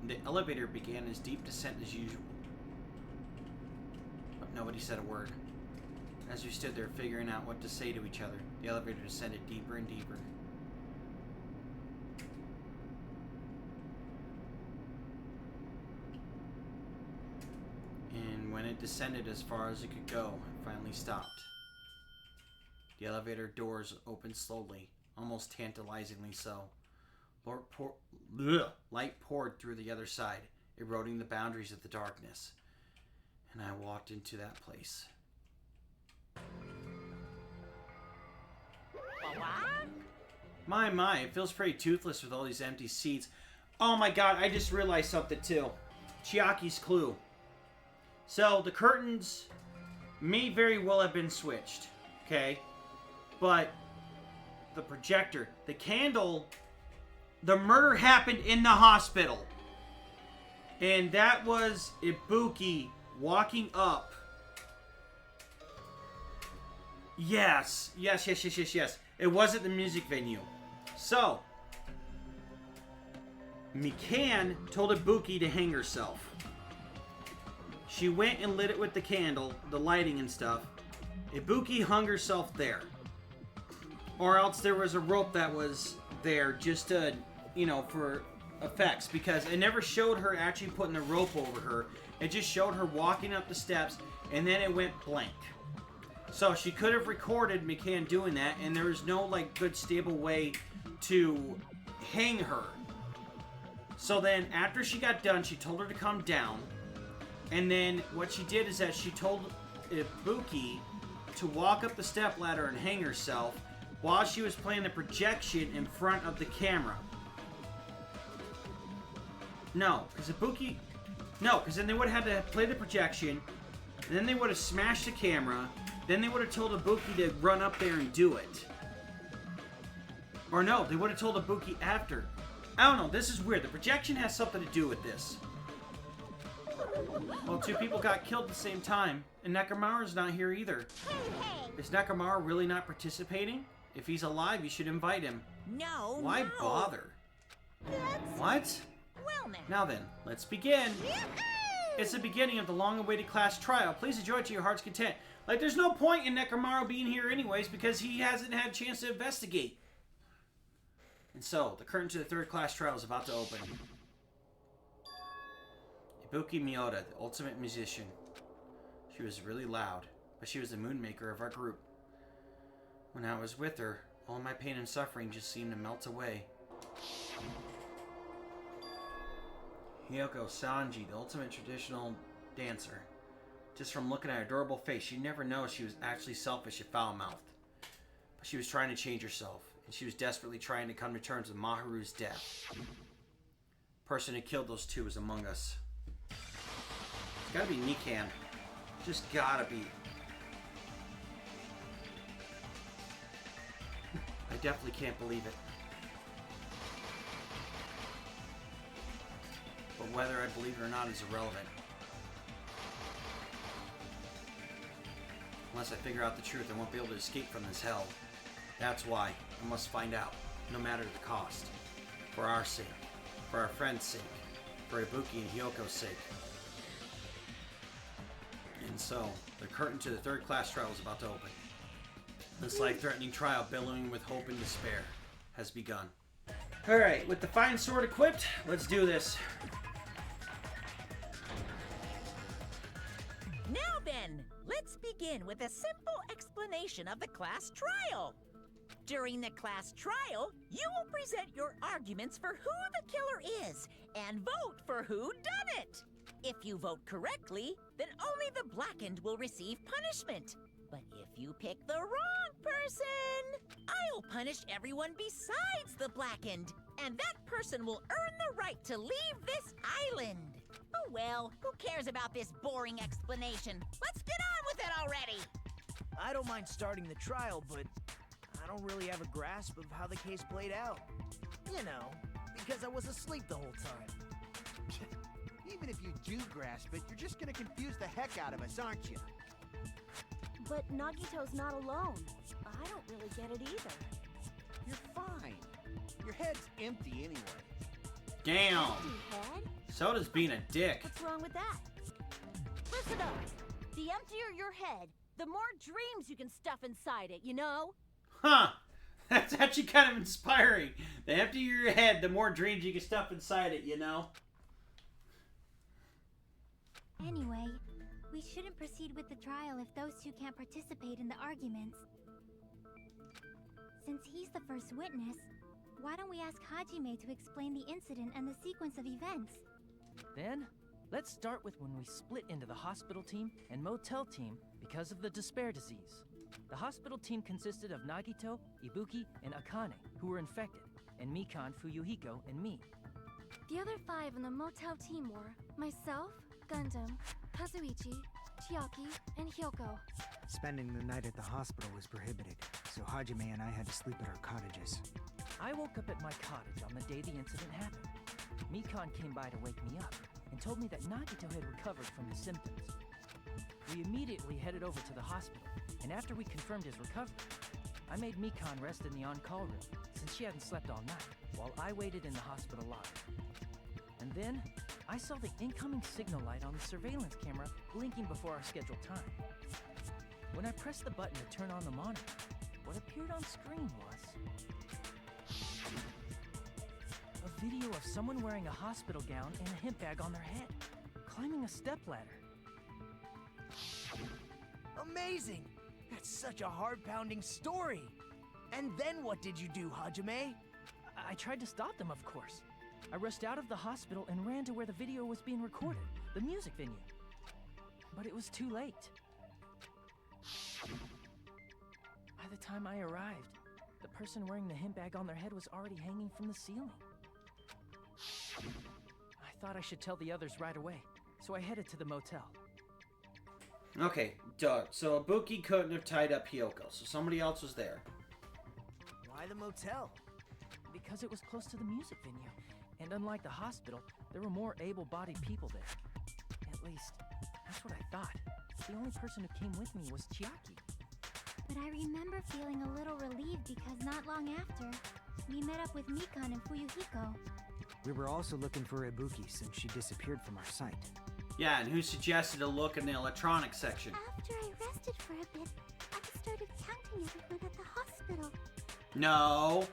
The elevator began its deep descent as usual. But nobody said a word. As we stood there figuring out what to say to each other, the elevator descended deeper and deeper. And when it descended as far as it could go, it finally stopped. The elevator doors opened slowly, almost tantalizingly so. Light poured through the other side, eroding the boundaries of the darkness. And I walked into that place. My, it feels pretty toothless with all these empty seats. Oh my god, I just realized something too. Chiaki's clue. So, the curtains may very well have been switched, okay? But the projector, the candle, the murder happened in the hospital. And that was Ibuki walking up. Yes. It wasn't the music venue. So, Mikan told Ibuki to hang herself. She went and lit it with the candle, the lighting and stuff. Ibuki hung herself there. Or else there was a rope that was there just to, for effects. Because it never showed her actually putting the rope over her. It just showed her walking up the steps, and then it went blank. So she could have recorded Mikan doing that, and there was no, good stable way to hang her. So then, after she got done, she told her to come down. And then what she did is that she told Ibuki to walk up the stepladder and hang herself while she was playing the projection in front of the camera. No, because then they would have had to play the projection, and then they would have smashed the camera, then they would have told Ibuki to run up there and do it. Or no, they would have told Ibuki after. I don't know, this is weird. The projection has something to do with this. Well, two people got killed at the same time, and Nekomaru's not here either. Is Nekomaru really not participating? If he's alive, you should invite him. No, Why bother? What? Well, now then, let's begin. It's the beginning of the long-awaited class trial. Please enjoy it to your heart's content. There's no point in Nekomaru being here anyways, because he hasn't had a chance to investigate. And so, the curtain to the third class trial is about to open. Ibuki Miyoda, the ultimate musician. She was really loud, but she was the moon maker of our group. When I was with her, all my pain and suffering just seemed to melt away. Hiyoko Sanji, the ultimate traditional dancer. Just from looking at her adorable face, you'd never know she was actually selfish and foul-mouthed. But she was trying to change herself, and she was desperately trying to come to terms with Maharu's death. The person who killed those two was among us. It's gotta be Mikan. Just gotta be. I definitely can't believe it. But whether I believe it or not is irrelevant. Unless I figure out the truth, I won't be able to escape from this hell. That's why I must find out, no matter the cost. For our sake. For our friend's sake. For Ibuki and Hyoko's sake. And so, the curtain to the third class trial is about to open. This life-threatening trial, billowing with hope and despair, has begun. Alright, with the fine sword equipped, let's do this. Now then, let's begin with a simple explanation of the class trial. During the class trial, you will present your arguments for who the killer is and vote for who done it. If you vote correctly, then only the blackened will receive punishment. But if you pick the wrong person, I'll punish everyone besides the blackened, and that person will earn the right to leave this island. Oh well, who cares about this boring explanation? Let's get on with it already! I don't mind starting the trial, but I don't really have a grasp of how the case played out. You know, because I was asleep the whole time. Even if you do grasp it, you're just gonna confuse the heck out of us, aren't you? But Nagito's not alone. I don't really get it either. You're fine. Your head's empty anyway. Damn. Empty head? Soda's being a dick. What's wrong with that? Listen up. The emptier your head, the more dreams you can stuff inside it, you know? Huh. That's actually kind of inspiring. The emptier your head, the more dreams you can stuff inside it, you know? Anyway, we shouldn't proceed with the trial if those two can't participate in the arguments. Since he's the first witness, why don't we ask Hajime to explain the incident and the sequence of events? Then, let's start with when we split into the hospital team and motel team because of the despair disease. The hospital team consisted of Nagito, Ibuki, and Akane, who were infected, and Mikan, Fuyuhiko, and me. The other 5 in the motel team were myself, Gundam, Kazuichi, Chiaki, and Hyoko. Spending the night at the hospital was prohibited, so Hajime and I had to sleep at our cottages. I woke up at my cottage on the day the incident happened. Mikan came by to wake me up and told me that Nagito had recovered from his symptoms. We immediately headed over to the hospital, and after we confirmed his recovery, I made Mikan rest in the on-call room since she hadn't slept all night, while I waited in the hospital lobby. And then, I saw the incoming signal light on the surveillance camera blinking before our scheduled time. When I pressed the button to turn on the monitor, what appeared on screen was a video of someone wearing a hospital gown and a hemp bag on their head, climbing a stepladder. Amazing! That's such a heart-pounding story! And then what did you do, Hajime? I tried to stop them, of course. I rushed out of the hospital and ran to where the video was being recorded, the music venue. But it was too late. By the time I arrived, the person wearing the hemp bag on their head was already hanging from the ceiling. I thought I should tell the others right away, so I headed to the motel. Okay, Doug, so Ibuki couldn't have tied up Hyoko, so somebody else was there. Why the motel? Because it was close to the music venue, and unlike the hospital, there were more able-bodied people there. At least, that's what I thought. The only person who came with me was Chiaki. But I remember feeling a little relieved because not long after, we met up with Mikan and Fuyuhiko. We were also looking for Ibuki since she disappeared from our sight. Yeah, and who suggested a look in the electronics section? After I rested for a bit, I started counting everyone at the hospital. No.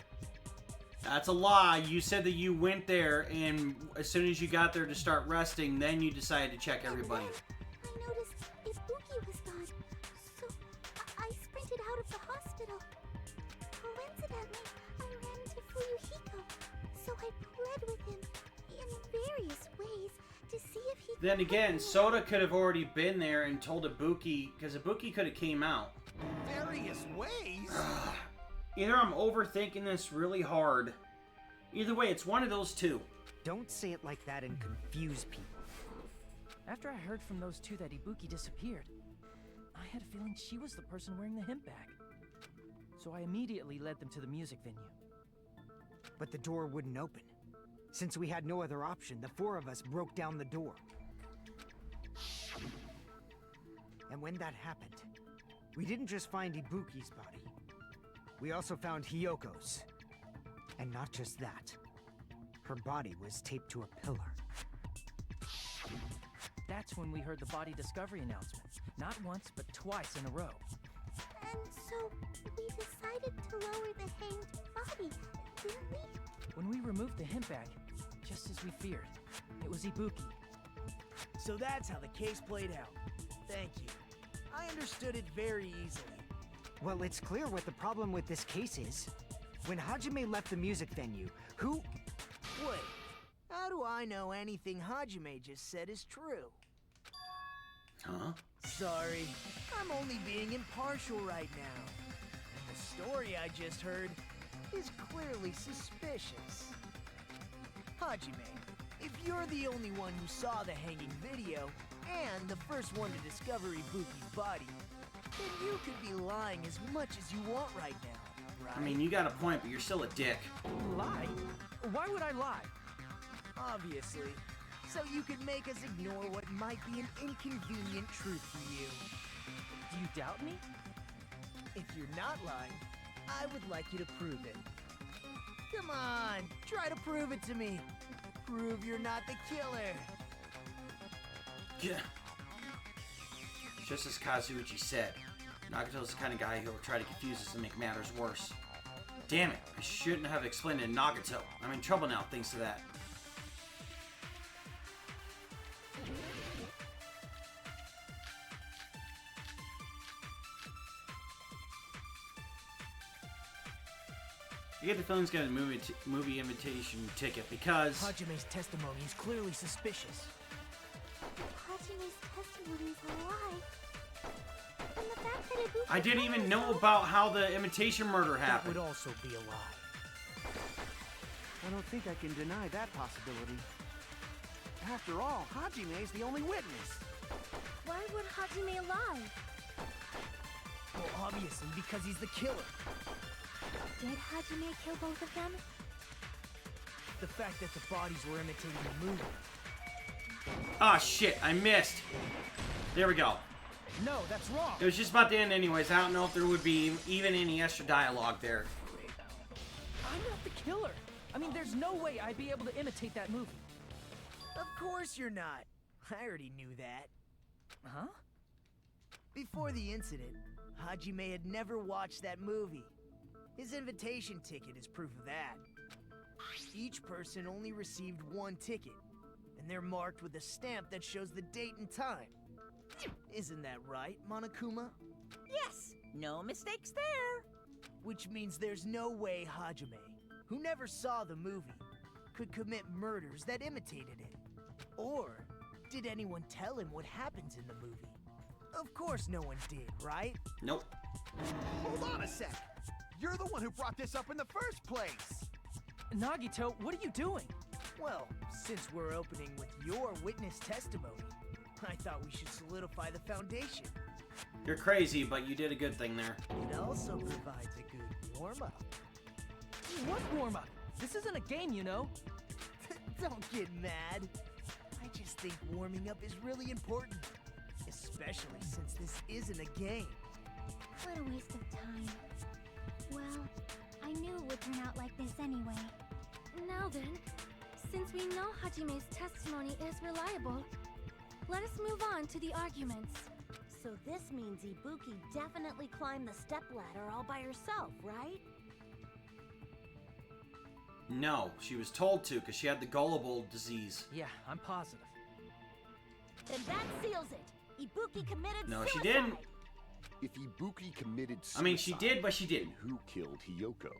That's a lie. You said that you went there, and as soon as you got there to start resting, then you decided to check everybody. And then I noticed Ibuki was gone, so I sprinted out of the hospital. Coincidentally, I ran into Fuyuhiko, so I pled with him in various ways to see if he Then could again, help me. Soda could have already been there and told Ibuki, because Ibuki could have came out. Various ways? Either I'm overthinking this really hard. Either way, it's one of those two. Don't say it like that and confuse people. After I heard from those two that Ibuki disappeared, I had a feeling she was the person wearing the hemp bag. So I immediately led them to the music venue. But the door wouldn't open. Since we had no other option, the 4 of us broke down the door. And when that happened, we didn't just find Ibuki's body. We also found Hyoko's. And not just that. Her body was taped to a pillar. That's when we heard the body discovery announcement. Not once, but twice in a row. And so we decided to lower the hanged body, didn't we? When we removed the hemp bag, just as we feared, it was Ibuki. So that's how the case played out. Thank you. I understood it very easily. Well, it's clear what the problem with this case is. When Hajime left the music venue, who... Wait, how do I know anything Hajime just said is true? Huh? Sorry, I'm only being impartial right now. The story I just heard is clearly suspicious. Hajime, if you're the only one who saw the hanging video, and the first one to discover Ibuki's body, then you could be lying as much as you want right now, right? I mean, you got a point, but you're still a dick. Lie? Why would I lie? Obviously. So you could make us ignore what might be an inconvenient truth for you. Do you doubt me? If you're not lying, I would like you to prove it. Come on, try to prove it to me. Prove you're not the killer. Yeah. Just as Kazuichi said, Nagato's the kind of guy who will try to confuse us and make matters worse. Damn it, I shouldn't have explained it to Nagato. I'm in trouble now thanks to that. You get the feeling he's got a movie invitation ticket because Hajime's testimony is clearly suspicious. Hajime's testimony is a lie. And the fact that Ibuki I didn't even know about how the imitation murder That happened. would also be a lie. I don't think I can deny that possibility. After all, Hajime is the only witness. Why would Hajime lie? Well, obviously, because he's the killer. Did Hajime kill both of them? The fact that the bodies were imitating the movie. Ah, shit, I missed. There we go. No, that's wrong. It was just about to end anyways. I don't know if there would be even any extra dialogue there. I'm not the killer. I mean, there's no way I'd be able to imitate that movie. Of course you're not. I already knew that. Huh? Before the incident, Hajime had never watched that movie. His invitation ticket is proof of that. Each person only received one ticket, and they're marked with a stamp that shows the date and time. Isn't that right, Monokuma? Yes, no mistakes there. Which means there's no way Hajime, who never saw the movie, could commit murders that imitated it. Or did anyone tell him what happens in the movie? Of course no one did, right? Nope. Hold on a sec. You're the one who brought this up in the first place. Nagito, what are you doing? Well, since we're opening with your witness testimony, I thought we should solidify the foundation. You're crazy, but you did a good thing there. It also provides a good warm-up. What warm-up? This isn't a game, you know. Don't get mad. I just think warming up is really important. Especially since this isn't a game. What a waste of time. Well, I knew it would turn out like this anyway. Now then, since we know Hajime's testimony is reliable, let us move on to the arguments. So this means Ibuki definitely climbed the stepladder all by herself, right? No, she was told to because she had the gullible disease. Yeah, I'm positive. Then that seals it. Ibuki committed No, suicide. she didn't. If Ibuki committed suicide, I mean, she did, but she didn't. then who killed Hiyoko?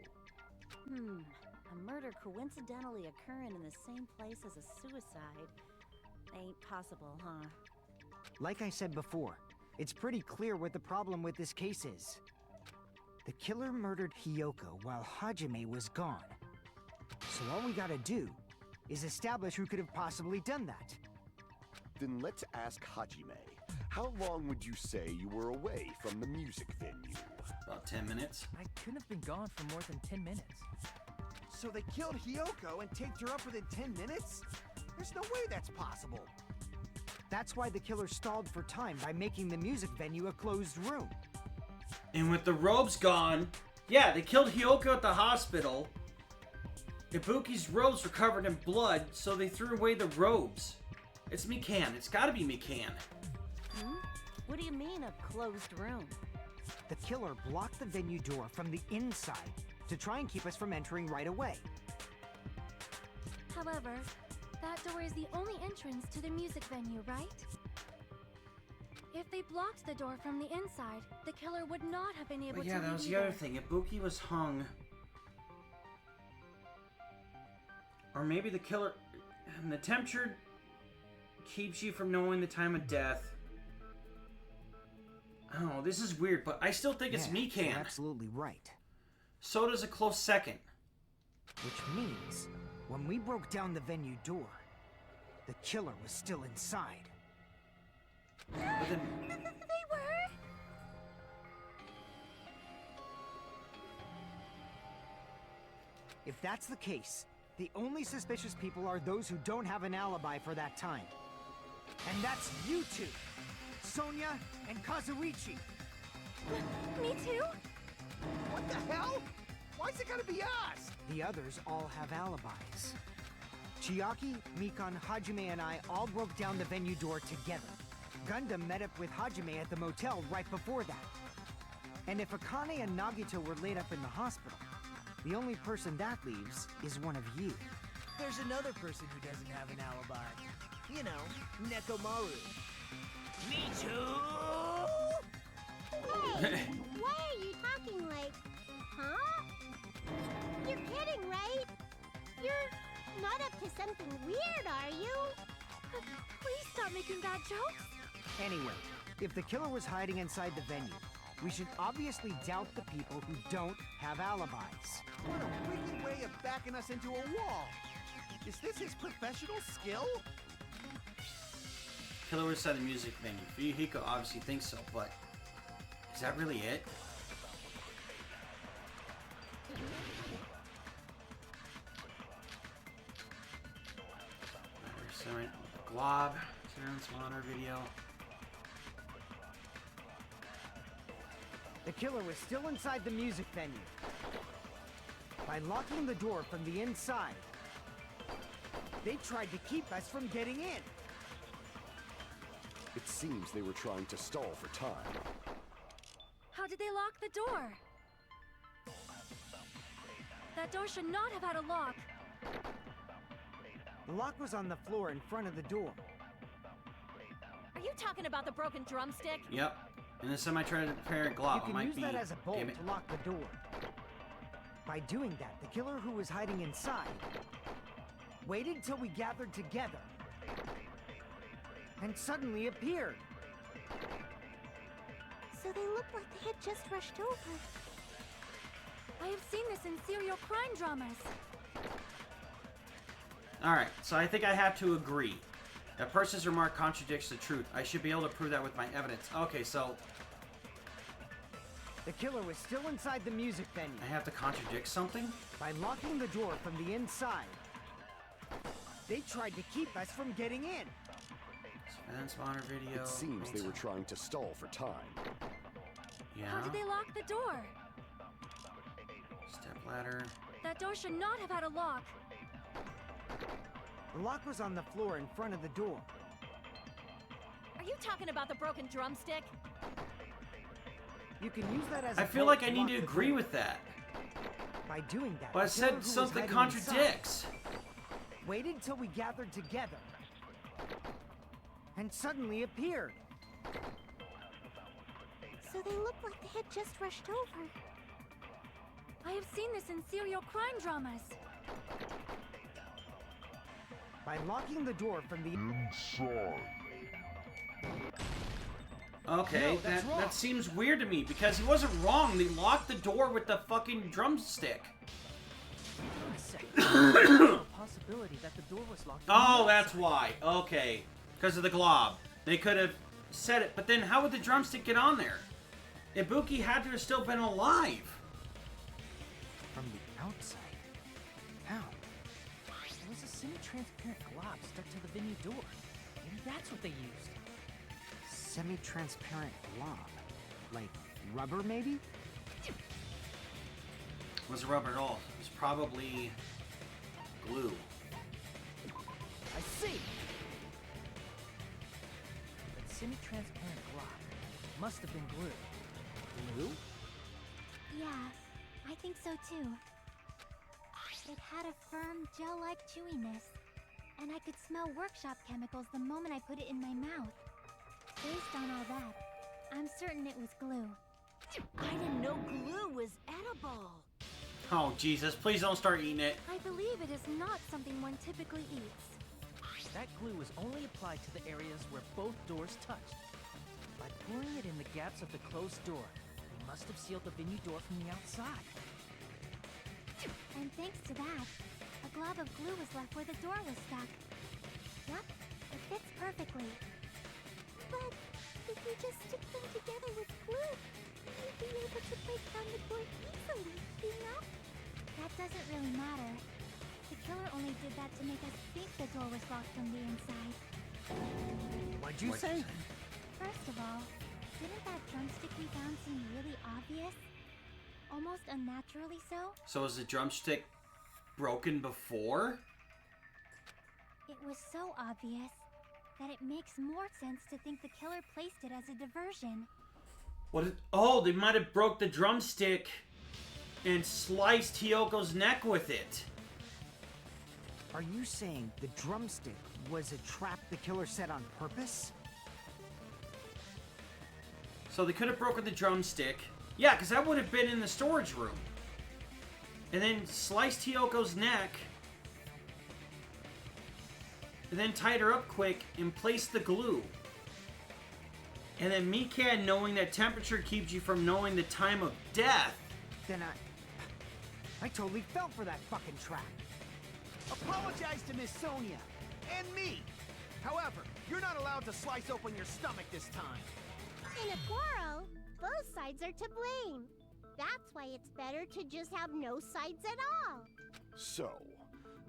A murder coincidentally occurring in the same place as a suicide ain't possible, huh? Like I said before, it's pretty clear what the problem with this case is. The killer murdered Hiyoko while Hajime was gone. So all we gotta do is establish who could have possibly done that. Then let's ask Hajime. How long would you say you were away from the music venue? About 10 minutes. I couldn't have been gone for more than 10 minutes. So they killed Hiyoko and taped her up within 10 minutes? There's no way that's possible. That's why the killer stalled for time by making the music venue a closed room. And with the robes gone, yeah, they killed Hiyoko at the hospital. Ibuki's robes were covered in blood, so they threw away the robes. It's Mikan. It's gotta be Mikan. What do you mean, a closed room? The killer blocked the venue door from the inside to try and keep us from entering right away. However, that door is the only entrance to the music venue, right? If they blocked the door from the inside, the killer would not have been able But to yeah, that leave was the other either. thing. Ibuki was hung. Or maybe the killer... And the temperature keeps you from knowing the time of death. Oh, this is weird, but I still think it's Yeah, Mikan. you're absolutely right. So does a close second. Which means, when we broke down the venue door, the killer was still inside. But then... They were? If that's the case, the only suspicious people are those who don't have an alibi for that time. And that's you two! Sonia and Kazuichi! Me too? What the hell? Why's it gotta be us? The others all have alibis. Chiaki, Mikan, Hajime, and I all broke down the venue door together. Gundam met up with Hajime at the motel right before that. And if Akane and Nagito were laid up in the hospital, the only person that leaves is one of you. There's another person who doesn't have an alibi. You know, Nekomaru. Me too! Hey, why are you talking like... Huh? You're kidding, right? You're not up to something weird, are you? Please stop making bad jokes. Anyway, if the killer was hiding inside the venue, we should obviously doubt the people who don't have alibis. What a wicked way of backing us into a wall! Is this his professional skill? Killer was inside the music venue. Fuyuhiko obviously thinks so, but is that really it? Alright, Glob, Terrence Monitor video. The killer was still inside the music venue. By locking the door from the inside, they tried to keep us from getting in. It seems they were trying to stall for time. How did they lock the door? That door should not have had a lock. The lock was on the floor in front of the door. Are you talking about the broken drumstick? Yep. And the semi-transparent glob You can might use be. that as a bolt Damn it. to lock the door. By doing that, the killer who was hiding inside waited till we gathered together and suddenly appeared. So they looked like they had just rushed over. I have seen this in serial crime dramas. Alright, so I think I have to agree. A person's remark contradicts the truth. I should be able to prove that with my evidence. Okay, so The killer was still inside the music venue. I have to contradict something? By locking the door from the inside, they tried to keep us from getting in. Surveillance monitor video. It seems they were trying to stall for time. Yeah. How did they lock the door? Step ladder. That door should not have had a lock. The lock was on the floor in front of the door. Are you talking about the broken drumstick? You can use that as a I feel bolt like I need lock to the agree door. with that. By doing that, But I the killer who said was something hiding contradicts. inside waited till we gathered together and suddenly appeared. So they looked like they had just rushed over. I have seen this in serial crime dramas. By locking the door from the inside. Okay, No, that's wrong. that seems weird to me because he wasn't wrong. They locked the door with the fucking drumstick. Wait a second. There's a possibility that the door was locked. from Oh, the that's outside. why. Okay. Because of the glob. They could have said it, but then how would the drumstick get on there? Ibuki had to have still been alive. From the outside? How? There was a semi-transparent glob stuck to the venue door. Maybe that's what they used. Semi-transparent glob. Like rubber, maybe? It wasn't rubber at all. It was probably glue. I see! That semi-transparent glob must have been glue. Glue? Yeah, I think so too. It had a firm, gel-like chewiness, and I could smell workshop chemicals the moment I put it in my mouth. Based on all that, I'm certain it was glue. I didn't know glue was edible. Oh, Jesus. Please don't start eating it. I believe it is not something one typically eats. That glue was only applied to the areas where both doors touched. By pouring it in the gaps of the closed door, they must have sealed the venue door from the outside. And thanks to that, a glob of glue was left where the door was stuck. Yep, it fits perfectly. But if we just stick them together with glue, we'd be able to break down the door easily, you know? That doesn't really matter. The killer only did that to make us think the door was locked from the inside. What'd you say? First of all, didn't that drumstick we found seem really obvious? Almost unnaturally so? So was the drumstick broken before? It was so obvious that it makes more sense to think the killer placed it as a diversion. Oh, they might have broke the drumstick and sliced Hiyoko's neck with it. Are you saying the drumstick was a trap the killer set on purpose? So they could have broken the drumstick. Yeah, because that would have been in the storage room. And then sliced Hiyoko's neck. And then tied her up quick and placed the glue. And then Mikan, knowing that temperature keeps you from knowing the time of death. Then I totally fell for that fucking trap. Apologize to Miss Sonia and me. However, you're not allowed to slice open your stomach this time. In a quarrel, both sides are to blame. That's why it's better to just have no sides at all. So,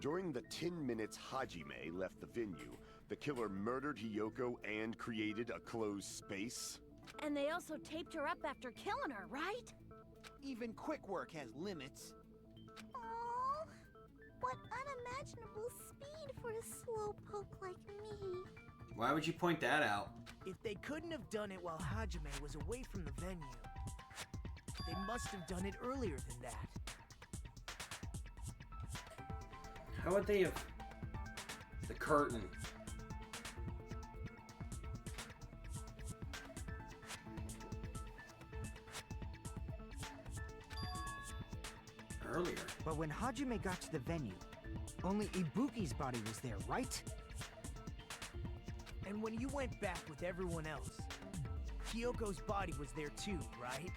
during the 10 minutes Hajime left the venue, the killer murdered Hiyoko and created a closed space? And they also taped her up after killing her, right? Even quick work has limits. Oh, what unimaginable speed for a slowpoke like me. Why would you point that out? If they couldn't have done it while Hajime was away from the venue, they must have done it earlier than that. How would they have... The curtain. Earlier. But when Hajime got to the venue, only Ibuki's body was there, right? And when you went back with everyone else, Hiyoko's body was there too, right?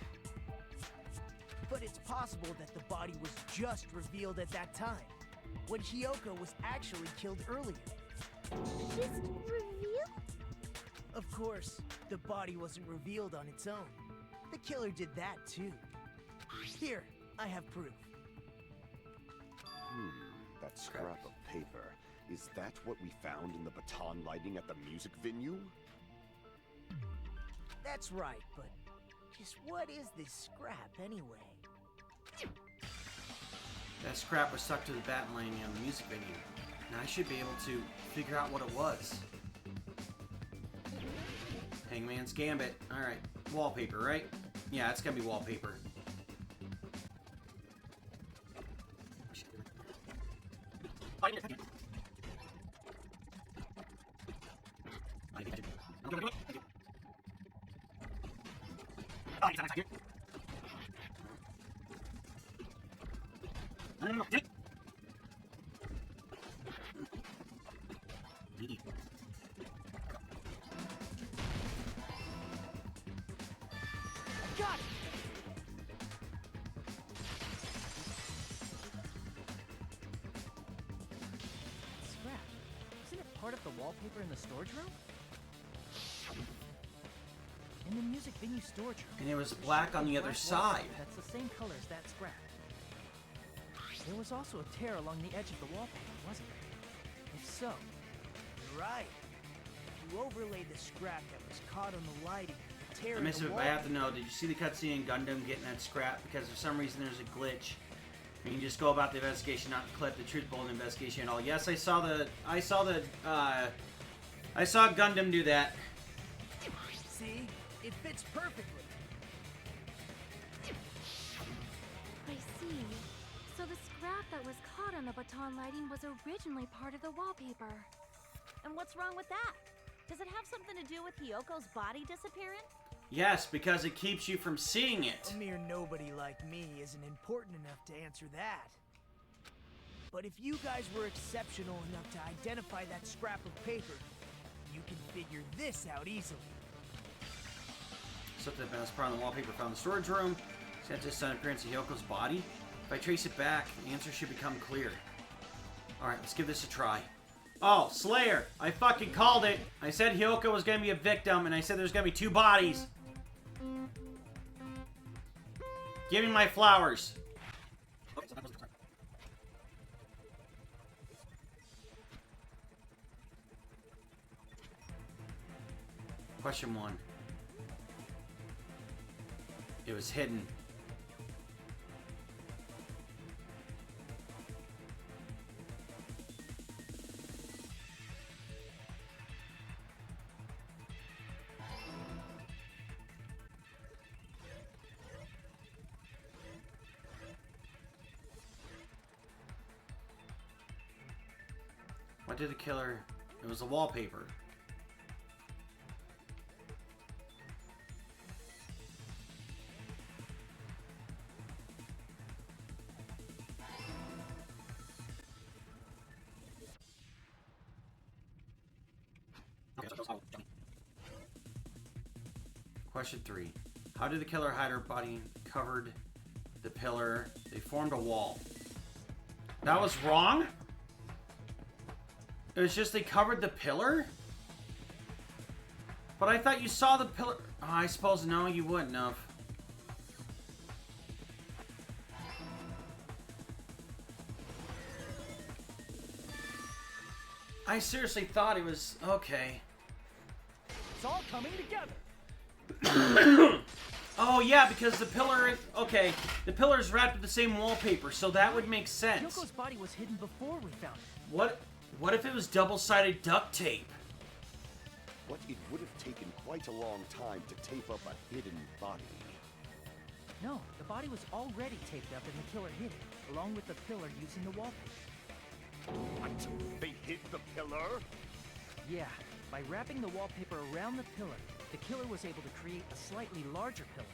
But it's possible that the body was just revealed at that time, when Hiyoko was actually killed earlier. Just revealed? Of course, the body wasn't revealed on its own. The killer did that too. Here, I have proof. That scrap of paper. Is that what we found in the baton lighting at the music venue? That's right, but just what is this scrap anyway? That scrap was stuck to the baton lining on the music venue. Now I should be able to figure out what it was. Hangman's Gambit. Alright. Wallpaper, right? Yeah, it's gonna be wallpaper. Got it! Scrap. Isn't it part of the wallpaper in the storage room? In the music venue storage room. And it was black on the other side. That's the same color as that scrap. There was also a tear along the edge of the wallpaper, wasn't there? If so, You're right. If you overlay the scrap that was caught on the lighting, the tear I in miss the it, wall... I have to know, did you see the cutscene in Gundam getting that scrap? Because for some reason there's a glitch. You can just go about the investigation, not clip the truth bullet investigation at all. Yes, I saw Gundam do that. See? It fits perfectly. I see. So the scrap that was caught on the baton lighting was originally part of the wallpaper. And what's wrong with that? Does it have something to do with Hiyoko's body disappearing? Yes, because it keeps you from seeing it. A mere nobody like me isn't important enough to answer that. But if you guys were exceptional enough to identify that scrap of paper, you can figure this out easily. Something about this part on the wallpaper found in the storage room. Sent this on appearance of Hyoko's body. If I trace it back, the answer should become clear. Alright, let's give this a try. Oh, Slayer! I fucking called it! I said Hyoko was gonna be a victim, and I said there's gonna be 2 bodies. Give me my flowers. Question 1. It was hidden. What did the killer... It was the wallpaper. Question 3. How did the killer hide her body covered the pillar? They formed a wall. That was wrong? It was just they covered the pillar? But I thought you saw the pillar. Oh, I suppose no, you wouldn't have. I seriously thought it was... Okay. It's all coming together. Oh, yeah, because the pillar... Okay, the pillar is wrapped with the same wallpaper, so that would make sense. Yoko's body was hidden before we found it. What if it was double-sided duct tape? But it would have taken quite a long time to tape up a hidden body. No, the body was already taped up and the killer hid it, along with the pillar using the wallpaper. What? They hid the pillar? Yeah, by wrapping the wallpaper around the pillar, the killer was able to create a slightly larger pillar.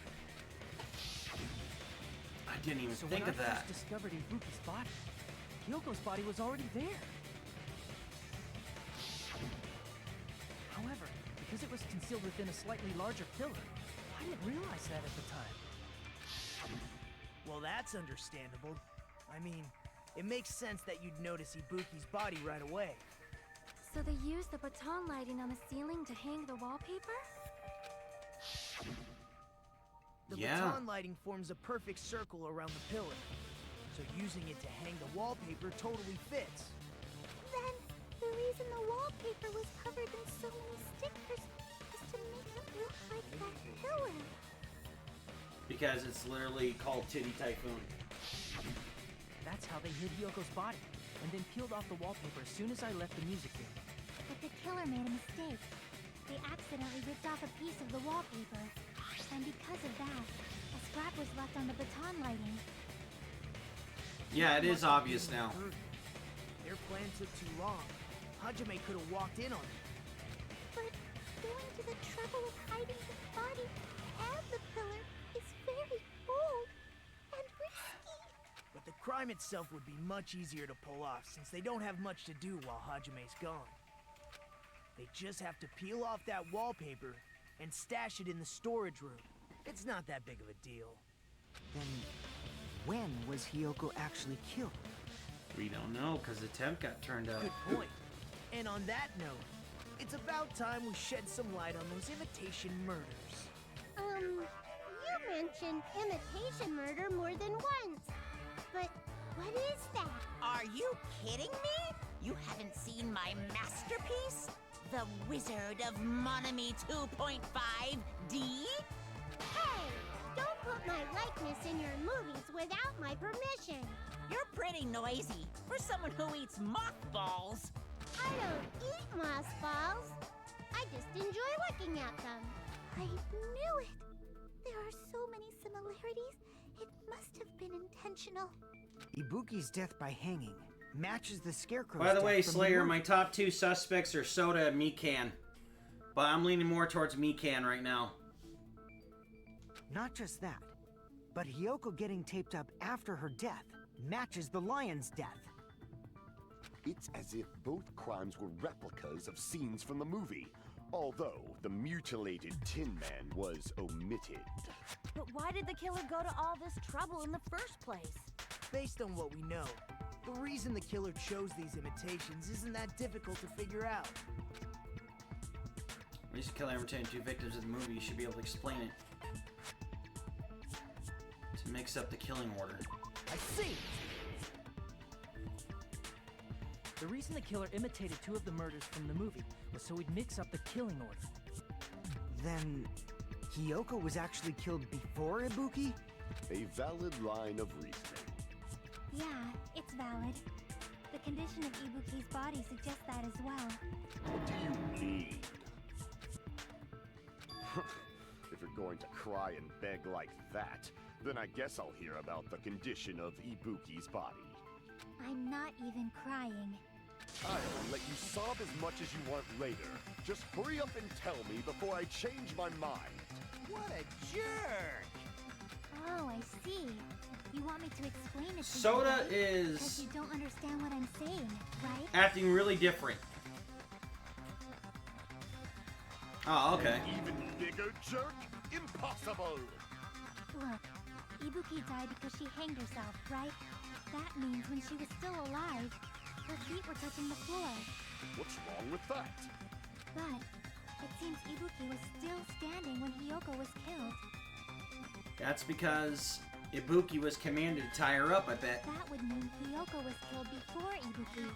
I didn't even So think when of I that. first discovered Ibuki's body, Kyoko's body was already there. However, because it was concealed within a slightly larger pillar, I didn't realize that at the time. Well, that's understandable. I mean, it makes sense that you'd notice Ibuki's body right away. So they used the baton lighting on the ceiling to hang the wallpaper? The Yeah. baton lighting forms a perfect circle around the pillar, so using it to hang the wallpaper totally fits. Then, the reason the wallpaper was covered in so many stickers is to make it look like that pillar. Because it's literally called Titty Typhoon. That's how they hid Yoko's body, and then peeled off the wallpaper as soon as I left the music room. But the killer made a mistake. They accidentally ripped off a piece of the wallpaper. And because of that, a scrap was left on the baton lighting. Yeah, it is obvious now. Their plan took too long. Hajime could have walked in on it. But going to the trouble of hiding the body and the pillar is very bold and risky. But the crime itself would be much easier to pull off since they don't have much to do while Hajime's gone. They just have to peel off that wallpaper and stash it in the storage room. It's not that big of a deal. Then, when was Hiyoko actually killed? We don't know, because the temp got turned up. Good point. And on that note, it's about time we shed some light on those imitation murders. You mentioned imitation murder more than once. But what is that? Are you kidding me? You haven't seen my masterpiece? The Wizard of Monami 2.5D? Hey, don't put my likeness in your movies without my permission. You're pretty noisy for someone who eats mothballs. I don't eat moss balls. I just enjoy looking at them. I knew it. There are so many similarities. It must have been intentional. Ibuki's death by hanging matches the Scarecrow's By the way, death from Slayer, movie. my top 2 suspects are Soda and Mikan. But I'm leaning more towards Mikan right now. Not just that, but Hiyoko getting taped up after her death matches the lion's death. It's as if both crimes were replicas of scenes from the movie, although the mutilated Tin Man was omitted. But why did the killer go to all this trouble in the first place? Based on what we know, the reason the killer chose these imitations isn't that difficult to figure out. When you kill every 2 victims of the movie, you should be able to explain it. To mix up the killing order. I see! The reason the killer imitated 2 of the murders from the movie was so he'd mix up the killing order. Then, Hiyoko was actually killed before Ibuki? A valid line of reasoning. Yeah, it's valid. The condition of Ibuki's body suggests that as well. What do you mean? If you're going to cry and beg like that, then I guess I'll hear about the condition of Ibuki's body. I'm not even crying. I'll let you sob as much as you want later. Just hurry up and tell me before I change my mind. What a jerk! Oh, I see. You want me to explain it to Soda you, right? Because is you don't understand what I'm saying, right? acting really different. Oh, okay. An even bigger jerk? Impossible! Look, Ibuki died because she hanged herself, right? That means when she was still alive, her feet were touching the floor. What's wrong with that? But it seems Ibuki was still standing when Hiyoko was killed. That's because Ibuki was commanded to tie her up, I bet. That would mean Hiyoko was killed before Ibuki.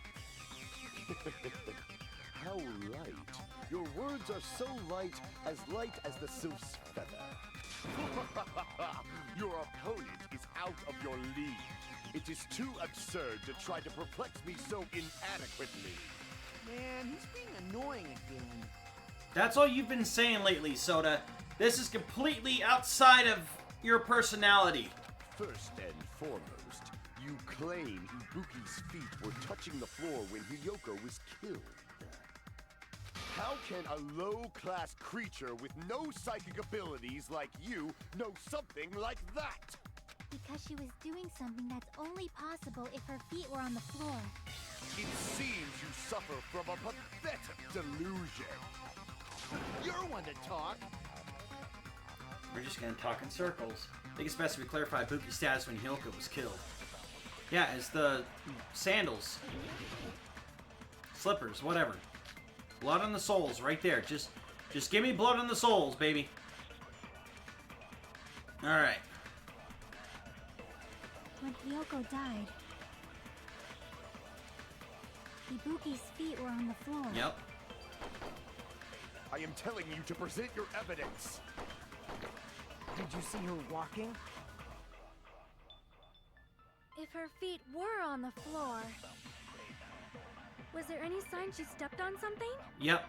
How light. Your words are so light as the sylph's feather. Your opponent is out of your league. It is too absurd to try to perplex me so inadequately. Man, he's being annoying again. That's all you've been saying lately, Soda. This is completely outside of your personality. First and foremost, you claim Ibuki's feet were touching the floor when Hiyoko was killed. How can a low-class creature with no psychic abilities like you know something like that? Because she was doing something that's only possible if her feet were on the floor. It seems you suffer from a pathetic delusion. You're one to talk. We're just gonna talk in circles. I think it's best if we clarify Ibuki's status when Hiyoko was killed. Yeah, it's the sandals. Slippers, whatever. Blood on the soles, right there. Just give me blood on the soles, baby. Alright. When Hiyoko died, Ibuki's feet were on the floor. Yep. I am telling you to present your evidence. Did you see her walking? If her feet were on the floor, was there any sign she stepped on something? Yep.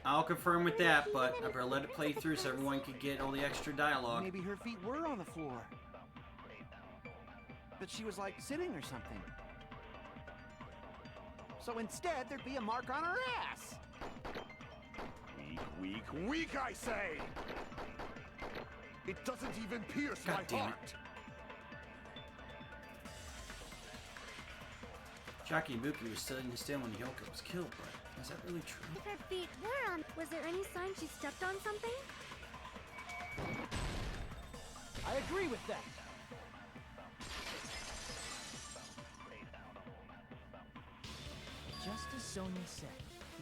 I'll confirm with that, but I better let it play through so everyone can get all the extra dialogue. Maybe her feet were on the floor. But she was like sitting or something. So instead, there'd be a mark on her ass. Weak, weak, I say! It doesn't even pierce God my damn it. heart. Jackie Ibuki was still when Hiyoko was killed, but is that really true? If her feet were on... Was there any sign she stepped on something? I agree with that. Just as Sonia said,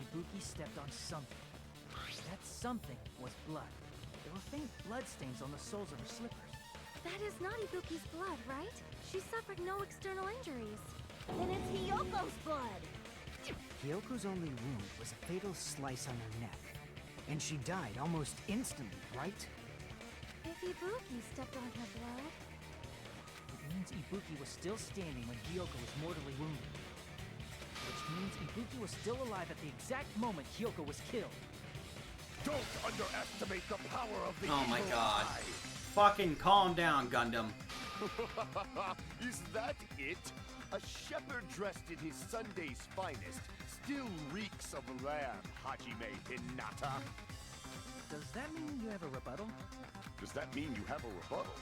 Ibuki stepped on something. That something was blood. There were faint blood stains on the soles of her slippers. That is not Ibuki's blood, right? She suffered no external injuries. Then it's Hiyoko's blood. Hyoko's only wound was a fatal slice on her neck. And she died almost instantly, right? If Ibuki stepped on her blood... It means Ibuki was still standing when Hiyoko was mortally wounded. Which means Ibuki was still alive at the exact moment Hiyoko was killed. Don't underestimate the power of the Oh my evil god. eye. Fucking calm down, Gundam. Is that it? A shepherd dressed in his Sunday's finest still reeks of lamb, Hajime Hinata. Does that mean you have a rebuttal? Does that mean you have a rebuttal?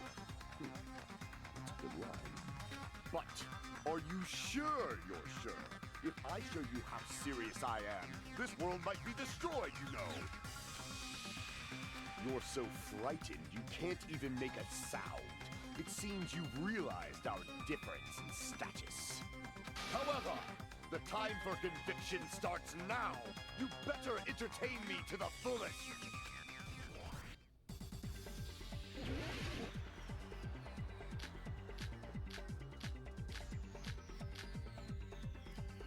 That's a good line. But, are you sure you're sure? If I show you how serious I am, this world might be destroyed, you know. You're so frightened you can't even make a sound. It seems you've realized our difference in status. However, the time for conviction starts now. You better entertain me to the fullest.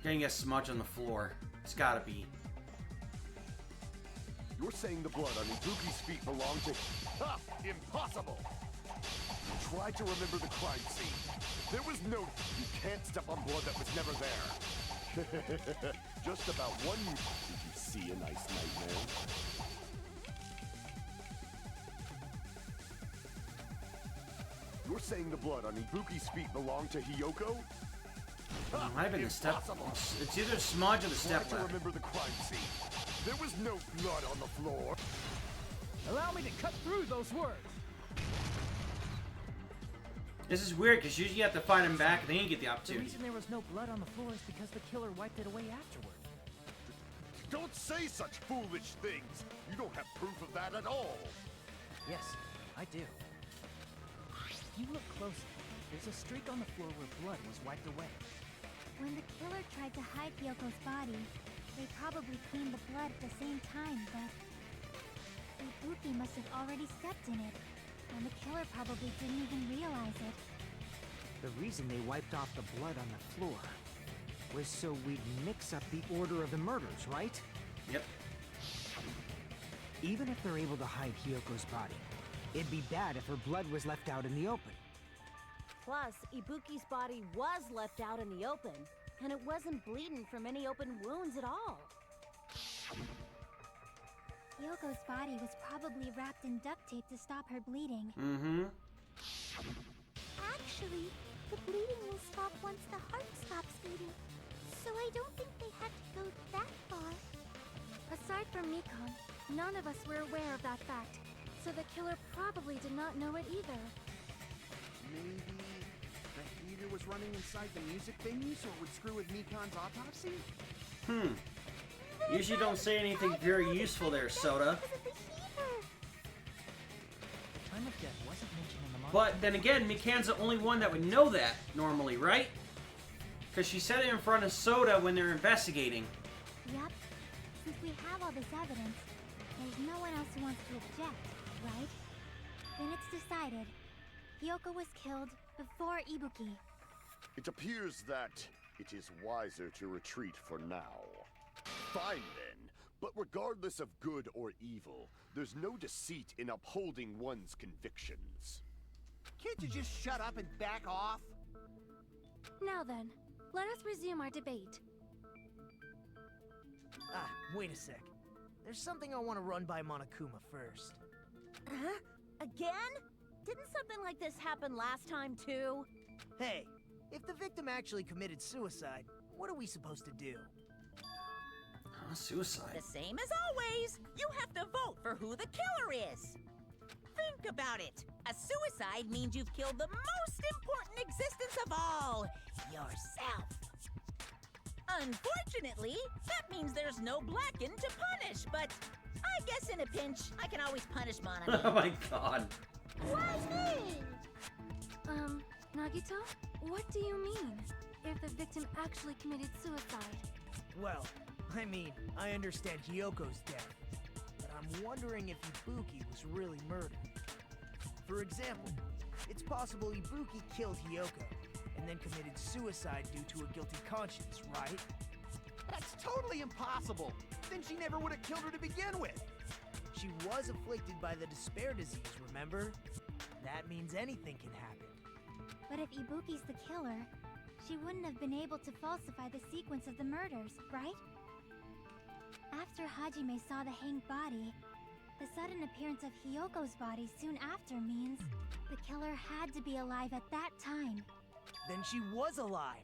Getting a smudge on the floor. It's gotta be. You're saying the blood on Ibuki's feet belonged to... Ha! Impossible! Try to remember the crime scene. There was no... You can't step on blood that was never there. Just about one... Did you see a nice nightmare? You're saying the blood on Ibuki's feet belonged to Hiyoko? It might have been the step. It's either Smudge or the Try step to ladder. remember the crime scene. There was no blood on the floor. Allow me to cut through those words. This is weird because usually you have to fight him back and then you get the The opportunity. reason there was no blood on the floor is because the killer wiped it away afterward. Don't say such foolish things. You don't have proof of that at all. Yes, I do. You look closely. There's a streak on the floor where blood was wiped away. When the killer tried to hide Hyoko's body, they probably cleaned the blood at the same time, but Ibuki must have already stepped in it, and the killer probably didn't even realize it. The reason they wiped off the blood on the floor was so we'd mix up the order of the murders, right? Yep. Even if they're able to hide Hyoko's body, it'd be bad if her blood was left out in the open. Plus, Ibuki's body was left out in the open, and it wasn't bleeding from any open wounds at all. Hyoko's body was probably wrapped in duct tape to stop her bleeding. Mm-hmm. Actually, the bleeding will stop once the heart stops beating, so I don't think they had to go that far. Aside from Mikon, none of us were aware of that fact, so the killer probably did not know it either. Maybe the heater was running inside the music venue so it would screw with Mikon's autopsy? Usually don't say anything very useful there, Soda. Time of death wasn't mentioned in the manga. But then again, Mikan's the only one that would know that normally, right? Because she said it in front of Soda when they're investigating. Yep. Since we have all this evidence, there's no one else who wants to object, right? Then it's decided. Hyoko was killed before Ibuki. It appears that it is wiser to retreat for now. Fine then, but regardless of good or evil, there's no deceit in upholding one's convictions. Can't you just shut up and back off? Now then, let us resume our debate. Ah, wait a sec. There's something I want to run by Monokuma first. Huh? Again? Didn't something like this happen last time, too? Hey, if the victim actually committed suicide, what are we supposed to do? Suicide. The same as always. You have to vote for who the killer is. Think about it. A suicide means you've killed the most important existence of all, yourself. Unfortunately, that means there's no Blacken to punish, but I guess in a pinch, I can always punish Monami. Oh my god. Why me? Nagito? What do you mean? If the victim actually committed suicide? Well, I mean, I understand Hyoko's death, but I'm wondering if Ibuki was really murdered. For example, it's possible Ibuki killed Hyoko and then committed suicide due to a guilty conscience, right? That's totally impossible. Then she never would have killed her to begin with. She was afflicted by the despair disease, remember? That means anything can happen. But if Ibuki's the killer, she wouldn't have been able to falsify the sequence of the murders, right? After Hajime saw the hanged body, the sudden appearance of Hyoko's body soon after means the killer had to be alive at that time. Then she was alive!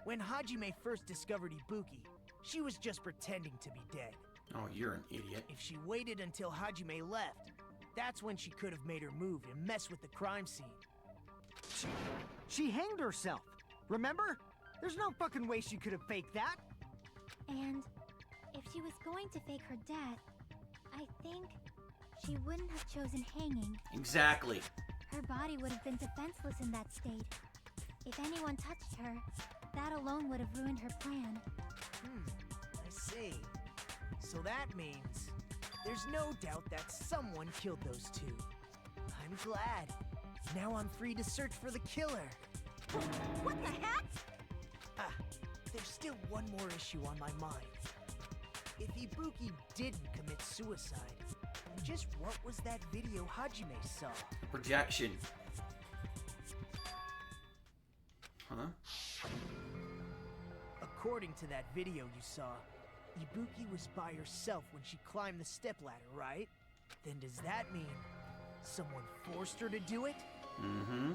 When Hajime first discovered Ibuki, she was just pretending to be dead. Oh, you're an idiot. If she waited until Hajime left, that's when she could have made her move and mess with the crime scene. She hanged herself, remember? There's no fucking way she could have faked that. And if she was going to fake her death, I think she wouldn't have chosen hanging. Exactly. Her body would have been defenseless in that state. If anyone touched her, that alone would have ruined her plan. I see. So that means there's no doubt that someone killed those two. I'm glad. Now I'm free to search for the killer. What the heck? Ah, there's still one more issue on my mind. If Ibuki didn't commit suicide, then just what was that video Hajime saw? Projection. Huh? According to that video you saw, Ibuki was by herself when she climbed the stepladder, right? Then does that mean someone forced her to do it? Mm-hmm.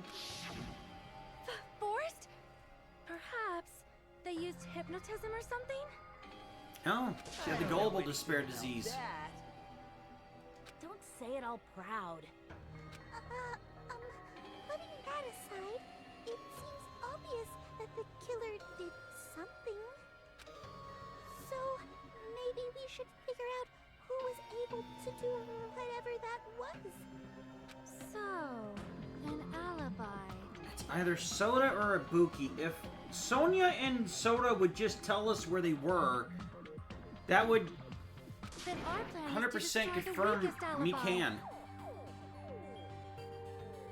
they used hypnotism or something? Oh, she had the gullible despair disease. Don't say it all proud. Putting that aside, it seems obvious that the killer did something. So, maybe we should figure out who was able to do whatever that was. So, an alibi. It's either Soda or Ibuki. If Sonia and Soda would just tell us where they were, that would Then our plan is to 100% destroy the confirm weakest alibi. Mikan.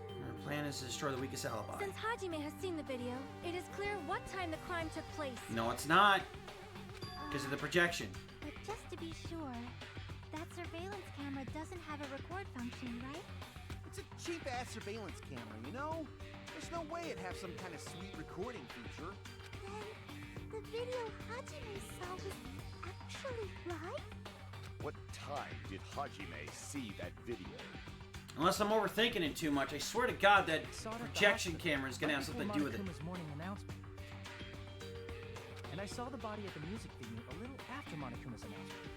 Our plan is to destroy the weakest alibi. Since Hajime has seen the video, it is clear what time the crime took place. No, it's not. Because of the projection. But just to be sure, that surveillance camera doesn't have a record function, right? It's a cheap-ass surveillance camera, you know? There's no way it'd have some kind of sweet recording feature. Then the video Hajime saw was actually live? What time did Hajime see that video? Unless I'm overthinking it too much, I swear to God that Saw it at the projection hospital, camera is going to have right something to do with it. before Monokuma's morning announcement. And I saw the body at the music venue a little after Monokuma's announcement.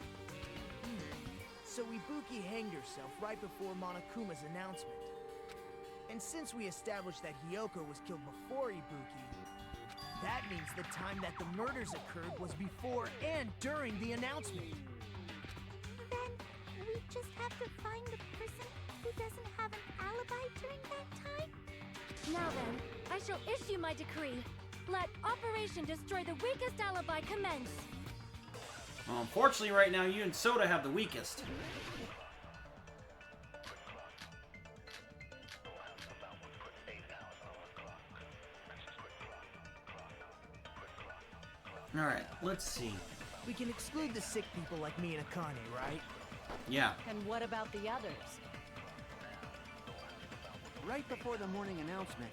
So Ibuki hanged herself right before Monokuma's announcement. And since we established that Hiyoko was killed before Ibuki, that means the time that the murders occurred was before and during the announcement. Then we just have to find the person who doesn't have an alibi during that time? Now then, I shall issue my decree. Let Operation Destroy the Weakest Alibi commence. Well, unfortunately, right now, you and Soda have the weakest. Alright, let's see. We can exclude the sick people like me and Akane, right? Yeah. And what about the others? Right before the morning announcement,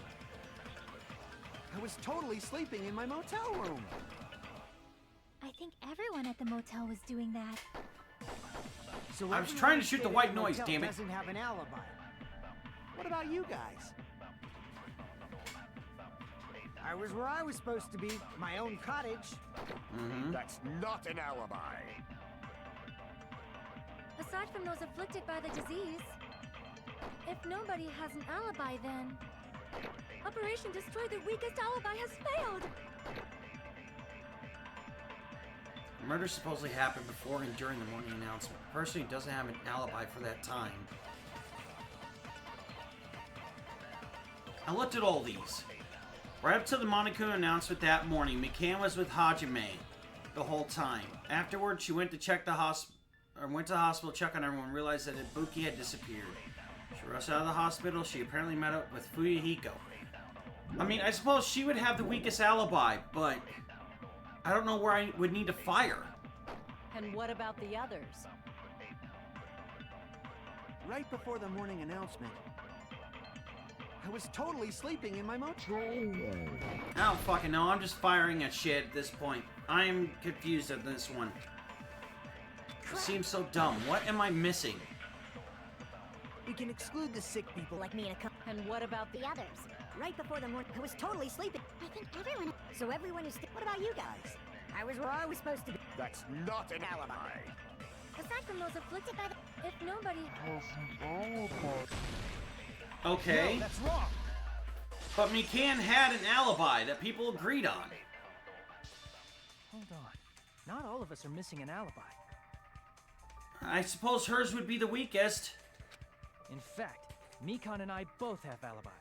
I was totally sleeping in my motel room. I think everyone at the motel was doing that. So I was everyone trying to who shoot the stayed at white noise, motel damn it. Doesn't have an alibi. What about you guys? I was where I was supposed to be, my own cottage. Mm-hmm. That's not an alibi. Aside from those afflicted by the disease, if nobody has an alibi, then Operation Destroy the Weakest Alibi has failed. The murder supposedly happened before and during the morning announcement. The person who doesn't have an alibi for that time. I looked at all these. Right up to the Monokuma announcement that morning, Mikan was with Hajime the whole time. Afterwards, she went to check the went to the hospital to check on everyone and realized that Ibuki had disappeared. She rushed out of the hospital. She apparently met up with Fuyuhiko. I mean, I suppose she would have the weakest alibi, but I don't know where I would need to fire. And what about the others? Right before the morning announcement, I was totally sleeping in my motel. I don't fucking know. I'm just firing at shit at this point. I am confused at this one. It seems so dumb. What am I missing? We can exclude the sick people like me and Akane. And what about the others? Right before the morning, I was totally sleeping. I think everyone... So everyone is... What about you guys? I was where I was supposed to be. That's not an alibi. Aside from those afflicted by the... If nobody... Okay. No, that's wrong. But Mikan had an alibi that people agreed on. Hold on. Not all of us are missing an alibi. I suppose hers would be the weakest. In fact, Mikan and I both have alibis.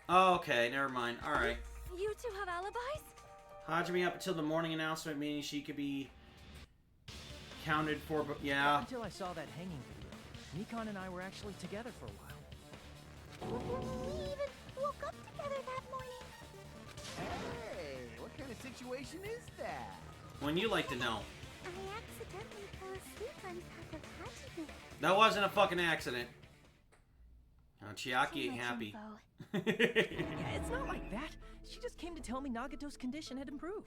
Oh, okay, never mind. Alright. You two have alibis? Hajime up until the morning announcement, meaning she could be counted for, but yeah. Until I saw that hanging video, Mikan and I were actually together for a while. We even woke up together that morning. Hey, what kind of situation is that? When you like to know. I accidentally fell asleep on top of Hajime. That wasn't a fucking accident. Oh, Chiaki So ain't much happy. Yeah, it's not like that. She just came to tell me Nagato's condition had improved.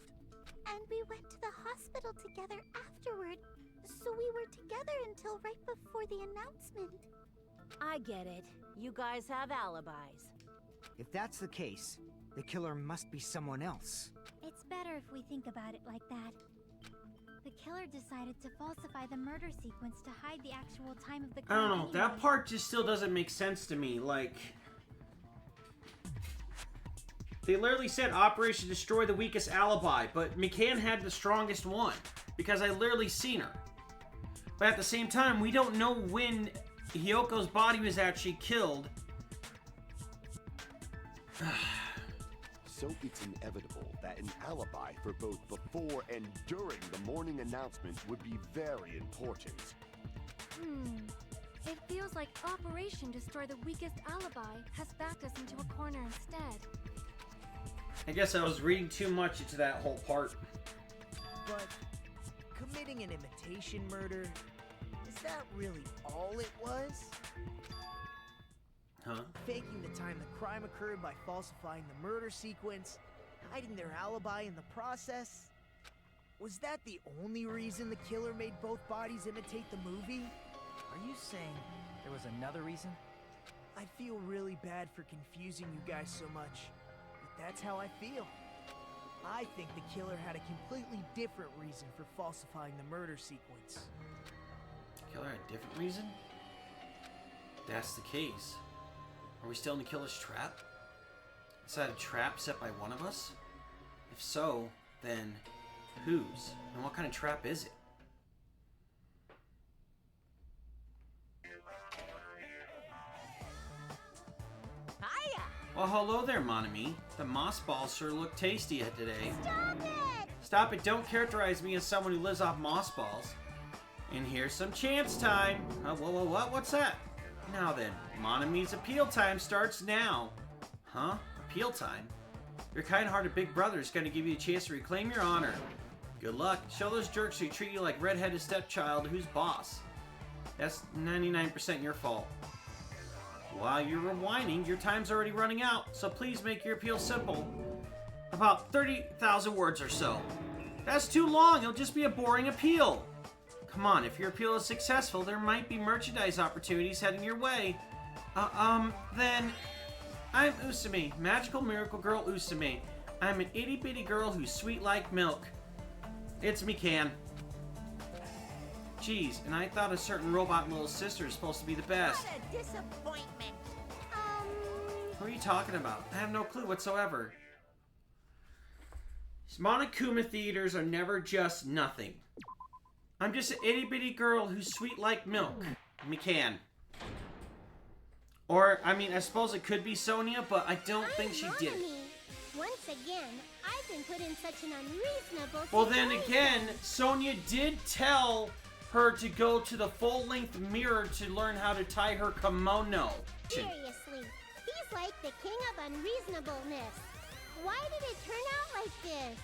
And we went to the hospital together afterward. So we were together until right before the announcement. I get it. You guys have alibis. If that's the case, the killer must be someone else. It's better if we think about it like that. The killer decided to falsify the murder sequence to hide the actual time of the I crime. don't know. That part just still doesn't make sense to me. Like, they literally said Operation Destroy the Weakest Alibi, but McCann had the strongest one because I literally seen her. But at the same time, we don't know when Hyoko's body was actually killed. So it's inevitable that an alibi for both before and during the morning announcement would be very important. It feels like Operation Destroy the Weakest Alibi has backed us into a corner instead. I guess I was reading too much into that whole part. But committing an imitation murder, is that really all it was? Huh? Faking the time the crime occurred by falsifying the murder sequence, hiding their alibi in the process? Was that the only reason the killer made both bodies imitate the movie? Are you saying there was another reason? I feel really bad for confusing you guys so much, but that's how I feel. I think the killer had a completely different reason for falsifying the murder sequence. Killer had a different reason? If that's the case, are we still in the killer's trap? Is that a trap set by one of us? If so, then whose? And what kind of trap is it? Hiya! Well, hello there, mon ami. The moss balls sure look tasty today. Stop it! Stop it, don't characterize me as someone who lives off moss balls. And here's some chance time. Whoa, what? What's that? Now then, mon ami's appeal time starts now. Huh? Appeal time? Your kind-hearted big brother is going to give you a chance to reclaim your honor. Good luck. Show those jerks who treat you like red-headed stepchild who's boss. That's 99% your fault. While you're whining, your time's already running out, so please make your appeal simple. About 30,000 words or so. That's too long, it'll just be a boring appeal. Come on, if your appeal is successful, there might be merchandise opportunities heading your way. Then... I'm Usame, Magical Miracle Girl Usame. I'm an itty-bitty girl who's sweet like milk. It's McCann. Jeez, and I thought a certain robot little sister is supposed to be the best. What a disappointment! Who are you talking about? I have no clue whatsoever. Monokuma theaters are never just nothing. I'm just an itty-bitty girl who's sweet like milk. McCann. Or, I mean, I suppose it could be Sonia, but I don't think she did. Once again, I've been put in such an unreasonable Well, then again, Sonia did tell her to go to the full-length mirror to learn how to tie her kimono. Seriously, he's like the king of unreasonableness. Why did it turn out like this?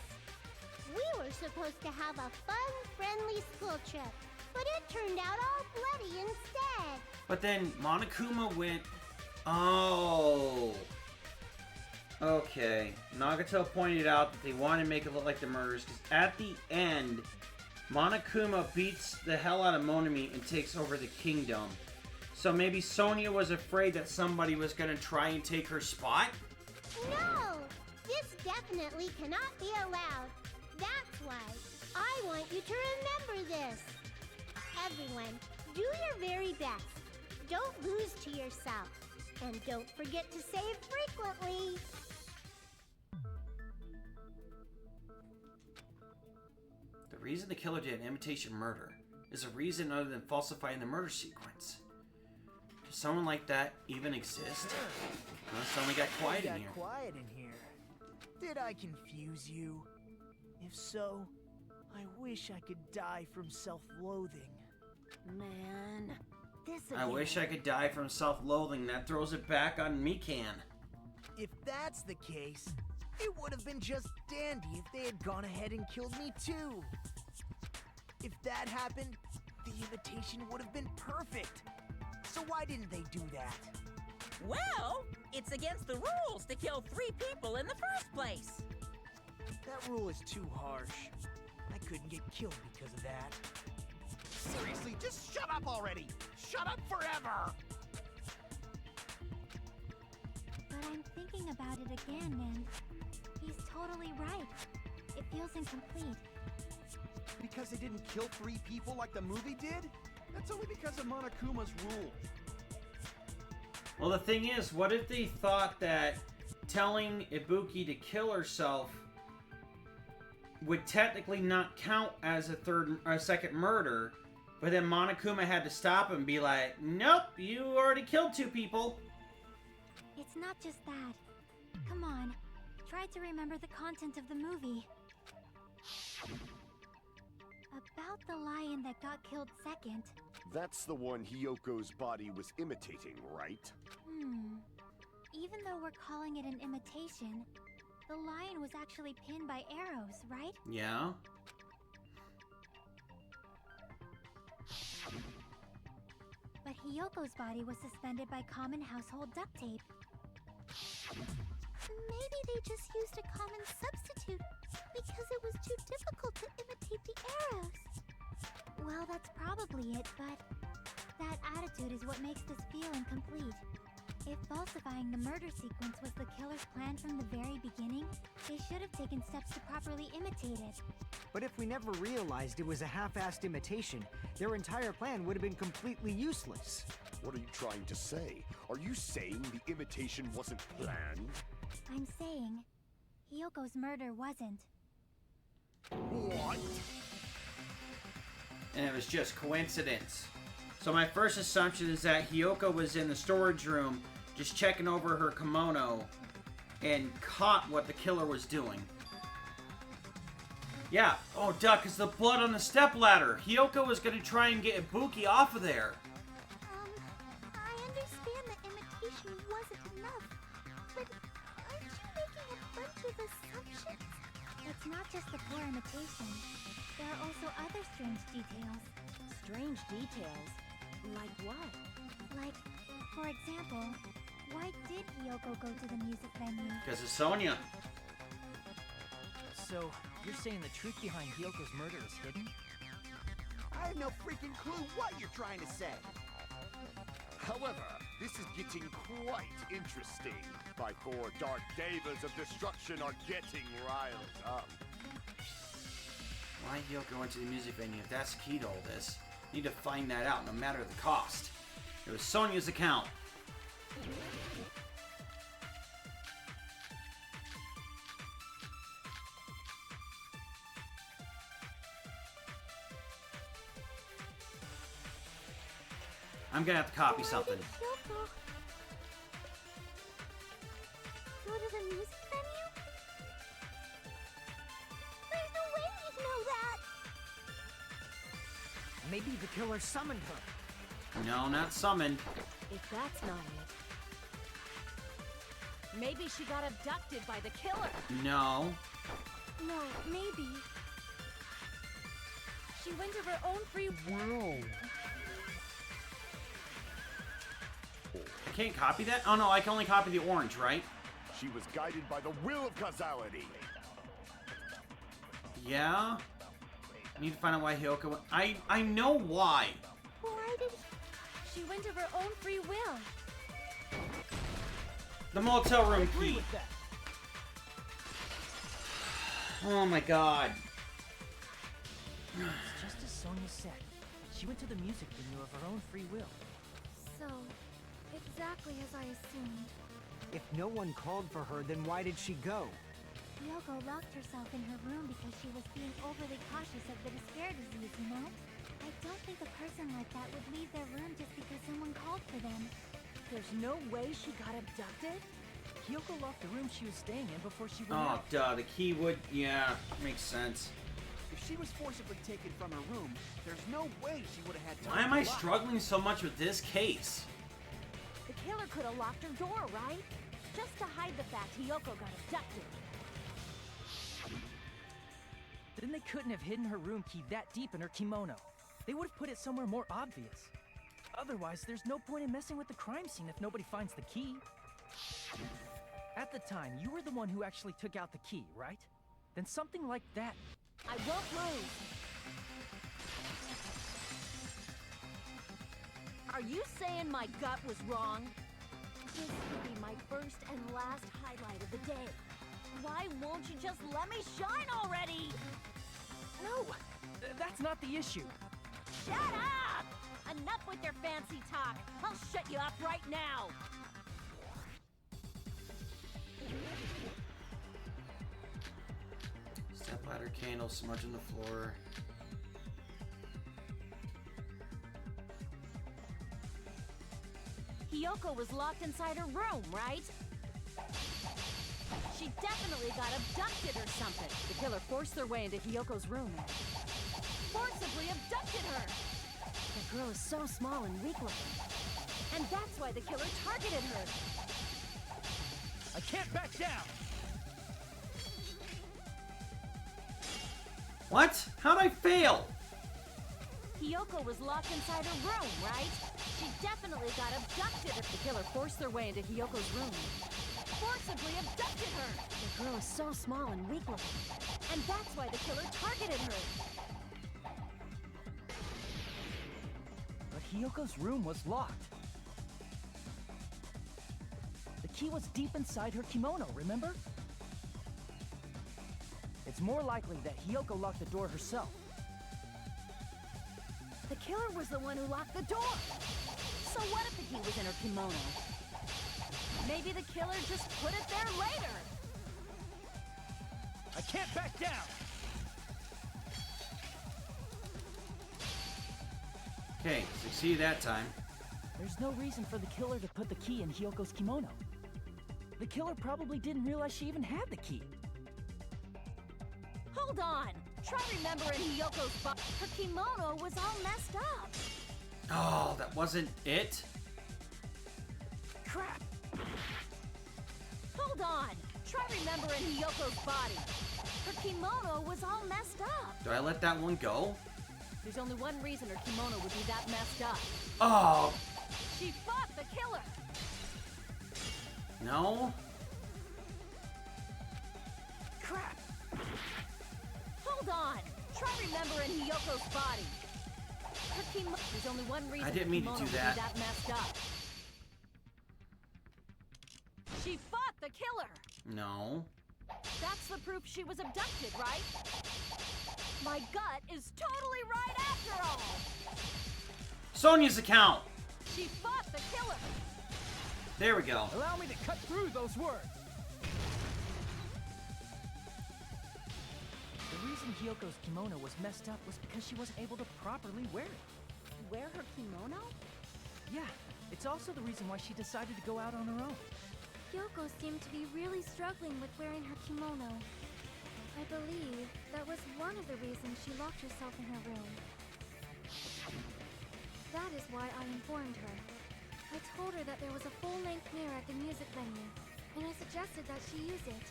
We were supposed to have a fun, friendly school trip, but it turned out all bloody instead. But then Monokuma went... Oh. Okay. Nagato pointed out that they wanted to make it look like the murders, because at the end, Monokuma beats the hell out of Monami and takes over the kingdom. So maybe Sonia was afraid that somebody was going to try and take her spot? No! This definitely cannot be allowed. That's why I want you to remember this. Everyone, do your very best. Don't lose to yourself. And don't forget to save frequently. The reason the killer did an imitation murder is a reason other than falsifying the murder sequence. Does someone like that even exist? Suddenly got quiet in here. Quiet in here. Did I confuse you? If so, I wish I could die from self-loathing. Man, this I wish I could die from self-loathing. That throws it back on McCann. If that's the case, it would have been just dandy if they had gone ahead and killed me too. If that happened, the invitation would have been perfect. So why didn't they do that? Well, it's against the rules to kill 3 people in the first place. That rule is too harsh. I couldn't get killed because of that. Seriously, just shut up already! Shut up forever! But I'm thinking about it again, and he's totally right. It feels incomplete. Because they didn't kill 3 people like the movie did? That's only because of Monokuma's rule. Well, the thing is, what if they thought that telling Ibuki to kill herself would technically not count as a second murder, but then Monokuma had to stop him and be like, nope, you already killed 2 people. It's not just that. Come on, try to remember the content of the movie. About the lion that got killed second. That's the one Hyoko's body was imitating, right? Even though we're calling it an imitation, the lion was actually pinned by arrows, right? Yeah. But Hyoko's body was suspended by common household duct tape. Maybe they just used a common substitute because it was too difficult to imitate the arrows. Well, that's probably it, but that attitude is what makes this feel incomplete. If falsifying the murder sequence was the killer's plan from the very beginning, they should have taken steps to properly imitate it. But if we never realized it was a half-assed imitation, their entire plan would have been completely useless. What are you trying to say? Are you saying the imitation wasn't planned? I'm saying, Hyoko's murder wasn't. What? And it was just coincidence. So my first assumption is that Hyoko was in the storage room just checking over her kimono and caught what the killer was doing. Yeah. Oh, duh, because the blood on the stepladder. Hyoko was going to try and get Ibuki off of there. I understand that imitation wasn't enough, but aren't you making a bunch of assumptions? It's not just the poor imitation. There are also other strange details. Strange details? Like what? Like, for example, why did Hyoko go to the music venue? Because of Sonya. So, you're saying the truth behind Hyoko's murder is hidden? I have no freaking clue what you're trying to say. However, this is getting quite interesting. My 4 dark devas of destruction are getting riled up. Why Hyoko went to the music venue? If that's key to all this, need to find that out, no matter the cost. It was Sonya's account. I'm gonna have to copy something. Why did Hyoko go to the music venue? There's no way we'd know that! Maybe the killer summoned her. No, not summoned. If that's not it. Maybe she got abducted by the killer. No. No, maybe. She went of her own free will. I can't copy that? Oh no, I can only copy the orange, right? She was guided by the will of causality. Yeah? I need to find out why Hyoko went. I know why. Why did She went of her own free will. The motel room Agree key. with that. Oh my god. It's just as Sonya said. She went to the music venue of her own free will. So, exactly as I assumed. If no one called for her, then why did she go? Hyoko locked herself in her room because she was being overly cautious of the despair disease, you know? I don't think a person like that would leave their room just because someone called for them. There's no way she got abducted? Hyoko locked the room she was staying in before she went Oh, out. duh. The key would. Yeah, makes sense. If she was forcibly taken from her room, there's no way she would have had time Why am to I lock. struggling so much with this case? The killer could have locked her door, right? Just to hide the fact Hyoko got abducted. Then they couldn't have hidden her room key that deep in her kimono. They would have put it somewhere more obvious. Otherwise, there's no point in messing with the crime scene if nobody finds the key. At the time, you were the one who actually took out the key, right? Then something like that. I won't lose. Are you saying my gut was wrong? This could be my first and last highlight of the day. Why won't you just let me shine already? No, that's not the issue. Shut up! Enough with your fancy talk. I'll shut you up right now. Stepladder, candle, smudging the floor. Hiyoko was locked inside her room, right? She definitely got abducted or something. The killer forced their way into Hiyoko's room and forcibly abducted her. The girl is so small and weak-looking. And that's why the killer targeted her. I can't back down. What? How'd I fail? Hiyoko was locked inside her room, right? She definitely got abducted. The killer forced their way into Hiyoko's room. Forcibly abducted her. The girl is so small and weak-looking. And that's why the killer targeted her. But Hiyoko's room was locked. The key was deep inside her kimono, remember? It's more likely that Hiyoko locked the door herself. The killer was the one who locked the door. So what if the key was in her kimono? Maybe the killer just put it there later. I can't back down. Okay, succeed that time. There's no reason for the killer to put the key in Hiyoko's kimono. The killer probably didn't realize she even had the key. Hold on. Try remembering Hiyoko's her kimono was all messed up. Oh, that wasn't it? Crap! Hold on. Try remembering Hiyoko's body. Her kimono was all messed up. Do I let that one go? There's only one reason her kimono would be that messed up. Oh, She fought the killer. no? Crap! Hold on. Try remembering Hiyoko's body. Her kimono. There's only one reason I didn't mean to her do kimono would that. be that messed up. She fought the killer. No. That's the proof she was abducted, right? My gut is totally right after all. Sonia's account! She fought the killer. There we go. Allow me to cut through those words. The reason Hiyoko's kimono was messed up was because she wasn't able to properly wear it. Wear her kimono? Yeah, it's also the reason why she decided to go out on her own. Yoko seemed to be really struggling with wearing her kimono. I believe that was one of the reasons she locked herself in her room. That is why I informed her. I told her that there was a full-length mirror at the music venue, and I suggested that she use it.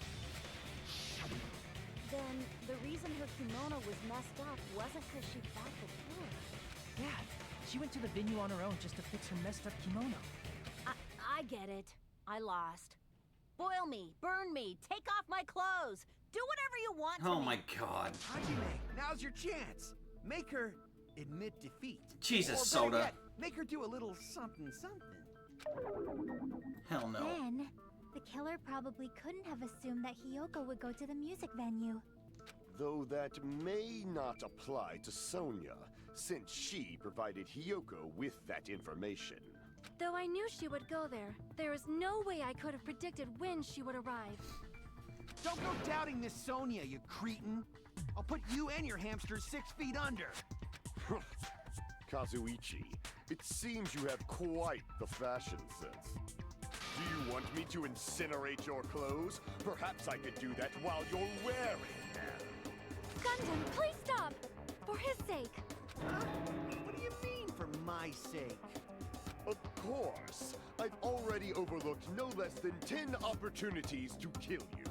Then the reason her kimono was messed up wasn't because she fought the killer. Yeah, she went to the venue on her own just to fix her messed up kimono. I get it. I lost. Boil me, burn me, take off my clothes. Do whatever you want to Oh me. my god. Hajime, now's your chance. Make her admit defeat. Jesus, or better Soda. yet, make her do a little something something. Hell no. Then, the killer probably couldn't have assumed that Hiyoko would go to the music venue. Though that may not apply to Sonia, since she provided Hiyoko with that information. Though I knew she would go there, there is no way I could have predicted when she would arrive. Don't go doubting Miss Sonia, you cretin. I'll put you and your hamster 6 feet under. Kazuichi, it seems you have quite the fashion sense. Do you want me to incinerate your clothes? Perhaps I could do that while you're wearing them. Gundam, please stop! For his sake! Huh? What do you mean, for my sake? Of course. I've already overlooked no less than 10 opportunities to kill you.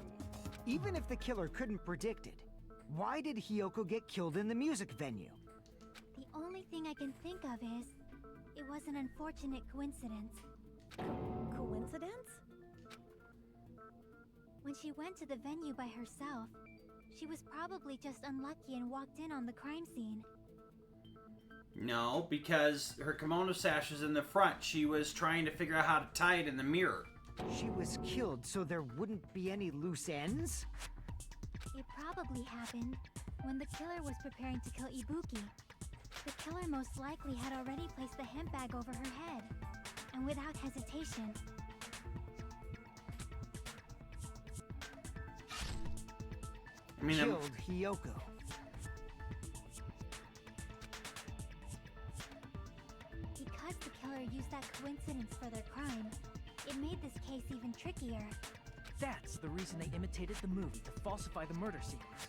Even if the killer couldn't predict it, why did Hiyoko get killed in the music venue? The only thing I can think of is, it was an unfortunate coincidence. Coincidence? When she went to the venue by herself, she was probably just unlucky and walked in on the crime scene. No, because her kimono sash was in the front. She was trying to figure out how to tie it in the mirror. She was killed so there wouldn't be any loose ends? It probably happened when the killer was preparing to kill Ibuki. The killer most likely had already placed the hemp bag over her head, and without hesitation, killed Hiyoko. Because the killer used that coincidence for their crime, it made this case even trickier. That's the reason they imitated the movie to falsify the murder sequence.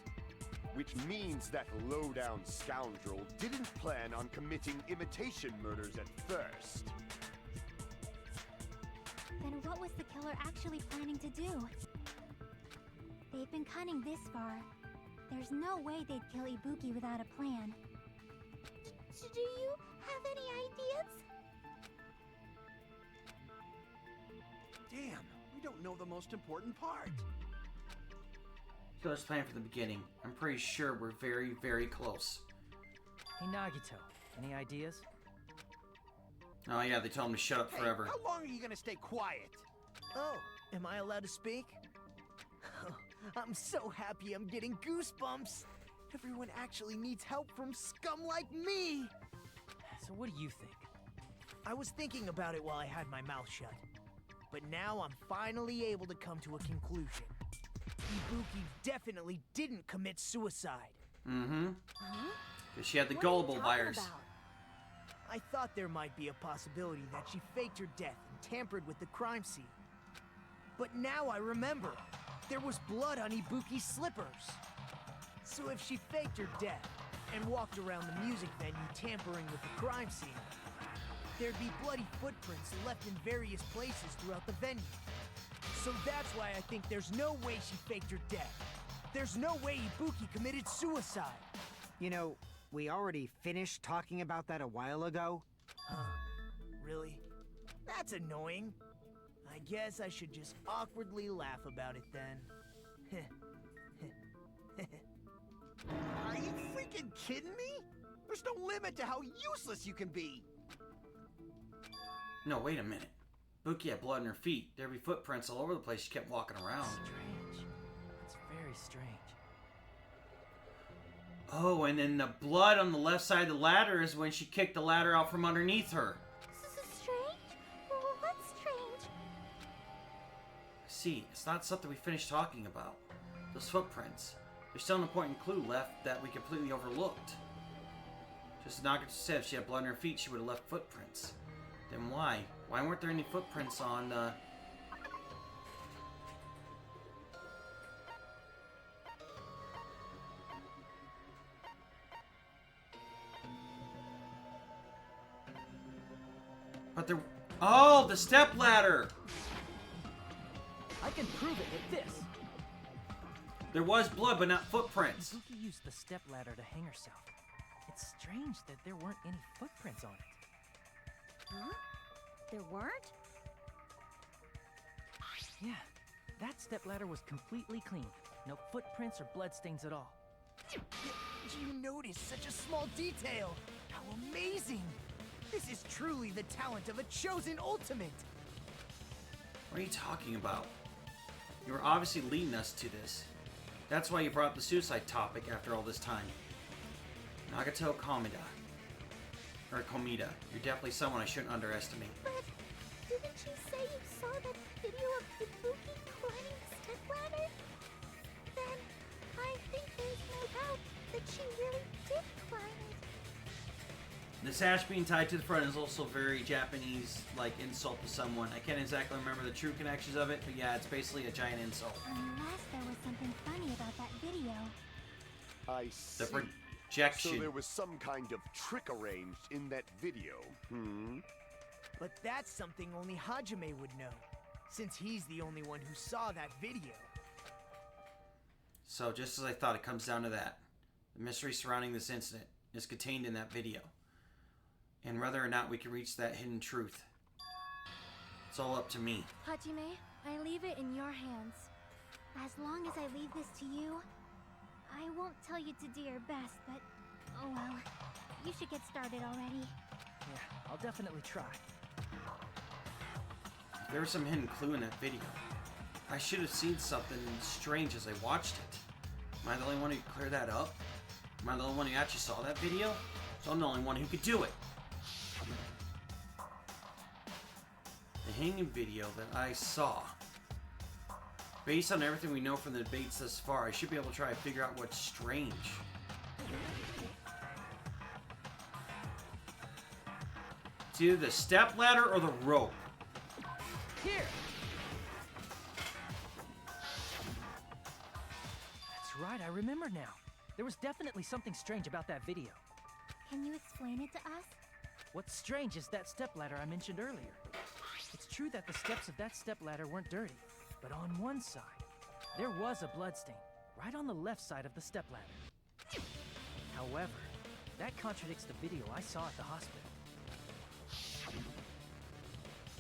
Which means that low-down scoundrel didn't plan on committing imitation murders at first. Then what was the killer actually planning to do? They've been cunning this far. There's no way they'd kill Ibuki without a plan. Do you have any ideas? Damn, we don't know the most important part. Killer's plan from the beginning. I'm pretty sure we're very, very close. Hey Nagito, any ideas? Oh yeah, they told him to shut up Hey, forever. how long are you gonna stay quiet? Oh, am I allowed to speak? I'm so happy I'm getting goosebumps. Everyone actually needs help from scum like me. So what do you think? I was thinking about it while I had my mouth shut. But now I'm finally able to come to a conclusion. Ibuki definitely didn't commit suicide. Mm-hmm. Huh? Because she had the What are you gullible talking virus. about? I thought there might be a possibility that she faked her death and tampered with the crime scene. But now I remember. There was blood on Ibuki's slippers. So if she faked her death and walked around the music venue tampering with the crime scene, there'd be bloody footprints left in various places throughout the venue. So that's why I think there's no way she faked her death. There's no way Ibuki committed suicide. You know, we already finished talking about that a while ago. Huh. Really? That's annoying. I guess I should just awkwardly laugh about it then. Are you freaking kidding me? There's no limit to how useless you can be. No, wait a minute. Buki had blood on her feet. There'd be footprints all over the place. She kept walking around. Strange. That's very strange. Oh, and then the blood on the left side of the ladder is when she kicked the ladder out from underneath her. Strange? What's strange? See, it's not something we finished talking about. Those footprints. There's still an important clue left that we completely overlooked. Just as Nagito said, if she had blood on her feet, she would have left footprints. Then why? Why weren't there any footprints on, But there... Oh, the step ladder! I can prove it with this. There was blood, but not footprints. Ibuki used the stepladder to hang herself. It's strange that there weren't any footprints on it. Huh? There weren't? Yeah, that stepladder was completely clean. No footprints or bloodstains at all. You noticed such a small detail. How amazing! This is truly the talent of a chosen ultimate. What are you talking about? You were obviously leading us to this. That's why you brought up the suicide topic after all this time. Nagito Komida. Or Komida. You're definitely someone I shouldn't underestimate. But didn't you say you saw that video of Ibuki climbing the stepladder? Then I think there's no doubt that she really did climb it. The sash being tied to the front is also very Japanese, like, insult to someone. I can't exactly remember the true connections of it, but yeah, it's basically a giant insult. Unless there was something funny about that video. I see. The projection. So there was some kind of trick arranged in that video, But that's something only Hajime would know, since he's the only one who saw that video. So, just as I thought, it comes down to that. The mystery surrounding this incident is contained in that video. And whether or not we can reach that hidden truth, it's all up to me. Hajime, I leave it in your hands. As long as I leave this to you, I won't tell you to do your best, but oh well. You should get started already. Yeah, I'll definitely try. There was some hidden clue in that video. I should have seen something strange as I watched it. Am I the only one who could clear that up? Am I the only one who actually saw that video? So I'm the only one who could do it. The hanging video that I saw. Based on everything we know from the debates thus far, I should be able to try to figure out what's strange. It's either the stepladder or the rope. Here! That's right, I remember now. There was definitely something strange about that video. Can you explain it to us? What's strange is that stepladder I mentioned earlier. It's true that the steps of that stepladder weren't dirty, but on one side, there was a bloodstain, right on the left side of the stepladder. However, that contradicts the video I saw at the hospital.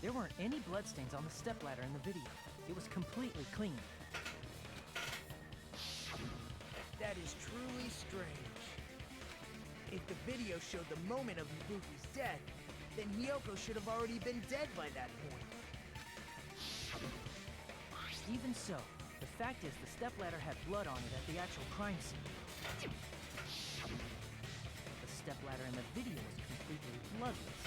There weren't any bloodstains on the stepladder in the video. It was completely clean. That is truly strange. If the video showed the moment of Ibuki's death, then Hiyoko should have already been dead by that point. Even so, the fact is the stepladder had blood on it at the actual crime scene. The stepladder in the video was completely bloodless.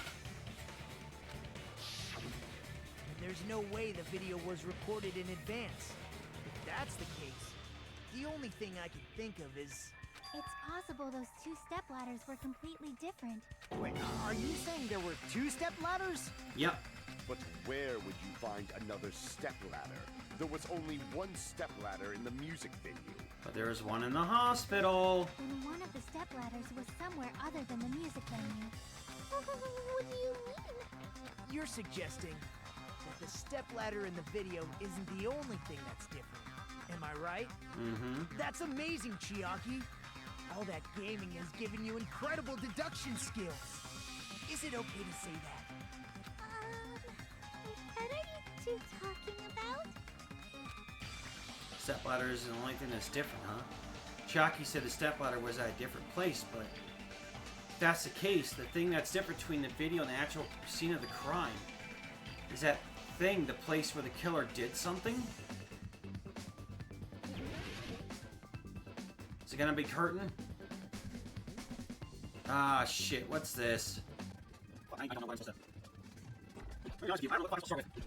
There's no way the video was recorded in advance. If that's the case, the only thing I can think of is... It's possible those two stepladders were completely different. Wait, are you saying there were two stepladders? Yep. But where would you find another stepladder? There was only one stepladder in the music venue. But there was one in the hospital. And one of the stepladders was somewhere other than the music venue. What do you mean? You're suggesting that the stepladder in the video isn't the only thing that's different. Am I right? Mm-hmm. That's amazing, Chiaki. All that gaming has given you incredible deduction skills. Is it okay to say that? What are you two talking about? Stepladder is the only thing that's different, huh? Chucky said the stepladder was at a different place, but if that's the case, the thing that's different between the video and the actual scene of the crime is that thing, the place where the killer did something. Is it gonna be curtain? Ah, shit, what's this? I don't know what I'm supposed to... To be honest with you, I don't know what I'm supposed to start with.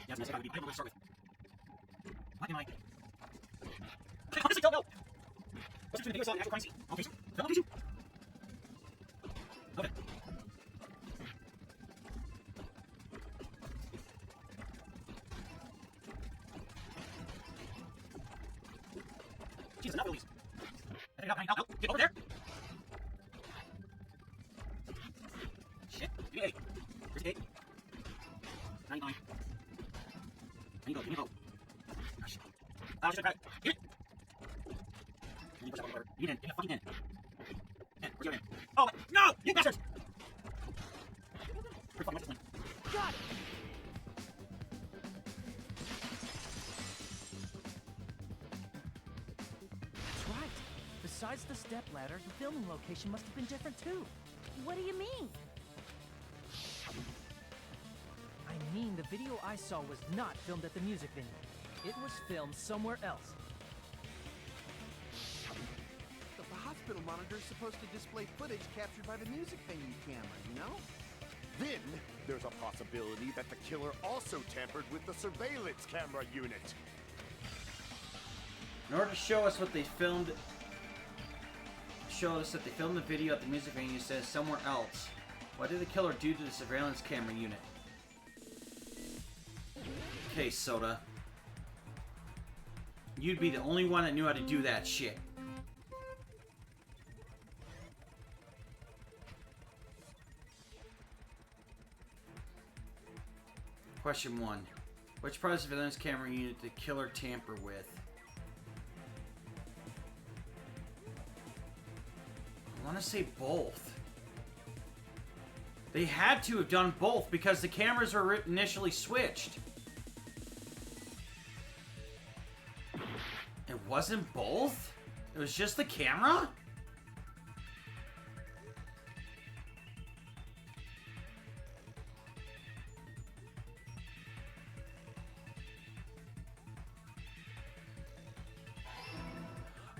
Yeah, I was gonna say, I don't know what to start with. What am I... I honestly don't know! What's between the video saw and the actual crime scene? Location? The location? Okay. Jesus, enough of these. No, get over there! Shit, give me 8. Here's 8. 99. There you go, give me a vote. Ah, shit. Ah, shit, got it. Get it! Give me a fucking in. In, where's your in? Oh, no! You bastards! Where the fuck am I this one? Got it! That's right. Besides the stepladder, the filming location must have been different too. What do you mean? I mean, the video I saw was not filmed at the music venue. It was filmed somewhere else. But the hospital monitor is supposed to display footage captured by the music venue camera, you know? Then, there's a possibility that the killer also tampered with the surveillance camera unit. In order to show us what they filmed, show us that they filmed the video at the music venue says somewhere else. What did the killer do to the surveillance camera unit? Okay, Soda. You'd be the only one that knew how to do that shit. Question 1. Which part of the surveillance camera unit did the killer tamper with? I want to say both. They had to have done both because the cameras were initially switched. It wasn't both? It was just the camera?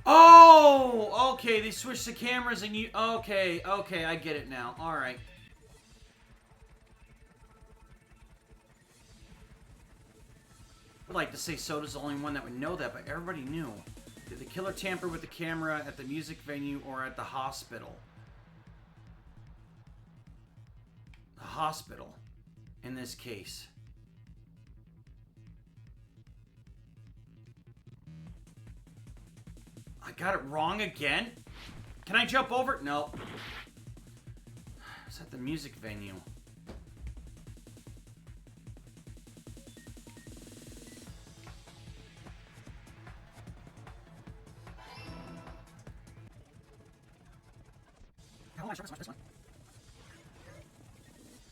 Oh, okay, they switched the cameras and you... Okay, I get it now. Alright. I'd like to say Soda's the only one that would know that, but everybody knew. Did the killer tamper with the camera at the music venue or at the hospital? The hospital, in this case. I got it wrong again? Can I jump over? No. It's at the music venue. How am I sure this one?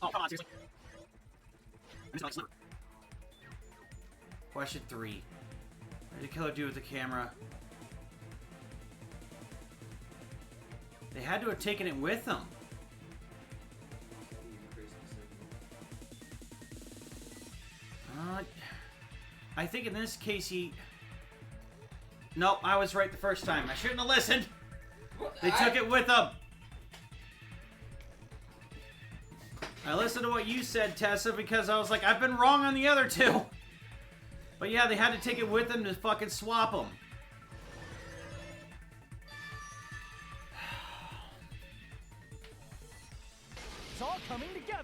Oh, come on, seriously. I'm just like sliver. Question 3. What did the killer do with the camera? They had to have taken it with them. I think in this case he... Nope, I was right the first time. I shouldn't have listened. They took it with them. I listened to what you said, Tessa, because I was like, I've been wrong on the other two. But yeah, they had to take it with them to fucking swap them. It's all coming together.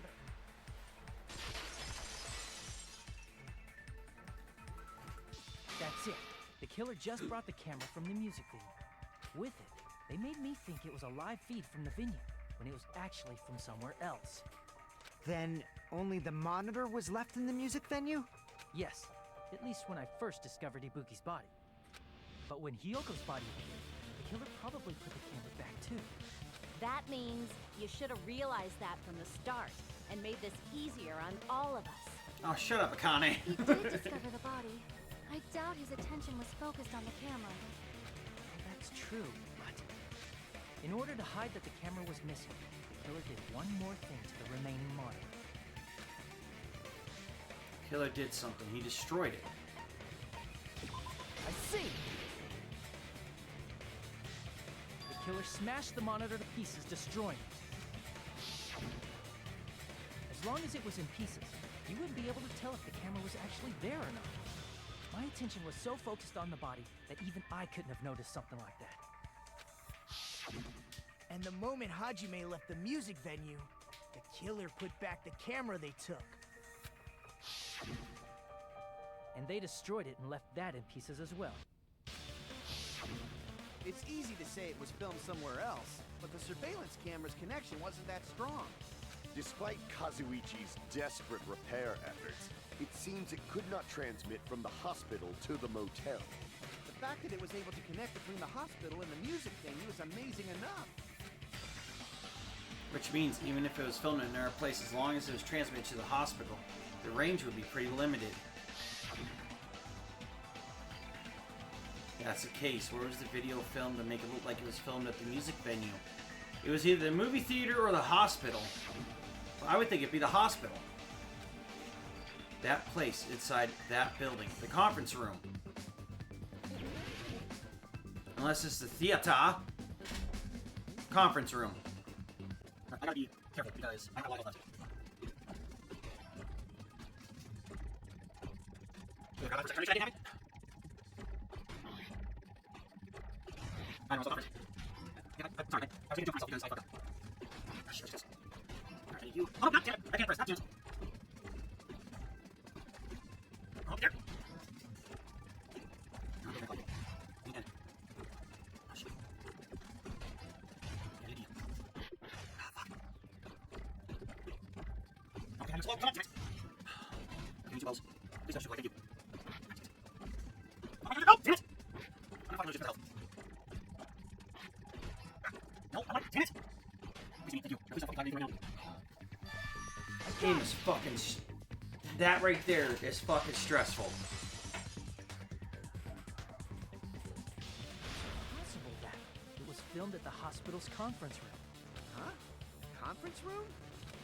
That's it. The killer just brought the camera from the music venue. With it, they made me think it was a live feed from the venue, when it was actually from somewhere else. Then only the monitor was left in the music venue? Yes, at least when I first discovered Ibuki's body. But when Hyoko's body appeared, the killer probably put the camera back too. That means you should have realized that from the start and made this easier on all of us. Oh, shut up, Akane. He did discover the body. I doubt his attention was focused on the camera. That's true, but in order to hide that the camera was missing, the killer did one more thing to the remaining monitor. Killer did something. He destroyed it. I see! The killer smashed the monitor to pieces, destroying it. As long as it was in pieces, you wouldn't be able to tell if the camera was actually there or not. My attention was so focused on the body that even I couldn't have noticed something like that. And the moment Hajime left the music venue, the killer put back the camera they took. And they destroyed it and left that in pieces as well. It's easy to say it was filmed somewhere else, but the surveillance camera's connection wasn't that strong. Despite Kazuichi's desperate repair efforts, it seems it could not transmit from the hospital to the motel. The fact that it was able to connect between the hospital and the music venue is amazing enough. Which means even if it was filmed in another place, as long as it was transmitted to the hospital, the range would be pretty limited. That's the case. Where was the video filmed to make it look like it was filmed at the music venue? It was either the movie theater or the hospital. Well, I would think it'd be the hospital. That place inside that building. The conference room. Unless it's the theater. Conference room. I gotta be careful because I have a lot of left. I know, sorry. I'm sorry. I was going to do myself because I fucked up. Shit. I need you. Oh, god damn it! I can't press. That's it. Oh, there. Okay, I'm slow. Come on, damn it. Give me 2 balls. Please don't shoot. Thank you. Oh, no, damn it! I'm not losing the health. No, I'm not. Damn it! Please, thank you. At least I'm fucking right now. This game is fucking... That right there is fucking stressful. Possible filmed at the hospital's conference room. Huh? Conference room?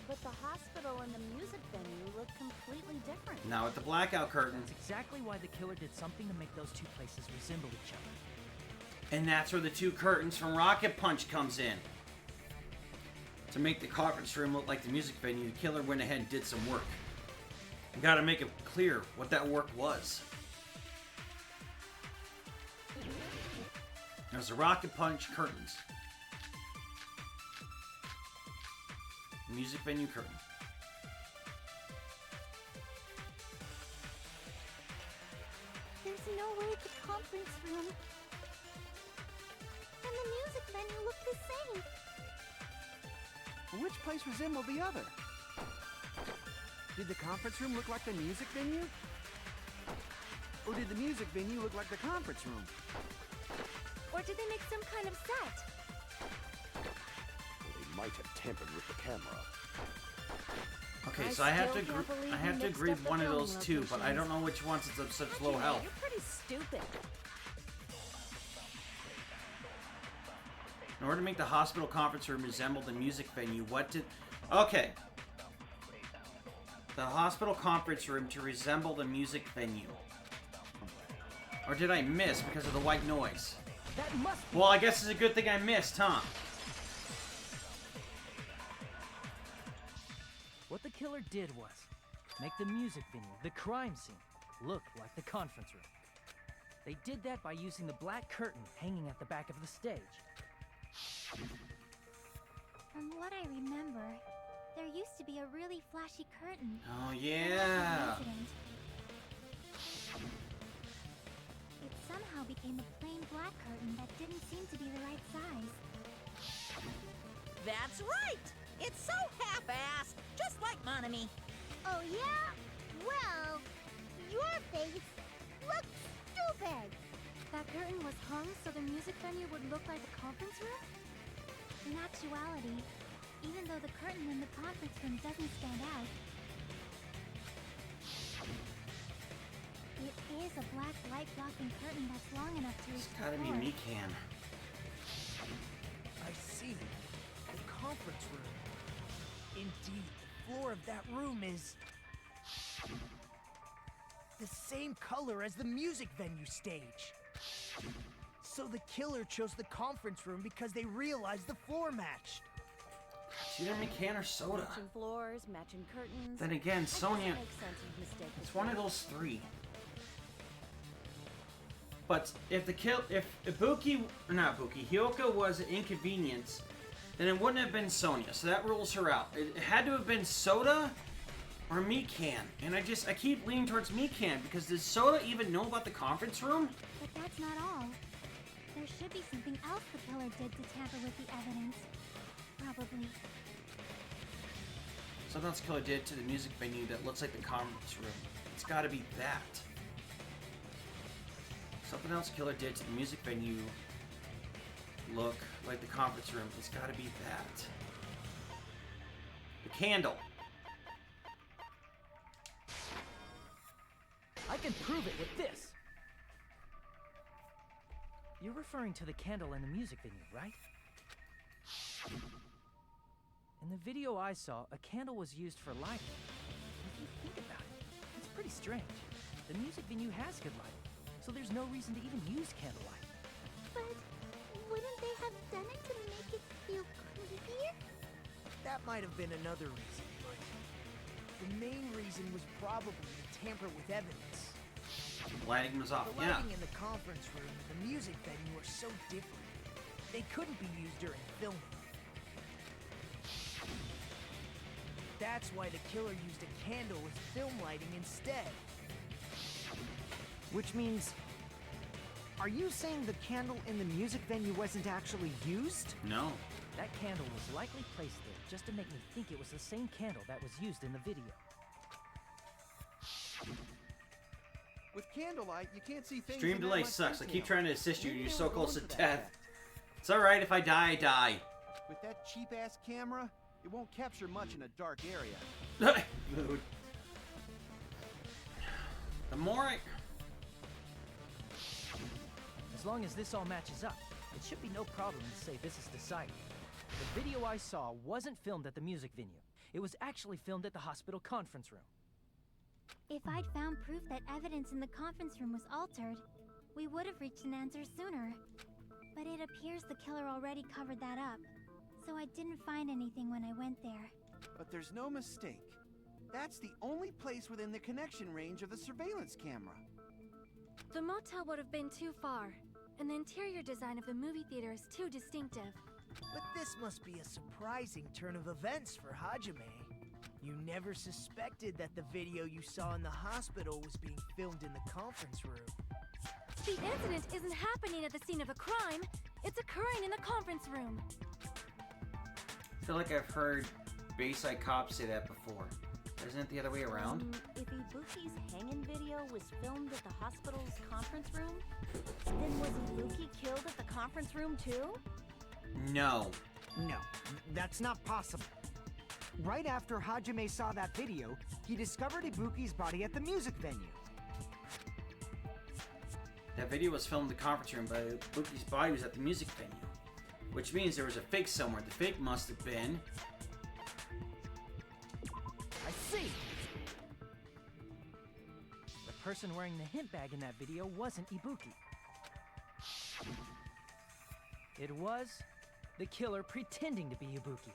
But the hospital and the music venue look completely different. Now with the blackout curtain. That's exactly why the killer did something to make those two places resemble each other. And that's where the two curtains from Rocket Punch comes in. To make the conference room look like the music venue, the killer went ahead and did some work. You gotta make it clear what that work was. There's the Rocket Punch curtains. Music venue curtain. There's no way the conference room and the music venue look the same. Which place resembled the other? Did the conference room look like the music venue? Or did the music venue look like the conference room? Or did they make some kind of set? They might have tampered with the camera. Okay, I so I have still to can't believe I you have to mixed agree up with the one of filming those two, but I locations. don't know which ones it's of such low Hajime, health. You're pretty stupid. In order to make the hospital conference room resemble the music venue, what did... Okay. The hospital conference room to resemble the music venue. Or did I miss because of the white noise? That must be... Well, I guess it's a good thing I missed, huh? What the killer did was make the music venue, the crime scene, look like the conference room. They did that by using the black curtain hanging at the back of the stage. From what I remember, there used to be a really flashy curtain. Oh, that was yeah. resident. It somehow became a plain black curtain that didn't seem to be the right size. That's right! It's so half-assed, just like Monami. Oh yeah? Well, your face looks stupid. That curtain was hung so the music venue would look like the conference room? In actuality, even though the curtain in the conference room doesn't stand out, it is a black light-blocking curtain that's long enough to reach It's the gotta be floor. Mikan. I see. The conference room. Indeed, the floor of that room is the same color as the music venue stage. So the killer chose the conference room because they realized the floor matched. It's either Mikan or Soda. Matching floors, matching curtains. Then again, I guess Sonia... it makes sense you'd mistake the It's one of two. those three. But if Hyoko was an inconvenience, then it wouldn't have been Sonia, so that rules her out. It had to have been Soda or Mikan, and I keep leaning towards Mikan, because does Soda even know about the conference room? But that's not all. There should be something else the killer did to tamper with the evidence. Probably. Something else the killer did to the music venue that looks like the conference room. It's gotta be that. Something else the killer did to the music venue look like the conference room. It's gotta be that. The candle. I can prove it with this. You're referring to the candle in the music venue, right? In the video I saw, a candle was used for lighting. If you think about it, it's pretty strange. The music venue has good lighting, so there's no reason to even use candlelight. But wouldn't they have done it to make it feel creepier? That might have been another reason, but the main reason was probably to tamper with evidence. Lighting was off, The yeah. lighting in the conference room and the music venue are so different. They couldn't be used during filming. That's why the killer used a candle as film lighting instead. Which means... Are you saying the candle in the music venue wasn't actually used? No. That candle was likely placed there just to make me think it was the same candle that was used in the video. With candlelight, you can't see things. Stream in that delay much sucks. I keep detail. trying to assist you. Maybe You're they so were close going to for that death. effect. It's alright if I die, I die. With that cheap-ass camera, it won't capture much in a dark area. Mood. The more I... As long as this all matches up, It should be no problem to say this is decided. The video I saw wasn't filmed at the music venue. It was actually filmed at the hospital conference room. If I'd found proof that evidence in the conference room was altered, we would have reached an answer sooner. But it appears the killer already covered that up, so I didn't find anything when I went there. But there's no mistake. That's the only place within the connection range of the surveillance camera. The motel would have been too far, and the interior design of the movie theater is too distinctive. But this must be a surprising turn of events for Hajime. You never suspected that the video you saw in the hospital was being filmed in the conference room. The incident isn't happening at the scene of a crime. It's occurring in the conference room. I feel like I've heard Bayside Cop say that before. Isn't it the other way around? If Ibuki's hanging video was filmed at the hospital's conference room, then was Ibuki killed at the conference room too? No. No, that's not possible. Right after Hajime saw that video, he discovered Ibuki's body at the music venue. That video was filmed in the conference room, but Ibuki's body was at the music venue. Which means there was a fake somewhere. The fake must have been... I see! The person wearing the hint bag in that video wasn't Ibuki. It was the killer pretending to be Ibuki.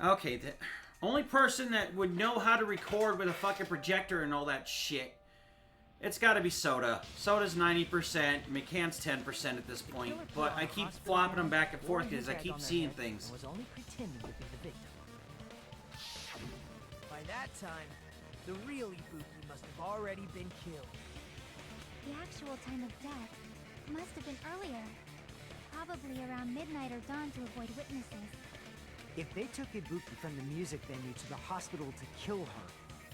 Okay, the only person that would know how to record with a fucking projector and all that shit, it's gotta be Soda. Soda's 90%, McCann's 10% at this point, but I keep flopping them back and forth because I keep seeing things. Was only pretending to be the victim. By that time, the real Ibuki must have already been killed. The actual time of death must have been earlier. Probably around midnight or dawn to avoid witnesses. If they took Ibuki from the music venue to the hospital to kill her,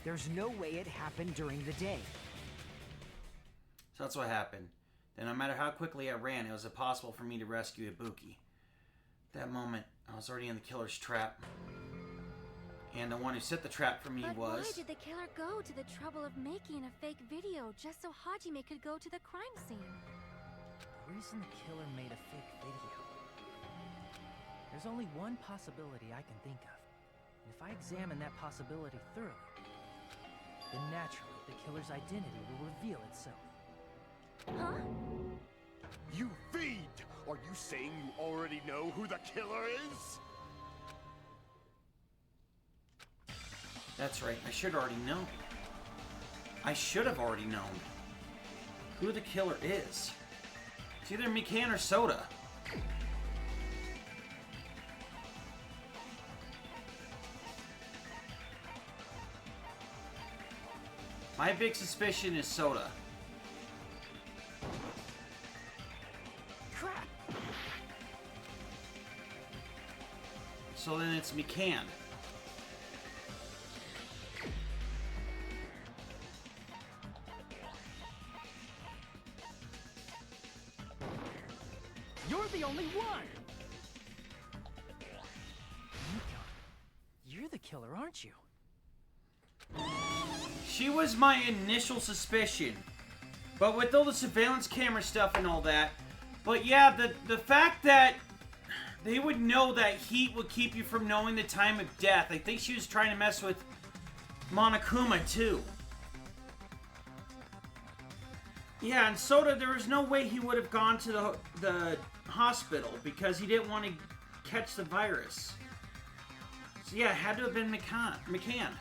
there's no way it happened during the day. So that's what happened. Then no matter how quickly I ran, it was impossible for me to rescue Ibuki. At that moment, I was already in the killer's trap. And the one who set the trap for me But was... why did the killer go to the trouble of making a fake video just so Hajime could go to the crime scene? The reason the killer made a fake video. There's only one possibility I can think of. And if I examine that possibility thoroughly, then naturally the killer's identity will reveal itself. Huh? You fiend! Are you saying you already know who the killer is? That's right, I should already know. I should have already known who the killer is. It's either McCann or Soda. My big suspicion is Soda. Crap! So then it's McCann. You're the only one! You're the killer, aren't you? She was my initial suspicion. But with all the surveillance camera stuff and all that. But yeah, the fact that they would know that heat would keep you from knowing the time of death. I think she was trying to mess with Monokuma too. Yeah, and Soda, there was no way he would have gone to the hospital because he didn't want to catch the virus. So yeah, it had to have been McCann. What are you talking about?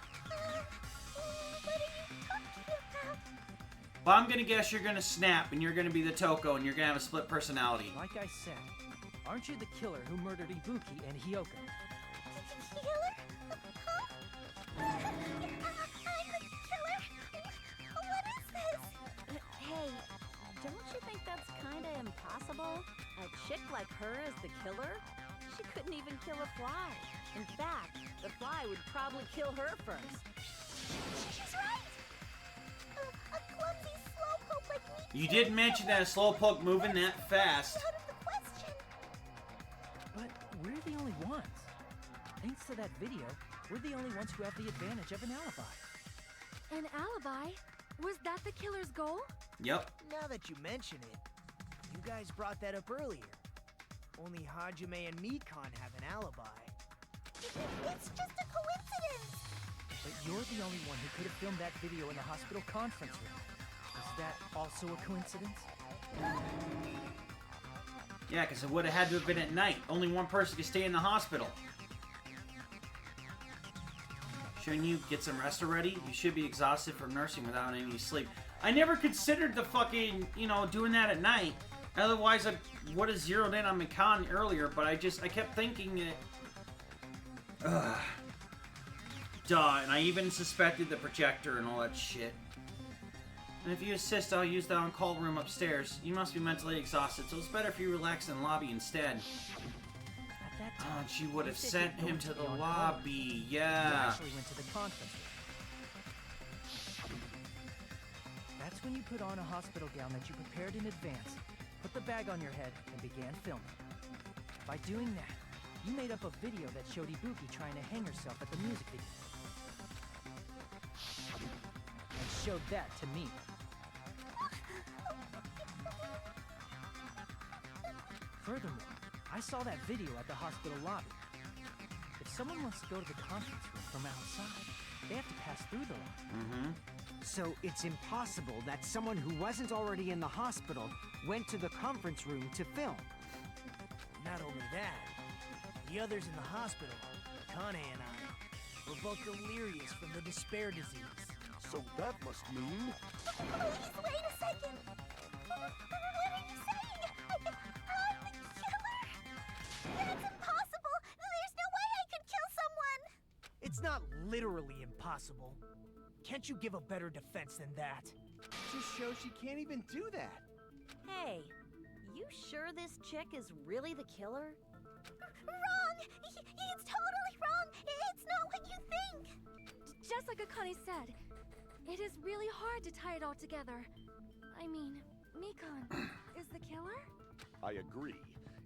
Well, I'm gonna guess you're gonna snap and you're gonna be the Toko and you're gonna have a split personality. Like I said, aren't you the killer who murdered Ibuki and Hyoko? Killer? Huh? I'm the killer? What is this? Hey, don't you think that's kinda impossible? A chick like her as the killer? She couldn't even kill a fly. In fact, the fly would probably kill her first. She's right! A clumsy slowpoke like me. You did mention that a slowpoke moving that fast. Out of the question. But we're the only ones. Thanks to that video, we're the only ones who have the advantage of an alibi. An alibi? Was that the killer's goal? Yep. Now that you mention it, You guys brought that up earlier. Only Hajime and Mikan have an alibi. It's just a coincidence! But you're the only one who could have filmed that video in the hospital conference room. Is that also a coincidence? Yeah, because it would have had to have been at night. Only one person could stay in the hospital. Shouldn't you get some rest already? You should be exhausted from nursing without any sleep. I never considered the fucking, doing that at night. Otherwise, I would have zeroed in on Mikan earlier, but I kept thinking it. Duh, and I even suspected the projector and all that shit. And if you insist, I'll use the on-call room upstairs. You must be mentally exhausted, so it's better if you relax in the lobby instead. At that time, Oh, she would have you said sent you'd go him into to the on-call. lobby, You yeah. actually went to the conference room. That's when you put on a hospital gown that you prepared in advance, put the bag on your head, and began filming. By doing that, you made up a video that showed Ibuki trying to hang herself at the music video. And showed that to me. Furthermore, I saw that video at the hospital lobby. If someone wants to go to the conference room from outside, they have to pass through the lobby. So it's impossible that someone who wasn't already in the hospital went to the conference room to film. Not only that, the others in the hospital, Kane and I, were both delirious from the despair disease. So that must mean... Please, wait a second! What are you saying? I'm the killer? That's impossible! There's no way I could kill someone! It's not literally impossible. Can't you give a better defense than that? Just shows she can't even do that. Hey, you sure this chick is really the killer? Wrong! It's totally wrong! It's not what you think! Just like Akane said, it is really hard to tie it all together. I mean, Mikan is the killer? I agree.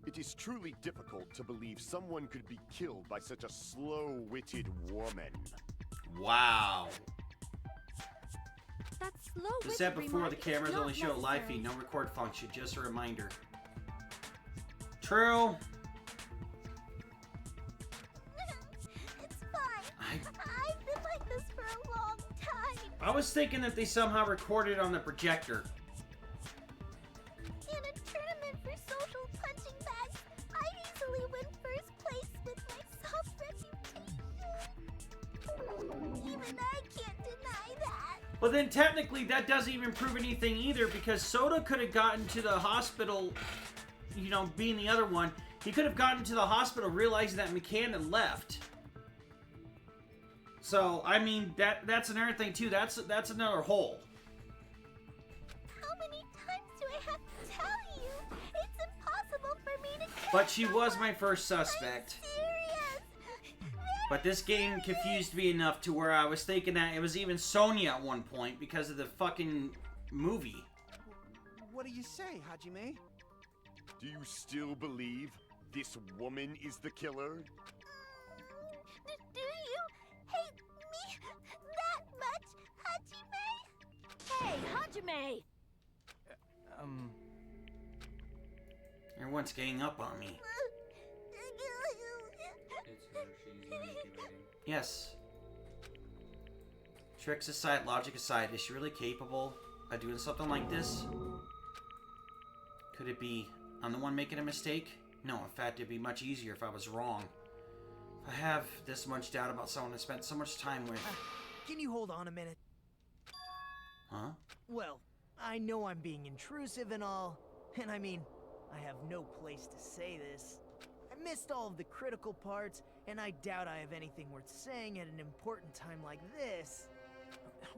It is truly difficult to believe someone could be killed by such a slow-witted woman. Wow. That slow-witted As said before, the remark is cameras not only show a live necessary. feed, no record function. Just a reminder. True. It's fine. I've been like this for a long time. I was thinking that they somehow recorded on the projector. In a tournament for social punching bags, I'd easily win first place with my soft reputation. Even I can't deny that. But then technically that doesn't even prove anything either, because Soda could have gotten to the hospital, being the other one. He could have gotten to the hospital realizing that McCann had left. So, I mean, that's another thing too. That's another hole. How many times do I have to tell you? It's impossible for me to kill But she was someone. my first suspect. I'm serious. But this game confused me enough to where I was thinking that it was even Sonya at one point because of the fucking movie. What do you say, Hajime? Do you still believe this woman is the killer? Do you hate me that much, Hajime? Hey, Hajime! Everyone's ganging up on me. It's her. She's manipulating. Yes. Tricks aside, logic aside, is she really capable of doing something like this? Could it be I'm the one making a mistake? No, in fact, it'd be much easier if I was wrong. If I have this much doubt about someone I spent so much time with. Can you hold on a minute? Huh? Well, I know I'm being intrusive and all, and I mean, I have no place to say this. I missed all of the critical parts, and I doubt I have anything worth saying at an important time like this.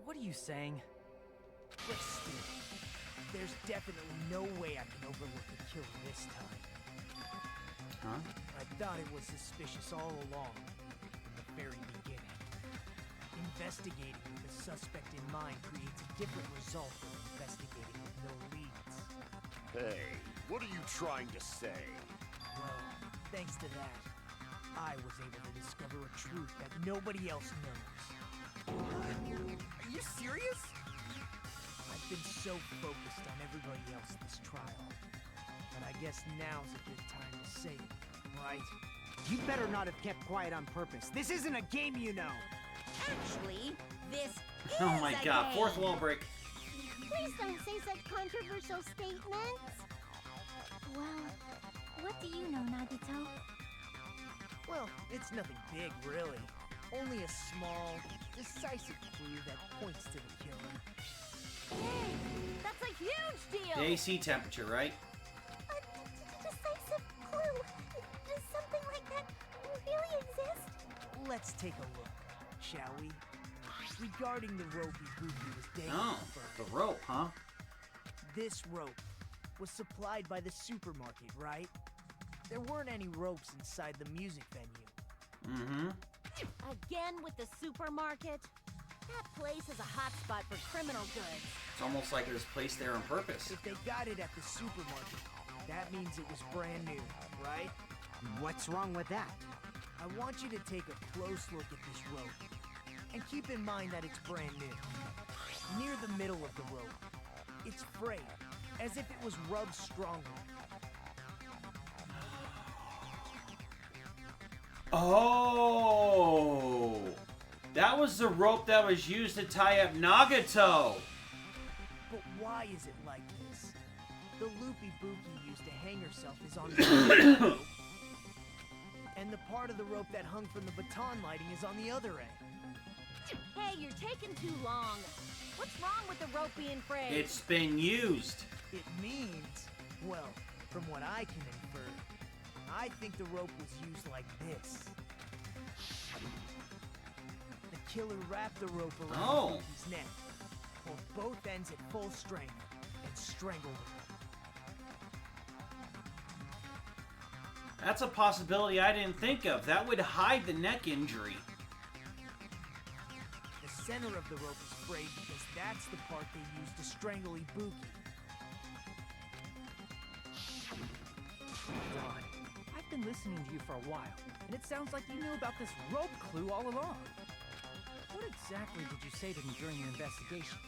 What are you saying? But still, there's definitely no way I can overlook the killer this time. Huh? I thought it was suspicious all along, from the very beginning. Investigating with a suspect in mind creates a different result than investigating with no leads. Hey, what are you trying to say? Well, thanks to that, I was able to discover a truth that nobody else knows. Are you serious? I've been so focused on everybody else this trial. I guess now's a good time to say it, right? You better not have kept quiet on purpose. This isn't a game, you know. Actually, this is Oh my a god, game. fourth wall break. Please don't say such controversial statements. Well, what do you know, Nagito? Well, it's nothing big, really. Only a small, decisive clue that points to the killer. Hey, that's a huge deal! The AC temperature, right? A decisive clue. Does something like that really exist? Let's take a look, shall we? Regarding the rope Ibuki was dangling Oh, from. the rope, huh? This rope was supplied by the supermarket, right? There weren't any ropes inside the music venue. Mm-hmm. Again with the supermarket? That place is a hotspot for criminal goods. It's almost like it was placed there on purpose. If they got it at the supermarket, that means it was brand new, right? What's wrong with that? I want you to take a close look at this rope. And keep in mind that it's brand new. Near the middle of the rope, it's frayed, as if it was rubbed strongly. Oh! That was the rope that was used to tie up Nagato! But why is it like this? The loop Ibuki used to hang herself is on the rope, and the part of the rope that hung from the baton lighting is on the other end. Hey, you're taking too long. What's wrong with the rope being frayed? It's been used. It means, well, from what I can infer, I think the rope was used like this. The killer wrapped the rope around Ibuki's neck, pulled both ends at full strength, and strangled her. That's a possibility I didn't think of. That would hide the neck injury. The center of the rope is frayed because that's the part they used to strangle Ibuki. Don, I've been listening to you for a while, and it sounds like you knew about this rope clue all along. What exactly did you say to me during your investigation?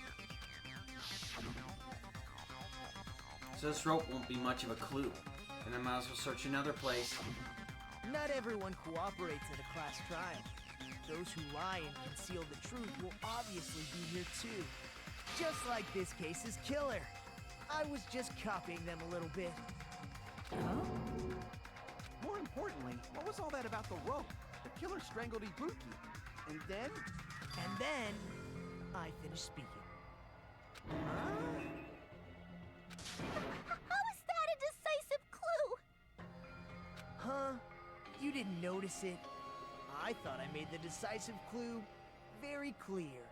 So this rope won't be much of a clue. And I might as well search another place. Not everyone cooperates at a class trial. Those who lie and conceal the truth will obviously be here too. Just like this case's killer. I was just copying them a little bit. Huh? More importantly, what was all that about the rope? The killer strangled Ibuki. And then? And then, I finished speaking. How is that a decisive clue? Huh? You didn't notice it? I thought I made the decisive clue very clear.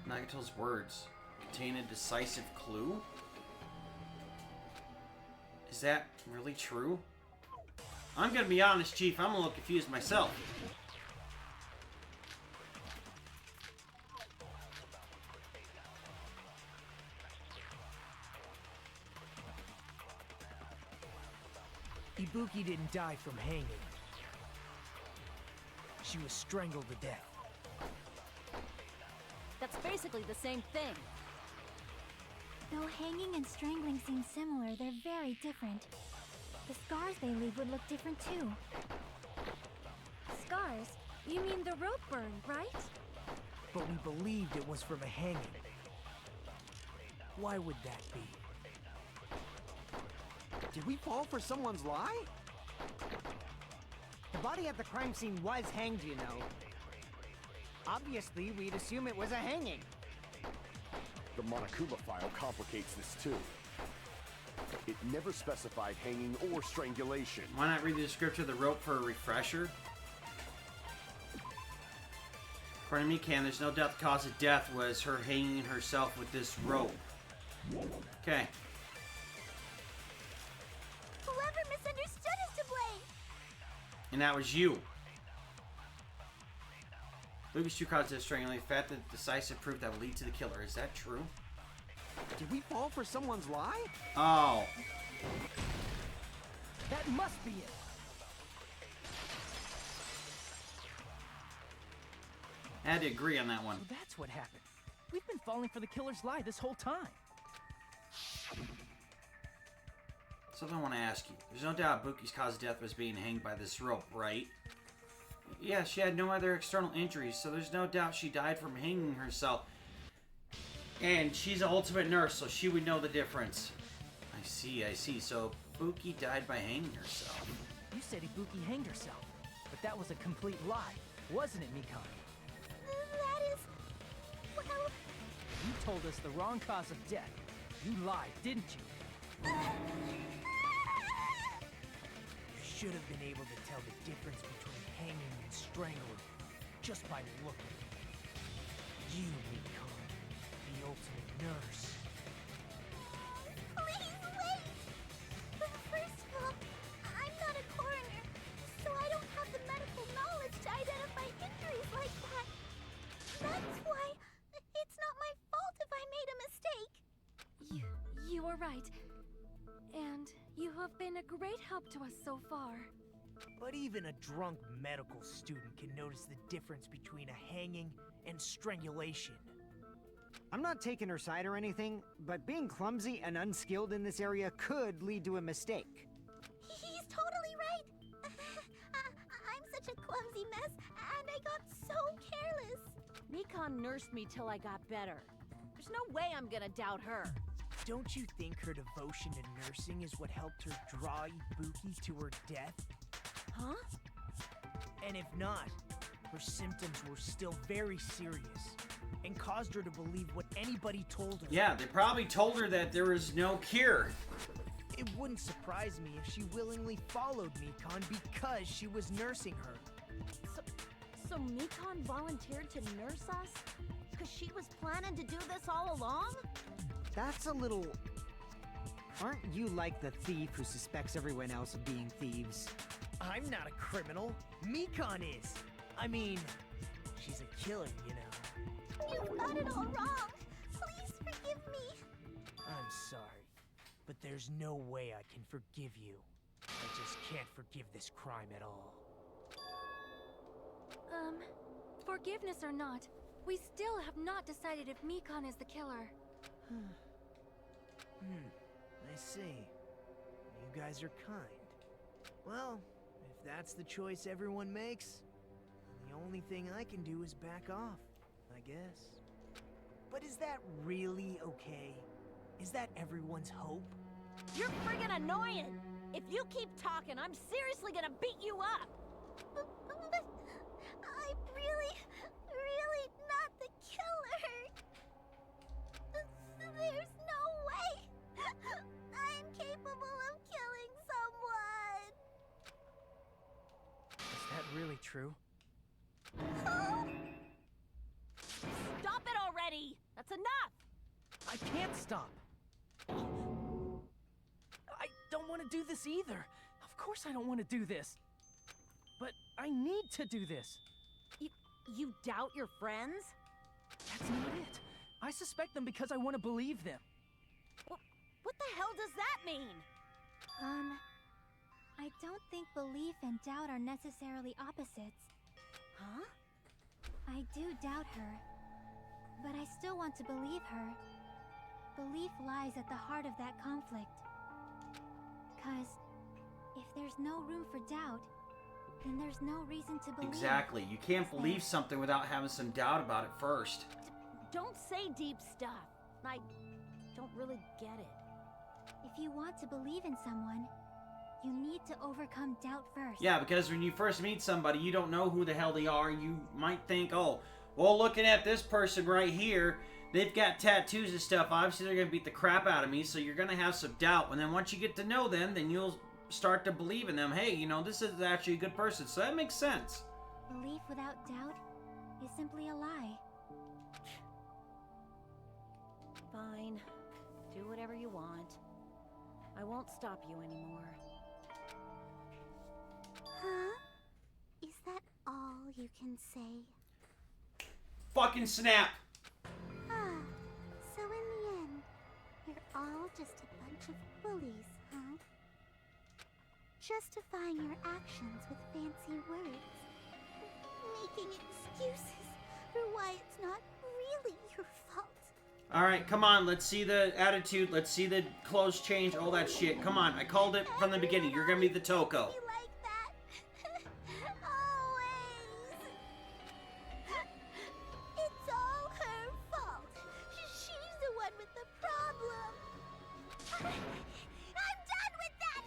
Nagato's words contain a decisive clue? Is that really true? I'm gonna be honest, Chief, I'm a little confused myself. Ibuki didn't die from hanging. She was strangled to death. That's basically the same thing. Though hanging and strangling seem similar, they're very different. The scars they leave would look different too. Scars? You mean the rope burn, right? But we believed it was from a hanging. Why would that be? Did we fall for someone's lie? The body at the crime scene was hanged, you know. Obviously, we'd assume it was a hanging. The Monokuma file complicates this too. It never specified hanging or strangulation. Why not read the description of the rope for a refresher? According to Mikan, there's no doubt the cause of death was her hanging herself with this rope. Okay. Whoever misunderstood is to blame. And that was you. Lucas' true cause of strangling, the fact that decisive proof that will lead to the killer. Is that true? Did we fall for someone's lie? Oh. That must be it! I had to agree on that one. So that's what happened. We've been falling for the killer's lie this whole time. Something I want to ask you. There's no doubt Buki's cause of death was being hanged by this rope, right? Yeah, she had no other external injuries, so there's no doubt she died from hanging herself. And she's an ultimate nurse, so she would know the difference. I see. So Buki died by hanging herself. You said Ibuki hanged herself, but that was a complete lie, wasn't it, Mikan? That is... well... You told us the wrong cause of death. You lied, didn't you? You should have been able to tell the difference between hanging and strangling just by looking. You, Mikan, the ultimate nurse. Please wait! First of all, I'm not a coroner, so I don't have the medical knowledge to identify injuries like that. That's why it's not my fault if I made a mistake. You were right. And you have been a great help to us so far. But even a drunk medical student can notice the difference between a hanging and strangulation. I'm not taking her side or anything, but being clumsy and unskilled in this area could lead to a mistake. He's totally right. I'm such a clumsy mess, and I got so careless. Mikan nursed me till I got better. There's no way I'm gonna doubt her. Don't you think her devotion to nursing is what helped her draw Ibuki to her death? Huh? And if not, her symptoms were still very serious and caused her to believe what anybody told her. Yeah, they probably told her that there was no cure. It wouldn't surprise me if she willingly followed Mikan because she was nursing her. So Mikan volunteered to nurse us? Because she was planning to do this all along? That's a little... Aren't you like the thief who suspects everyone else of being thieves? I'm not a criminal. Mikan is. I mean, she's a killer, you know. You've got it all wrong. Please forgive me. I'm sorry, but there's no way I can forgive you. I just can't forgive this crime at all. Forgiveness or not, we still have not decided if Mikan is the killer. I see. You guys are kind. Well, if that's the choice everyone makes, the only thing I can do is back off, I guess. But is that really okay? Is that everyone's hope? You're friggin' annoying! If you keep talking, I'm seriously gonna beat you up! But I'm really not the killer. There's no way. I'm capable of killing someone. Is that really true? Stop it already! That's enough! I can't stop! I don't want to do this either. Of course I don't want to do this. But I need to do this. You doubt your friends? That's not it. I suspect them because I want to believe them. What the hell does that mean? I don't think belief and doubt are necessarily opposites. Huh? I do doubt her, but I still want to believe her. Belief lies at the heart of that conflict. 'Cause if there's no room for doubt, then there's no reason to believe. Exactly. You can't believe something without having some doubt about it first. Don't say deep stuff. I don't really get it. If you want to believe in someone, you need to overcome doubt first. Yeah, because when you first meet somebody, you don't know who the hell they are. You might think, oh, well, looking at this person right here, they've got tattoos and stuff. Obviously, they're going to beat the crap out of me, so you're going to have some doubt. And then once you get to know them, then you'll start to believe in them. Hey, you know, this is actually a good person, so that makes sense. Belief without doubt is simply a lie. Fine. Do whatever you want. I won't stop you anymore. Huh? Is that all you can say? Fucking snap! Ah, so in the end, you're all just a bunch of bullies, huh? Justifying your actions with fancy words. Making excuses for why it's not really your fault. Alright, come on, let's see the attitude, let's see the clothes change, all that shit. Come on, I called it from the beginning. You're gonna be the Toko. You like that? Always. It's all her fault. She's the one with the problem. I'm done with that.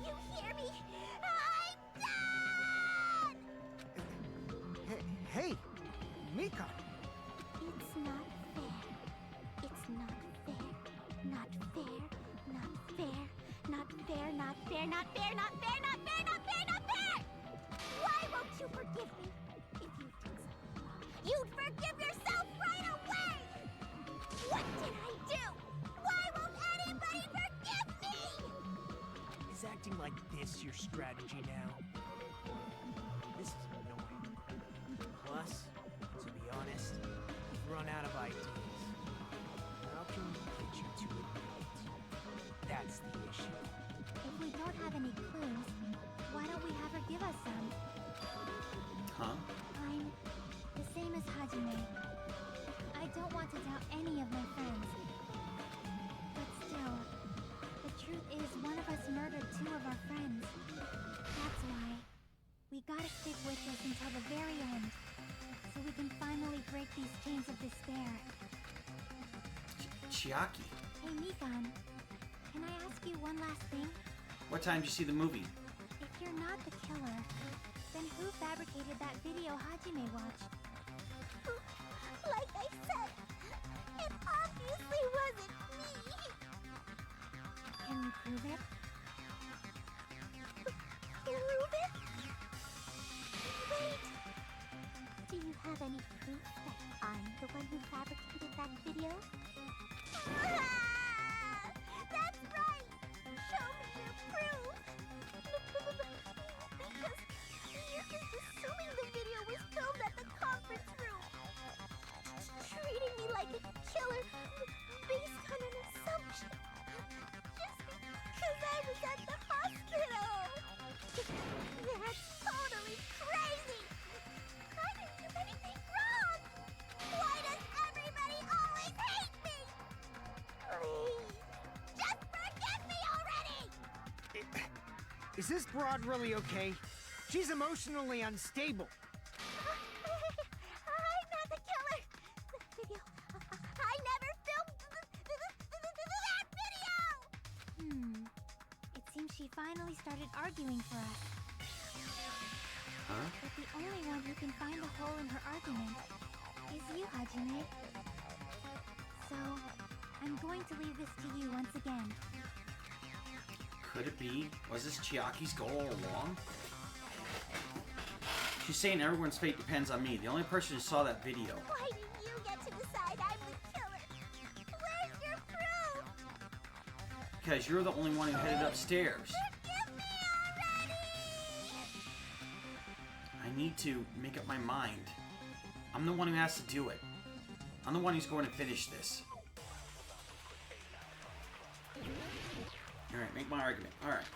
You hear me? I'm done. Hey, Mika. It's not fair. It's not fair. Not fair. Not fair. Not fair. Not fair. Not fair. Not fair. Not fair. Not fair. Not fair. Why won't you forgive me? If you did something wrong, you'd forgive yourself right away. What did I do? Why won't anybody forgive me? Is acting like this your strategy now? This is annoying. Plus, to be honest, we've run out of ideas. How can we get you to admit it? That's the issue. If we don't have any clues, why don't we have her give us some? Huh? I'm the same as Hajime. I don't want to doubt any of my friends. But still, the truth is one of us murdered two of our friends. That's why we gotta stick with this until the very end, so we can finally break these chains of despair. Chiaki. Hey, Mikan, can I ask you one last thing? What time did you see the movie? If you're not the killer, then who fabricated that video Hajime watched? Like I said, it obviously wasn't me. Can you prove it? Prove it? Wait. Do you have any proof that I'm the one who fabricated that video? That's right! Show me your proof! Because you're just assuming the video was filmed at the conference room. Treating me like a killer based on an assumption. Just because I was at the hospital. That's totally crazy! I didn't do anything wrong! Why does everybody always hate me? Please, just forgive me already! Is this broad really okay? She's emotionally unstable. I'm not the killer! The video... I never filmed that video! It seems she finally started arguing for us. Huh? But the only one who can find a hole in her argument is you, Hajime. So, I'm going to leave this to you once again. Could it be? Was this Chiaki's goal all along? She's saying everyone's fate depends on me, the only person who saw that video. Why do you get to decide I'm the killer? Where's your proof? Because you're the only one who headed upstairs. Forgive me already! I need to make up my mind. I'm the one who has to do it. I'm the one who's going to finish this. Alright, make my argument. Alright.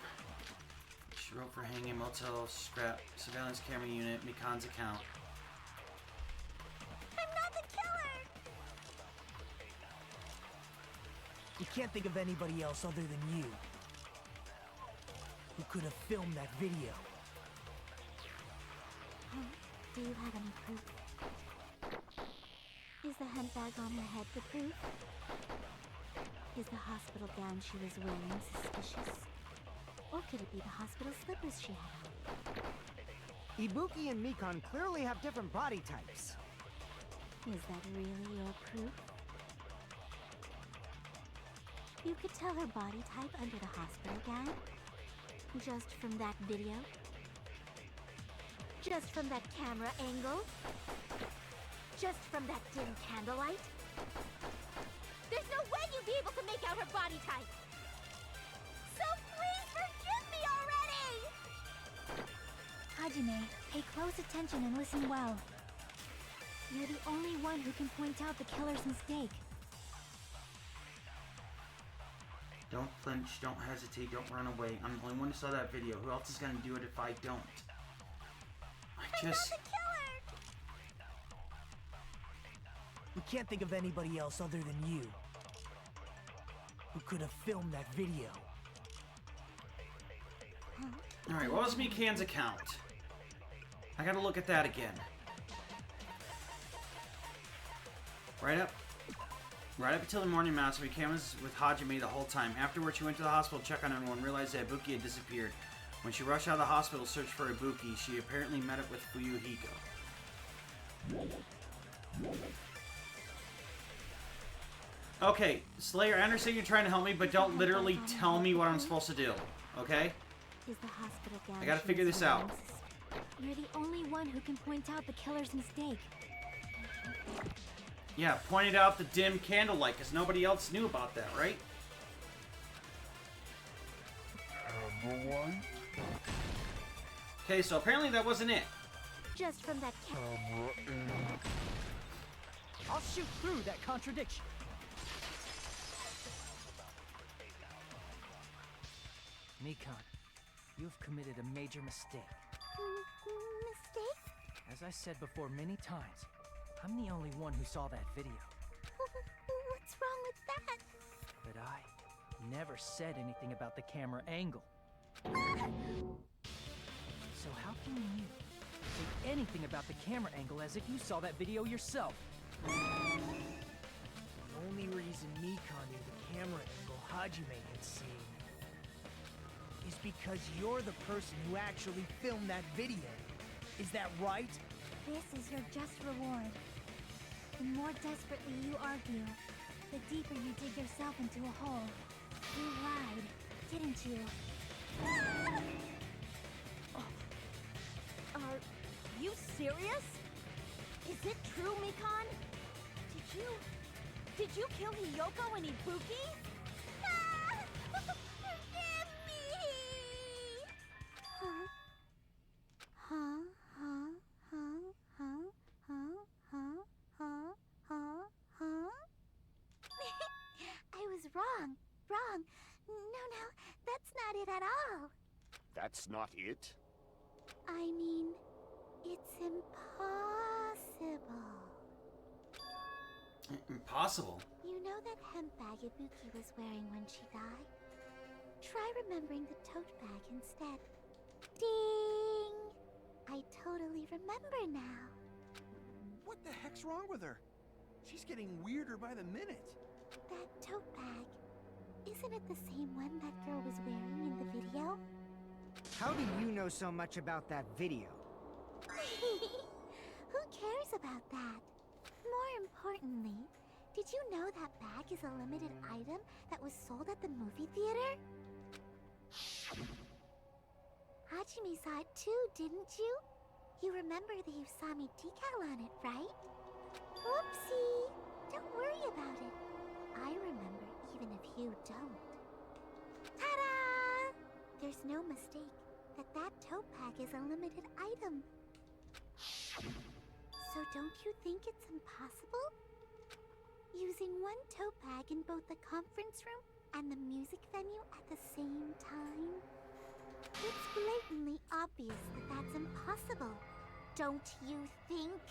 She wrote for hanging, motel, scrap, surveillance camera unit, Mikan's account. I'm not the killer! You can't think of anybody else other than you who could have filmed that video. Do you have any proof? Is the handbag on her head the proof? Is the hospital gown she was wearing suspicious? Or could it be the hospital slippers she had on? Ibuki and Mikan clearly have different body types. Is that really your proof? You could tell her body type under the hospital gown? Just from that video? Just from that camera angle? Just from that dim candlelight? There's no way you'd be able to make out her body type! So please forgive me already! Hajime, pay close attention and listen well. You're the only one who can point out the killer's mistake. Don't flinch, don't hesitate, don't run away. I'm the only one who saw that video. Who else is gonna do it if I don't? I'm not the killer! We can't think of anybody else other than you who could have filmed that video. Alright, what was Mikan's account? I gotta look at that again. Right up until the morning mass, Mikan was with Hajime the whole time. Afterwards, she went to the hospital to check on everyone, realized that Ibuki had disappeared. When she rushed out of the hospital to search for Ibuki, she apparently met up with Fuyuhiko. Okay, Slayer, I understand you're trying to help me, but don't literally tell me what I'm supposed to do, okay? Is the hospital I gotta figure this out. You're the only one who can point out the killer's mistake. Yeah, pointed out the dim candlelight, because nobody else knew about that, right? Candlelight? Okay, so apparently that wasn't it. Just from that I'll shoot through that contradiction. Mikan, you've committed a major mistake. Mistake? As I said before many times, I'm the only one who saw that video. What's wrong with that? But I never said anything about the camera angle. So how can you say anything about the camera angle as if you saw that video yourself? The only reason Mikan knew the camera angle Hajime had seen is because you're the person who actually filmed that video. Is that right? This is your just reward. The more desperately you argue, the deeper you dig yourself into a hole. You lied, didn't you? Are you serious? Is it true, Mikan? Did you kill Hiyoko and Ibuki? Forgive me! Huh? I was wrong. No, that's not it at all. That's not it? I mean, it's impossible. Impossible? You know that hemp bag Ibuki was wearing when she died? Try remembering the tote bag instead. Ding! I totally remember now. What the heck's wrong with her? She's getting weirder by the minute. That tote bag, isn't it the same one that girl was wearing in the video? How do you know so much about that video? Who cares about that? More importantly, did you know that bag is a limited item that was sold at the movie theater? Hajime saw it too, didn't you? You remember the Usami decal on it, right? Whoopsie! Don't worry about it. I remember even if you don't. Ta-da! There's no mistake that tote bag is a limited item. So don't you think it's impossible? Using one tote bag in both the conference room and the music venue at the same time? It's blatantly obvious that that's impossible. Don't you think?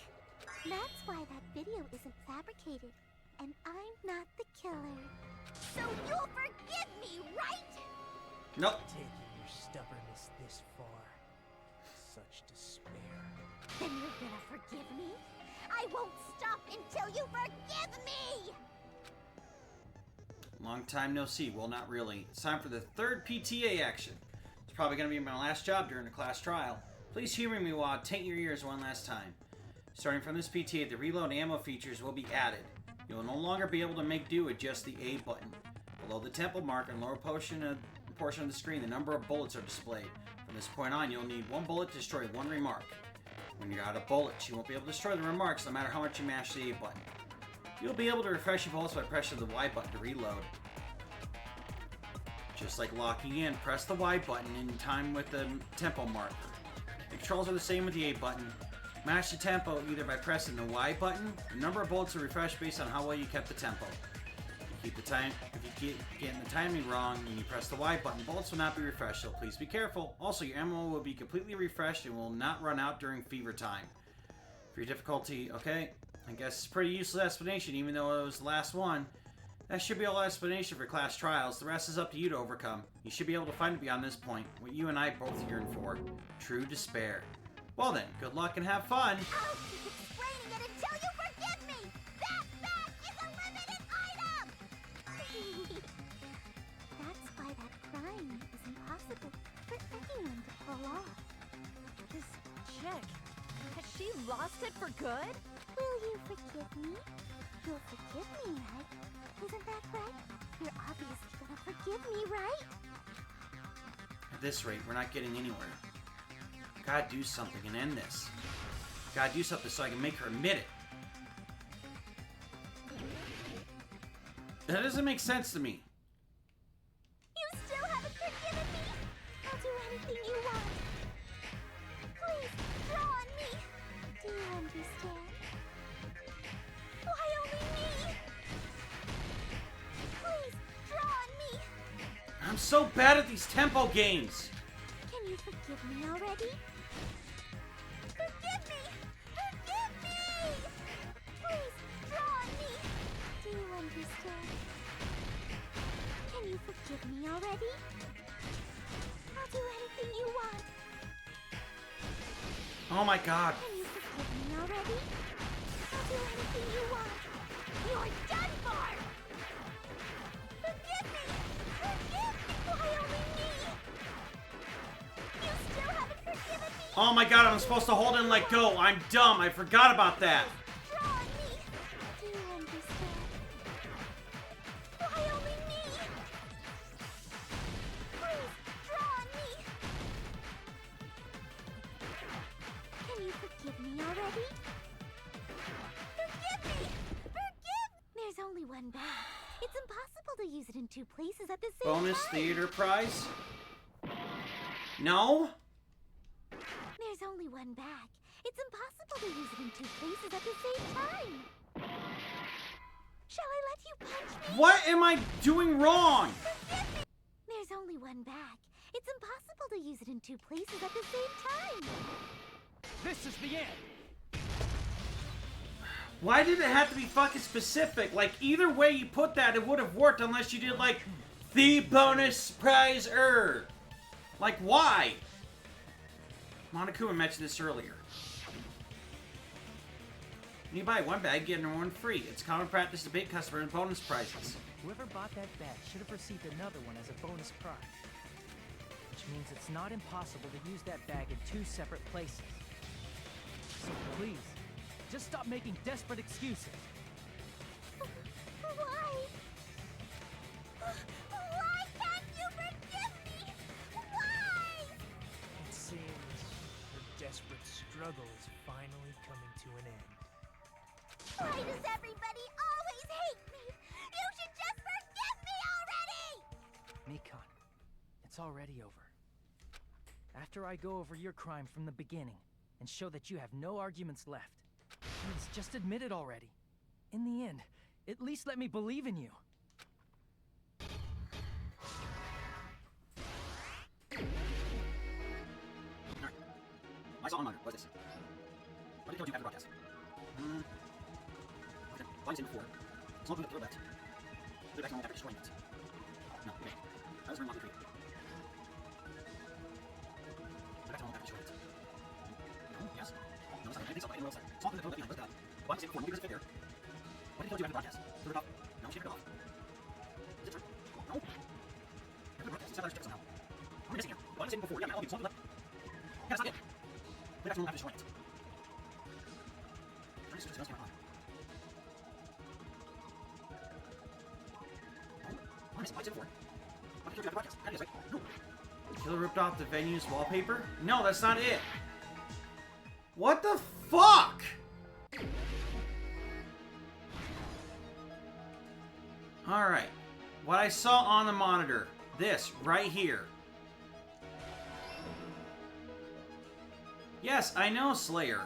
That's why that video isn't fabricated, and I'm not the killer. So you'll forgive me, right? Nope. Taking your stubbornness this far. Such despair. Then you're gonna forgive me? I won't stop until you forgive me! Long time no see. Well, not really. It's time for the third PTA action. It's probably going to be my last job during the class trial. Please humor me while I taint your ears one last time. Starting from this PTA, the reload ammo features will be added. You will no longer be able to make do with just the A button. Below the temple mark and lower portion of the screen, the number of bullets are displayed. From this point on, you'll need one bullet to destroy one remark. When you're out of bullets, you won't be able to destroy the remarks no matter how much you mash the A button. You'll be able to refresh your bullets by pressing the Y button to reload. Just like locking in, press the Y button in time with the tempo marker. The controls are the same with the A button. Match the tempo either by pressing the Y button. The number of bullets are refreshed based on how well you kept the tempo. If you keep getting the timing wrong and you press the Y button, bullets will not be refreshed, so please be careful. Also, your ammo will be completely refreshed and will not run out during fever time. For your difficulty, okay. I guess it's a pretty useless explanation, even though it was the last one. That should be all explanation for class trials. The rest is up to you to overcome. You should be able to find it beyond this point. What you and I both yearn for. True despair. Well then, good luck and have fun. I'll keep explaining it until you forgive me! That bag is a limited item! That's why that crime is impossible for anyone to pull off. This chick, has she lost it for good? Will you forgive me? You'll forgive me, right? Isn't that right? You're obviously gonna forgive me, right? At this rate, we're not getting anywhere. Gotta do something and end this. Gotta do something so I can make her admit it. That doesn't make sense to me. You still haven't forgiven me? I'll do anything you want. Please, draw on me. Do you understand? Why only me? Please, draw on me. I'm so bad at these tempo games. Can you forgive me already? Forgive me! Forgive me! Please, draw on me. Do you understand? Can you forgive me already? I'll do anything you want. Oh my god. Can you forgive me already? I'll do anything you want. You're done for! Forgive me! Forgive me! Why only me? You still haven't forgiven me! Oh my god, I'm supposed to hold and let go. I'm dumb. I forgot about that. Draw on me! Do you understand? Why only me? Please, draw on me! Can you forgive me already? Forgive me! Forgive! There's only one bag. It's impossible to use it in two places at the same Bonus time. theater prize? No? There's only one bag. It's impossible to use it in two places at the same time. Shall I let you punch me? What am I doing wrong? Forgive me! There's only one bag. It's impossible to use it in two places at the same time. This is the end. Why did it have to be fucking specific? Like, either way you put that, it would have worked unless you did, like, the bonus prize Like, why? Monokuma mentioned this earlier. When you buy one bag, get another one free. It's common practice to bait customers in bonus prizes. Whoever bought that bag should have received another one as a bonus prize. Which means it's not impossible to use that bag in two separate places. So please, just stop making desperate excuses. Why? Why can't you forgive me? Why? It seems her desperate struggle is finally coming to an end. Why does everybody always hate me? You should just forgive me already! Mikon, it's already over. After I go over your crime from the beginning and show that you have no arguments left, please just admit it already. In the end, at least let me believe in you. Alright. I saw on monitor. What's this? What did you do after broadcast? Okay. Volume's in before. It's not good to throw that. Put it back to normal after destroying it. No, okay. That was room 1 through 3. Put it back to normal after destroying it. No, yes. No, it's not. I think so. I didn't roll side. It's not good to throw that behind. What's that? Volume's in before. No, because it fit there. What did you do after broadcast? Throw it off. No, she took it off. Is it true? No. After the broadcast, it's got somehow. I'm missing here. Volume's in before. Yeah, I'll be something left. Yeah, that's not it. Put it back to normal after destroying it. Killer ripped off the venue's wallpaper? No, that's not it. What the fuck? Alright. What I saw on the monitor. This, right here. Yes, I know, Slayer.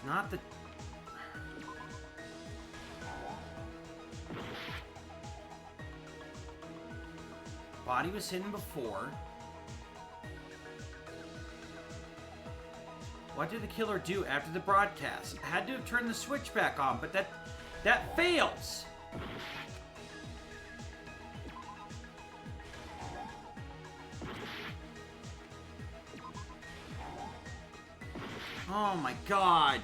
Not the... Body was hidden before. What did the killer do after the broadcast? Had to have turned the switch back on, but that fails. Oh my god.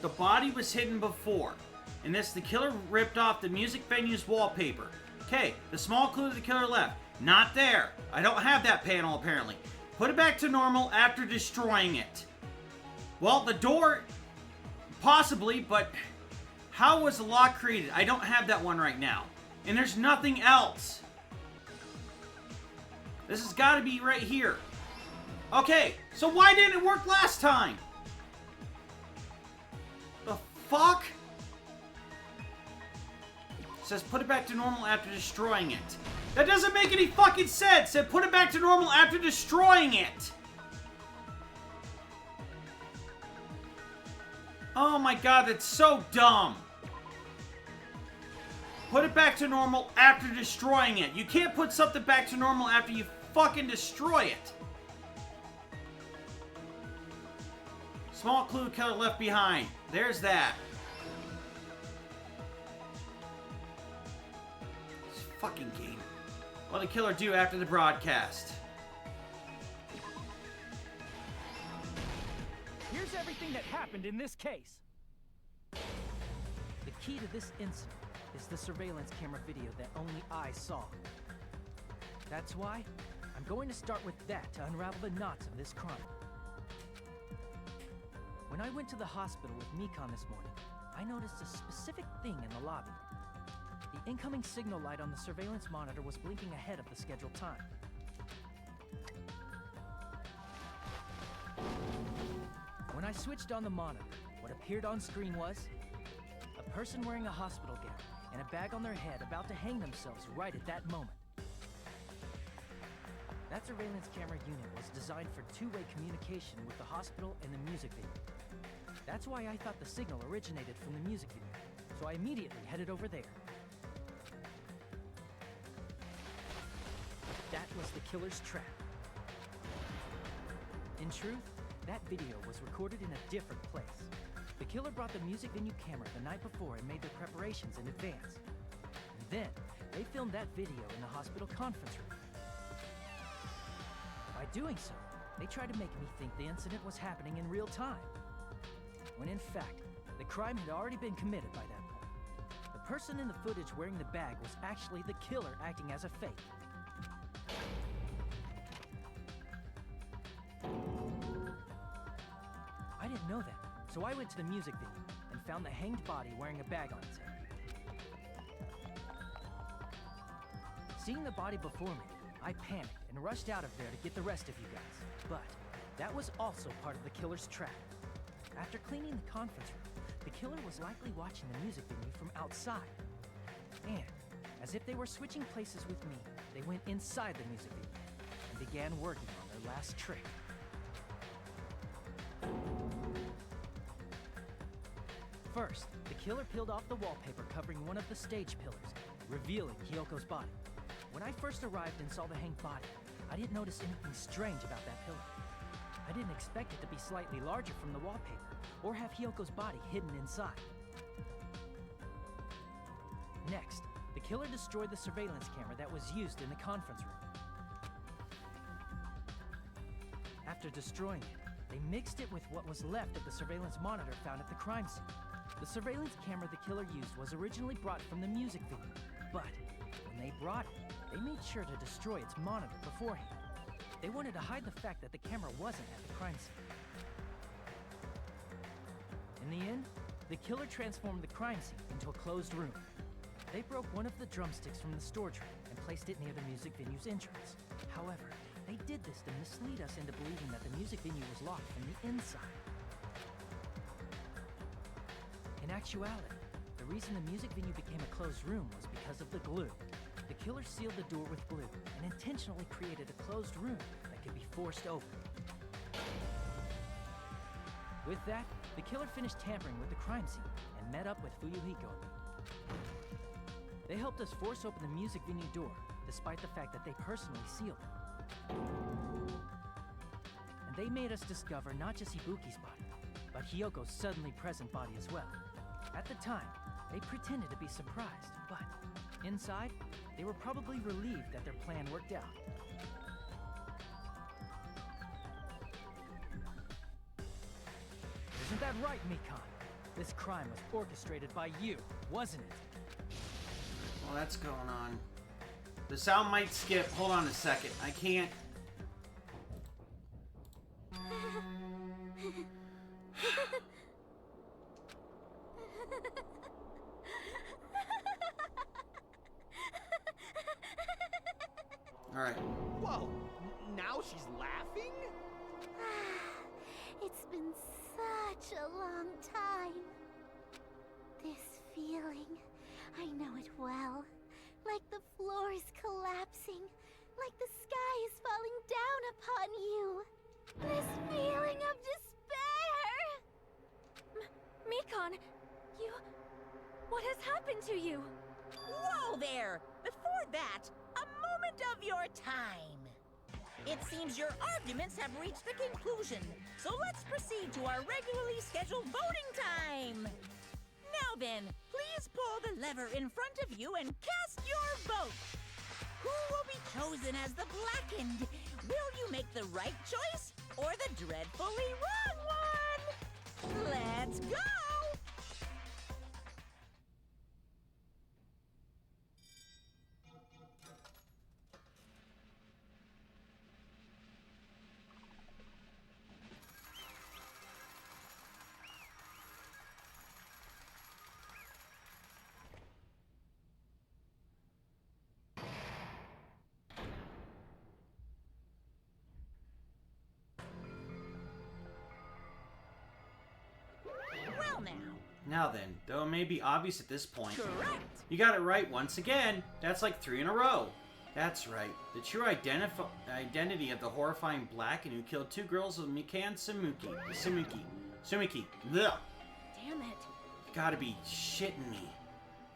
The body was hidden before. In this, the killer ripped off the music venue's wallpaper. Okay, the small clue the killer left. Not there. I don't have that panel, apparently. Put it back to normal after destroying it. Well, the door... Possibly, but... How was the lock created? I don't have that one right now. And there's nothing else. This has got to be right here. Okay, so why didn't it work last time? The fuck? It says put it back to normal after destroying it. That doesn't make any fucking sense. It said put it back to normal after destroying it. Oh my god, that's so dumb. Put it back to normal after destroying it. You can't put something back to normal after you fucking destroy it. Small clue killer left behind. There's that. This fucking game. What did the killer do after the broadcast? Here's everything that happened in this case. The key to this incident is the surveillance camera video that only I saw. That's why I'm going to start with that to unravel the knots of this crime. When I went to the hospital with Mikon this morning, I noticed a specific thing in the lobby. The incoming signal light on the surveillance monitor was blinking ahead of the scheduled time. When I switched on the monitor, what appeared on screen was a person wearing a hospital gown and a bag on their head about to hang themselves right at that moment. That surveillance camera unit was designed for two-way communication with the hospital and the music venue. That's why I thought the signal originated from the music venue, so I immediately headed over there. That was the killer's trap. In truth, that video was recorded in a different place. The killer brought the music venue camera the night before and made their preparations in advance. And then, they filmed that video in the hospital conference room. By doing so, they tried to make me think the incident was happening in real time. When in fact, the crime had already been committed by that point. The person in the footage wearing the bag was actually the killer acting as a fake. I didn't know that, so I went to the music venue and found the hanged body wearing a bag on its head. Seeing the body before me, I panicked and rushed out of there to get the rest of you guys. But that was also part of the killer's trap. After cleaning the conference room, the killer was likely watching the music venue from outside. And, as if they were switching places with me, they went inside the music venue and began working on their last trick. First, the killer peeled off the wallpaper covering one of the stage pillars, revealing Hyoko's body. When I first arrived and saw the hanged body, I didn't notice anything strange about that pillar. I didn't expect it to be slightly larger from the wallpaper, or have Hyoko's body hidden inside. Next, the killer destroyed the surveillance camera that was used in the conference room. After destroying it, they mixed it with what was left of the surveillance monitor found at the crime scene. The surveillance camera the killer used was originally brought from the music venue, but when they brought it, they made sure to destroy its monitor beforehand. They wanted to hide the fact that the camera wasn't at the crime scene. In the end, the killer transformed the crime scene into a closed room. They broke one of the drumsticks from the storage room and placed it near the music venue's entrance. However, they did this to mislead us into believing that the music venue was locked from the inside. In actuality, the reason the music venue became a closed room was because of the glue. The killer sealed the door with glue and intentionally created a closed room that could be forced open. With that, the killer finished tampering with the crime scene and met up with Fuyuhiko. They helped us force open the music venue door, despite the fact that they personally sealed it. And they made us discover not just Ibuki's body, but Hyoko's suddenly present body as well. At the time, they pretended to be surprised, but inside, they were probably relieved that their plan worked out. Isn't that right, Mikan? This crime was orchestrated by you, wasn't it? Well, that's going on. The sound might skip. Hold on a second. I can't. All right. Whoa! Now she's laughing? It's been such a long time. This feeling, I know it well. Like the floor is collapsing, like the sky is falling down upon you. This feeling of despair! Mikan, you... What has happened to you? Whoa there! Before that, a moment of your time. It seems your arguments have reached a conclusion, so let's proceed to our regularly scheduled voting time. Now then, please pull the lever in front of you and cast your vote. Who will be chosen as the blackened? Will you make the right choice or the dreadfully wrong one? Let's go! Well now. Now then, though it may be obvious at this point, Correct. you got it right once again. That's like 3 in a row. That's right. The true identity of the horrifying Blacken who killed 2 girls with Mikan Sumiki. Ugh. Damn it. You gotta be shitting me.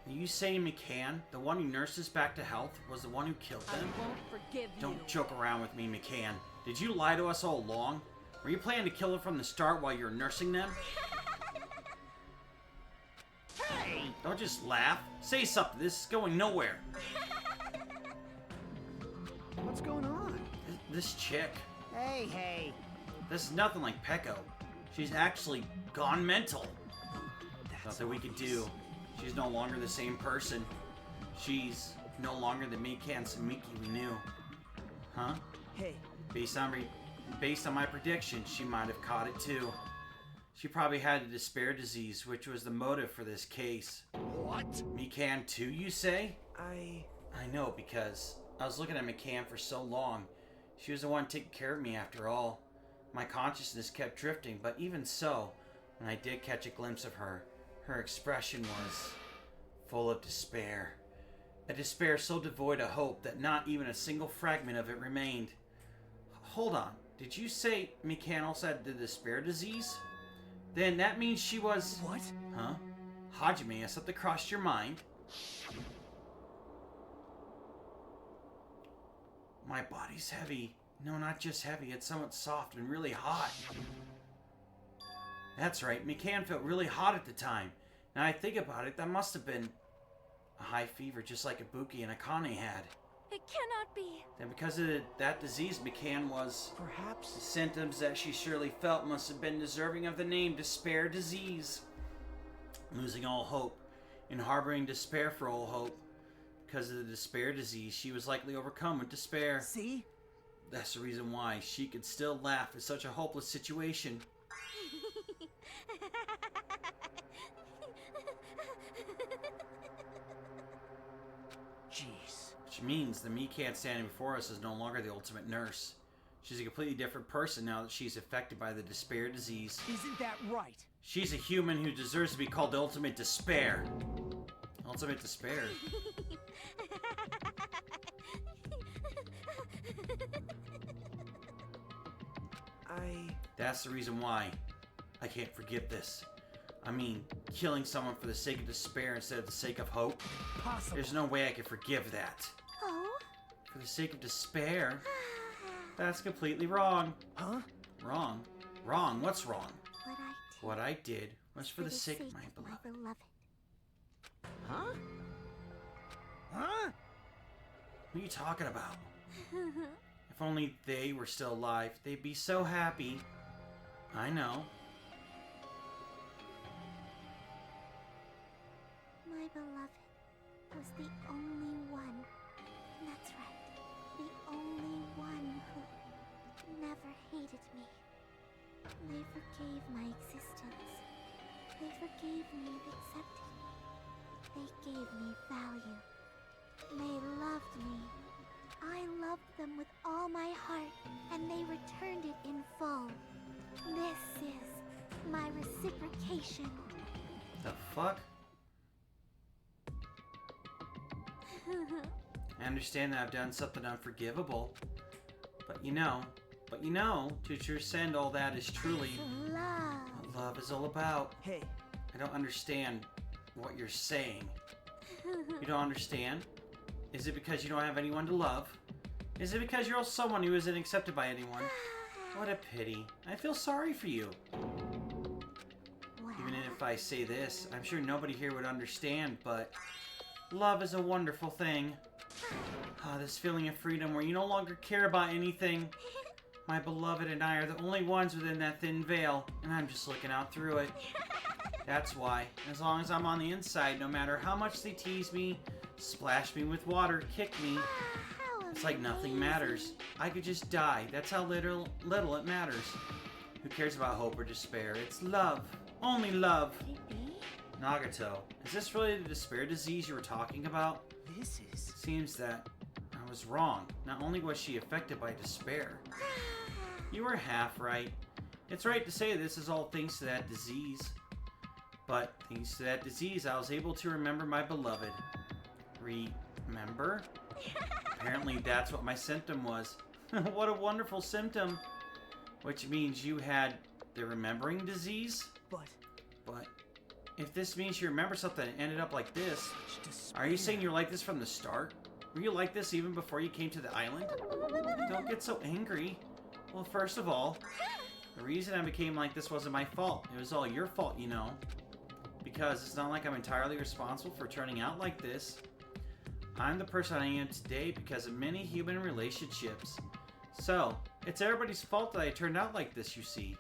Are you saying McCann, the one who nursed us back to health, was the one who killed them? I won't forgive you. Don't joke around with me, McCann. Did you lie to us all along? Were you planning to kill them from the start while you were nursing them? Hey! Don't just laugh. Say something. This is going nowhere. What's going on? This chick. Hey. This is nothing like Peko. She's actually gone mental. Nothing we could do. She's no longer the same person. She's no longer the Mikan Sumiki we knew. Huh? Hey. Based on my prediction, she might have caught it too. She probably had a despair disease, which was the motive for this case. What? Mikan too, you say? I know, because I was looking at McCann for so long. She was the one taking care of me after all. My consciousness kept drifting, but even so, when I did catch a glimpse of her, her expression was full of despair. A despair so devoid of hope that not even a single fragment of it remained. Hold on, did you say McCann also had the despair disease? Then that means she was... What? Huh? Hajime, has something crossed your mind? My body's heavy. No, not just heavy, it's somewhat soft and really hot. That's right, McCann felt really hot at the time. Now I think about it, that must have been a high fever just like Ibuki and Akane had. It cannot be. Then because of that disease McCann was... Perhaps... The symptoms that she surely felt must have been deserving of the name despair disease. Losing all hope and harboring despair for all hope. Because of the despair disease, she was likely overcome with despair. See? That's the reason why she could still laugh at such a hopeless situation. Jeez. Which means the Mikan standing before us is no longer the ultimate nurse. She's a completely different person now that she's affected by the despair disease. Isn't that right? She's a human who deserves to be called Ultimate Despair. Ultimate Despair. That's the reason why I can't forgive this. I mean, killing someone for the sake of despair instead of the sake of hope. Possible. There's no way I can forgive that. Oh? For the sake of despair? That's completely wrong. Huh? Wrong? Wrong? What's wrong? What I did What I did was for the sake of my of beloved. my beloved. Huh? Huh? What are you talking about? If only they were still alive, they'd be so happy. I know. My beloved was the only one. That's right. The only one who never hated me. They forgave my existence. They forgave me and accepted me. They gave me value. They loved me. I loved them with all my heart, and they returned it in full. This is my reciprocation. The fuck? I understand that I've done something unforgivable. But you know, to transcend all that is truly Love. what love is all about. Hey, I don't understand what you're saying. You don't understand? Is it because you don't have anyone to love? Is it because you're also someone who isn't accepted by anyone? What a pity. I feel sorry for you. Even if I say this, I'm sure nobody here would understand, but love is a wonderful thing. Ah, this feeling of freedom where you no longer care about anything. My beloved and I are the only ones within that thin veil, and I'm just looking out through it. That's why, as long as I'm on the inside, no matter how much they tease me, splash me with water, kick me, it's like nothing matters. I could just die. That's how little it matters. Who cares about hope or despair? It's love. Only love. Nagato, is this really the despair disease you were talking about? this is... Seems that I was wrong. Not only was she affected by despair. You were half right. It's right to say this is all thanks to that disease. But thanks to that disease, I was able to remember my beloved. Remember? Apparently that's what my symptom was. What a wonderful symptom. Which means you had the remembering disease? But if this means you remember something and ended up like this, are you saying you're like this from the start? Were you like this even before you came to the island? Don't get so angry. Well, first of all, the reason I became like this wasn't my fault. It was all your fault, you know. Because it's not like I'm entirely responsible for turning out like this. I'm the person I am today because of many human relationships. So, it's everybody's fault that I turned out like this, you see.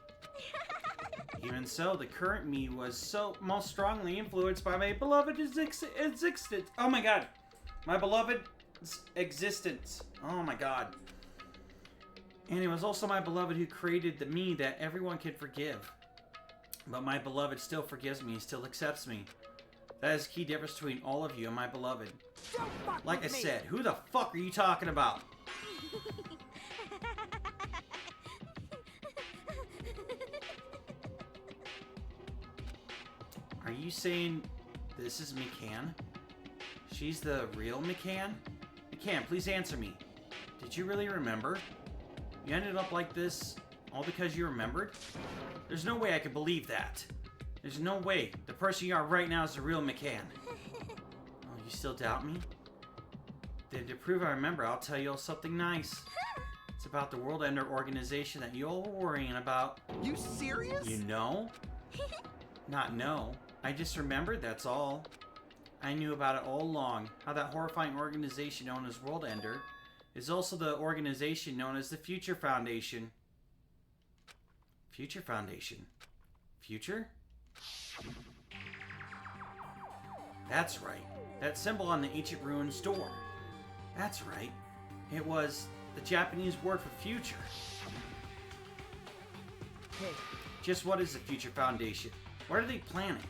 Even so, the current me was so most strongly influenced by my beloved's existence. Oh my god. My beloved's existence. Oh my god. And it was also my beloved who created the me that everyone can forgive. But my beloved still forgives me and still accepts me. That is the key difference between all of you and my beloved. Like I said, who the fuck are you talking about? Are you saying this is McCann? She's the real McCann? McCann, please answer me. Did you really remember? You ended up like this all because you remembered? There's no way I could believe that. There's no way the person you are right now is the real McCann. Oh, you still doubt me? Then to prove I remember, I'll tell you all something nice. It's about the World Ender organization that you all were worrying about. You serious? You know? Not know. I just remembered, that's all. I knew about it all along. How that horrifying organization known as World Ender is also the organization known as the Future Foundation. Future Foundation? Future? That's right. That symbol on the ancient ruins door. That's right. It was the Japanese word for future. Hey. Just what is the Future Foundation? What are they planning?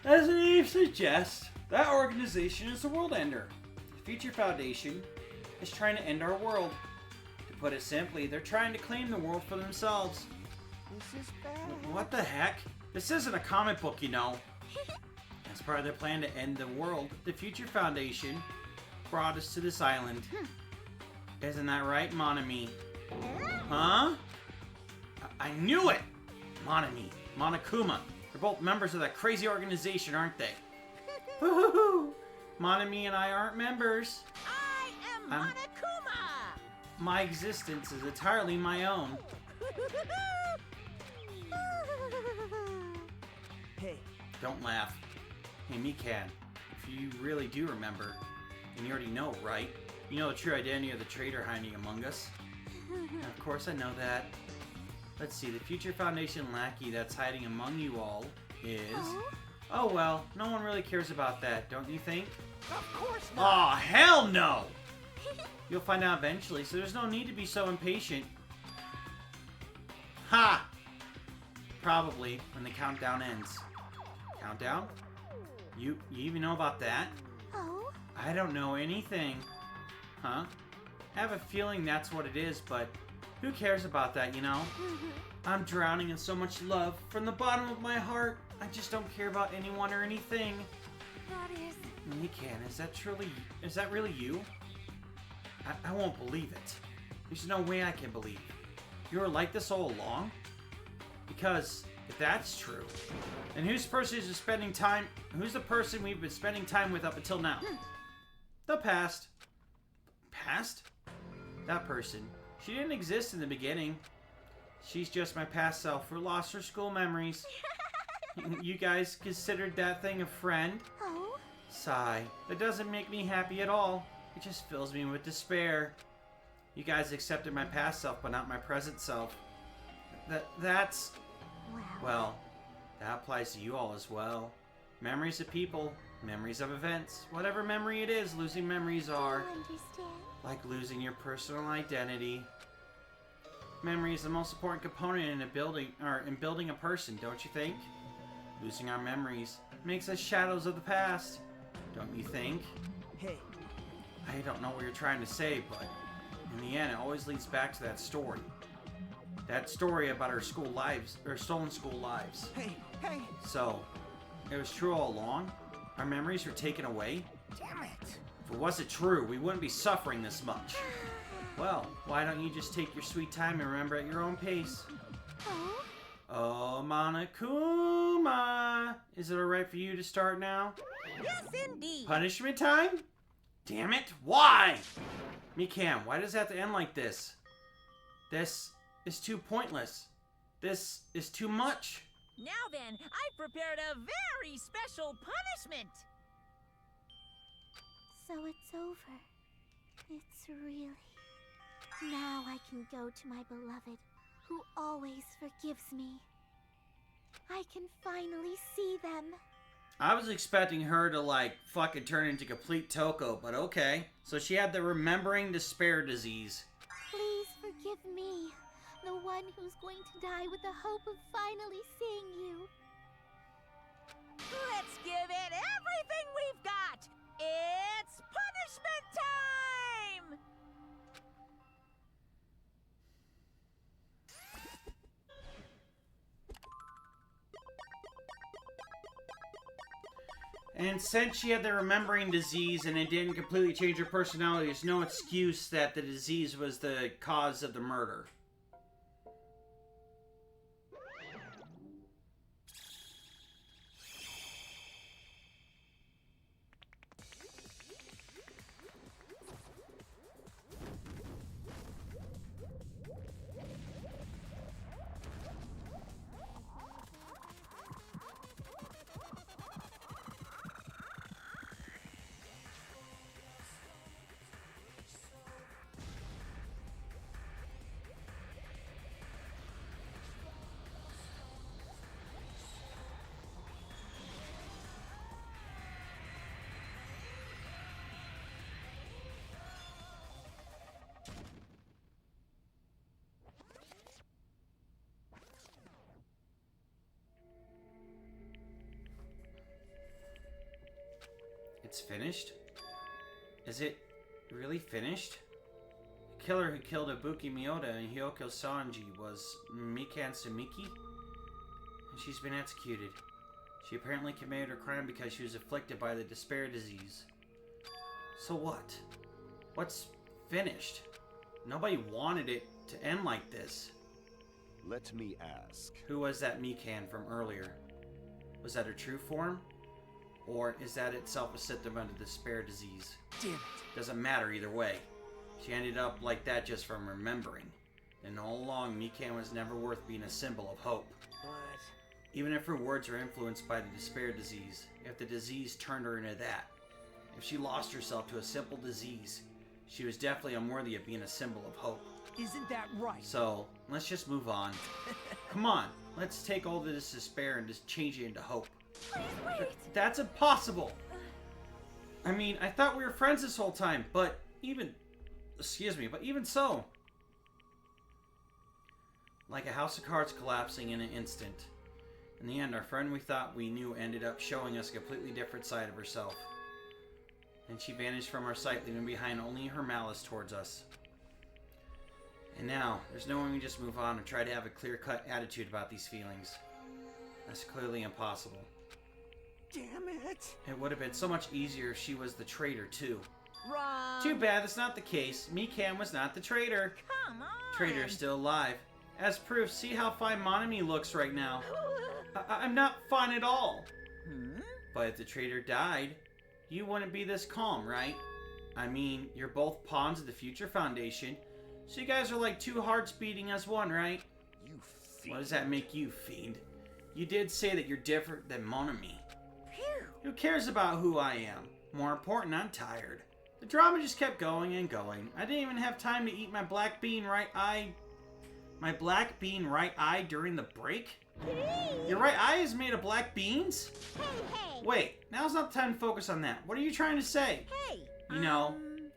As the name suggests, that organization is the World Ender. The Future Foundation is trying to end our world. To put it simply, they're trying to claim the world for themselves. This is bad. What the heck? This isn't a comic book, you know. As part of their plan to end the world, the Future Foundation brought us to this island. Isn't that right, mon ami? Huh? I knew it! Monami, Monokuma. They're both members of that crazy organization, aren't they? Woohoo! Monami and I aren't members. I am Monokuma! My existence is entirely my own. Hey, Don't laugh. Hey, Mikan, if you really do remember, and you already know, right? You know the true identity of the traitor hiding among us? Of course I know that. Let's see, the future Foundation lackey that's hiding among you all is... Oh well, no one really cares about that, don't you think? of course not. Aw, hell no! You'll find out eventually, so there's no need to be so impatient. Ha! Probably when the countdown ends. Countdown? You even know about that? Oh? I don't know anything. Huh? I have a feeling that's what it is, but who cares about that, you know? I'm drowning in so much love from the bottom of my heart. I just don't care about anyone or anything. That is... Mikan, is that really you? I won't believe it. There's no way I can believe. You were like this all along? Because if that's true, then who's the person we've been spending time with up until now? The past. Past? That person. She didn't exist in the beginning. She's just my past self who lost her school memories. You guys considered that thing a friend? Oh? Sigh. That doesn't make me happy at all. It just fills me with despair. You guys accepted my past self, but not my present self. That's... Well, that applies to you all as well. Memories of people, memories of events. Whatever memory it is, losing memories are. I understand. Like losing your personal identity. Memory is the most important component in building a person, don't you think? Losing our memories makes us shadows of the past, don't you think? Hey, I don't know what you're trying to say, but in the end, it always leads back to that story. That story about our school lives, or stolen school lives. hey! So, it was true all along? Our memories were taken away? Damn it! If it wasn't true, we wouldn't be suffering this much. Well, why don't you just take your sweet time and remember at your own pace? Oh? Oh, Monokuma! Is it alright for you to start now? Yes, indeed. Punishment time? Damn it, why? Mikan, why does it have to end like this? This is too pointless. This is too much. Now then, I've prepared a very special punishment. So it's over. It's really... Now I can go to my beloved, who always forgives me. I can finally see them. I was expecting her to, like, fucking turn into complete Toko, but okay. So she had the remembering despair disease. Please forgive me, the one who's going to die with the hope of finally seeing you. Let's give it everything we've got. It's punishment time! And since she had the remembering disease and it didn't completely change her personality, there's no excuse that the disease was the cause of the murder. It's finished? Is it really finished? The killer who killed Ibuki Miyoda and Hyoko Sanji was Mikan Sumiki? And she's been executed. She apparently committed her crime because she was afflicted by the despair disease. So what? What's finished? Nobody wanted it to end like this. Let me ask. Who was that Mikan from earlier? Was that her true form? Or is that itself a symptom of the despair disease? Damn it. Doesn't matter either way. She ended up like that just from remembering. And all along, Mikan was never worth being a symbol of hope. But... Even if her words are influenced by the despair disease, if the disease turned her into that, if she lost herself to a simple disease, she was definitely unworthy of being a symbol of hope. Isn't that right? So, let's just move on. Come on, let's take all this despair and just change it into hope. Please wait! That's impossible! I mean, I thought we were friends this whole time, but even... Excuse me, but even so... Like a house of cards collapsing in an instant. In the end, our friend we thought we knew ended up showing us a completely different side of herself. And she vanished from our sight, leaving behind only her malice towards us. And now, there's no way we just move on and try to have a clear-cut attitude about these feelings. That's clearly impossible. Damn it! It would have been so much easier if she was the traitor, too. Wrong. Too bad that's not the case. Mikan was not the traitor. Come on. Traitor is still alive. As proof, see how fine Monami looks right now. I'm not fine at all. But if the traitor died, you wouldn't be this calm, right? I mean, you're both pawns of the Future Foundation, so you guys are like two hearts beating as one, right? You fiend. What does that make you, fiend? You did say that you're different than Monami. Phew. Who cares about who I am? More important, I'm tired. The drama just kept going and going. I didn't even have time to eat my black bean right eye during the break? Your right eye is made of black beans? Hey. Wait, now's not the time to focus on that. What are you trying to say? Hey. You know,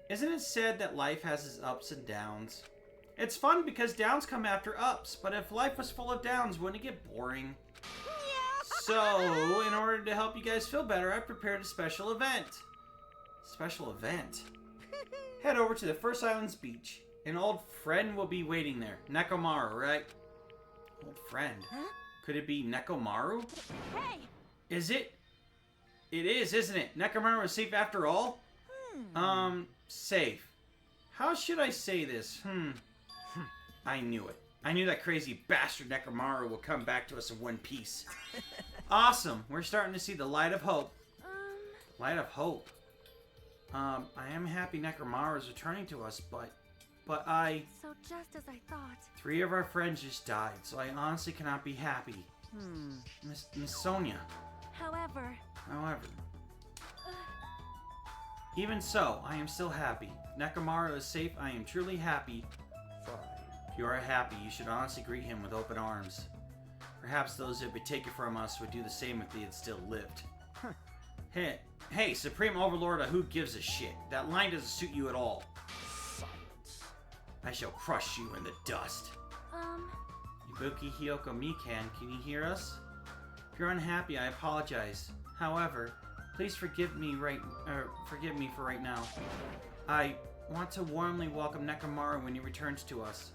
isn't it said that life has its ups and downs? It's fun because downs come after ups, but if life was full of downs, wouldn't it get boring? So, in order to help you guys feel better, I prepared a special event. Special event? Head over to the First Islands beach. An old friend will be waiting there. Nekomaru, right? Old friend? Huh? Could it be Nekomaru? Hey! Is it? It is, isn't it? Nekomaru is safe after all? Safe. How should I say this? I knew it. I knew that crazy bastard Nekomaru will come back to us in one piece. Awesome. We're starting to see the light of hope. Light of hope. I am happy Nekomaru is returning to us, but So just as I thought. 3 of our friends just died, so I honestly cannot be happy. Miss Sonia. However, Even so, I am still happy. Nekomaru is safe. I am truly happy. Fine. If you are happy, you should honestly greet him with open arms. Perhaps those who have been taken from us would do the same if they had still lived. Hey, Supreme Overlord, who gives a shit? That line doesn't suit you at all. Silence. I shall crush you in the dust. Ibuki Hiyoko Mikan, can you hear us? If you're unhappy, I apologize. However, please forgive me for right now. I want to warmly welcome Nekomaru when he returns to us.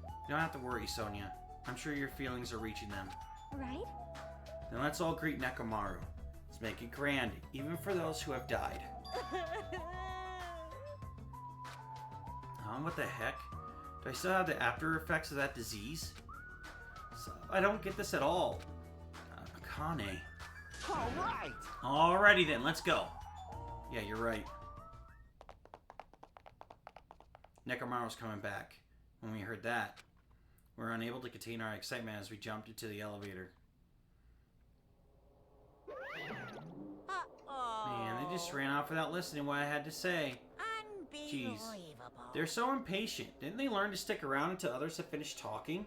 You don't have to worry, Sonia. I'm sure your feelings are reaching them. Right? Then let's all greet Nekomaru. Let's make it grand, even for those who have died. What the heck? Do I still have the after effects of that disease? So, I don't get this at all. Akane. Alright! Alrighty then, let's go. Yeah, you're right. Nekomaru's coming back. When we heard that, we were unable to contain our excitement as we jumped into the elevator. Man, they just ran off without listening to what I had to say. Jeez. They're so impatient. Didn't they learn to stick around until others have finished talking?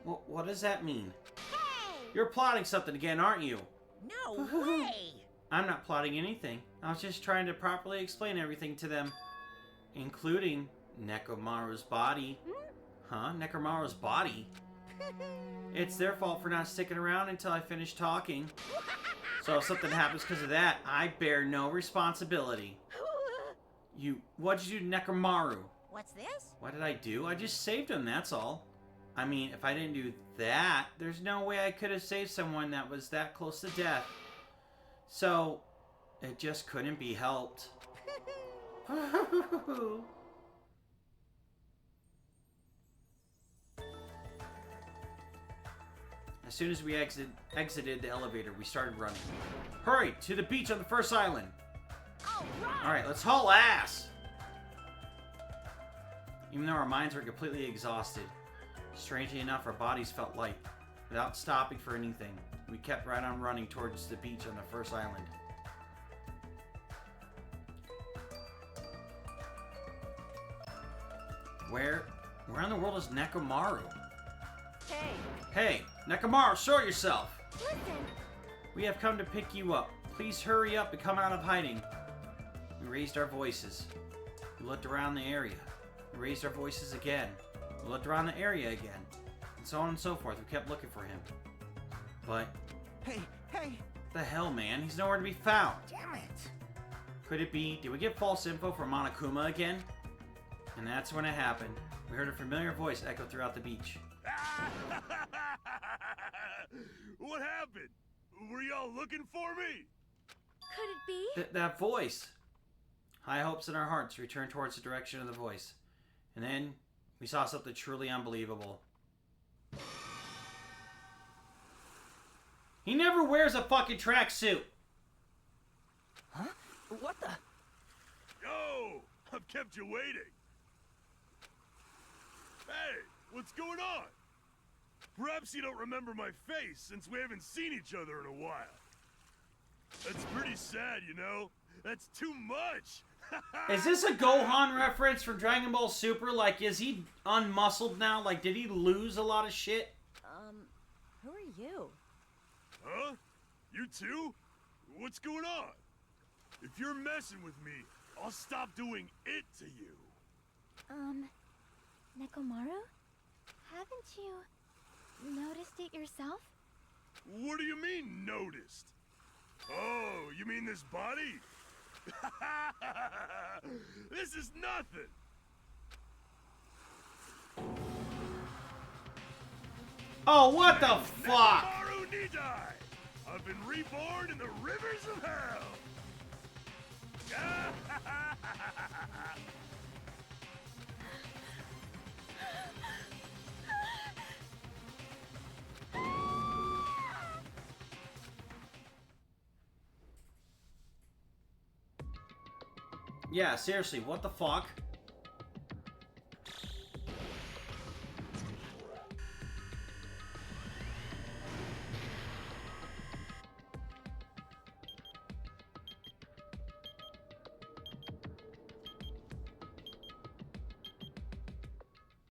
What does that mean? Hey! You're plotting something again, aren't you? No way! I'm not plotting anything. I was just trying to properly explain everything to them. Including Nekomaru's body. Huh? Nekomaru's body? It's their fault for not sticking around until I finish talking. So if something happens because of that, I bear no responsibility. What'd you do to Nekomaru? What's this? What did I do? I just saved him, that's all. I mean, if I didn't do that, there's no way I could have saved someone that was that close to death. So, it just couldn't be helped. As soon as we exited the elevator, we started running. Hurry! To the beach on the first island! Alright, let's haul ass! Even though our minds were completely exhausted, strangely enough, our bodies felt light. Without stopping for anything, we kept right on running towards the beach on the first island. Where in the world is Nekomaru? Hey! Hey, Nekomaru, show yourself! Listen! We have come to pick you up. Please hurry up and come out of hiding. We raised our voices. We looked around the area. We raised our voices again. We looked around the area again. And so on and so forth. We kept looking for him. But... Hey! What the hell, man? He's nowhere to be found. Damn it! Could it be... Did we get false info from Monokuma again? And that's when it happened. We heard a familiar voice echo throughout the beach. What happened? Were y'all looking for me? Could it be? That voice! High hopes in our hearts returned towards the direction of the voice. And then, we saw something truly unbelievable. He never wears a fucking tracksuit! Huh? What the? Yo! I've kept you waiting. Hey, what's going on? Perhaps you don't remember my face since we haven't seen each other in a while. That's pretty sad, you know? That's too much! Is this a Gohan reference from Dragon Ball Super? Like, is he unmuscled now? Like, did he lose a lot of shit? Who are you? Huh? You too? What's going on? If you're messing with me, I'll stop doing it to you. Nekomaru? Haven't you noticed it yourself? What do you mean, noticed? Oh, you mean this body? This is nothing! Oh, what the fuck? Nekomaru Nidai! I've been reborn in the rivers of hell! Yeah, seriously, what the fuck?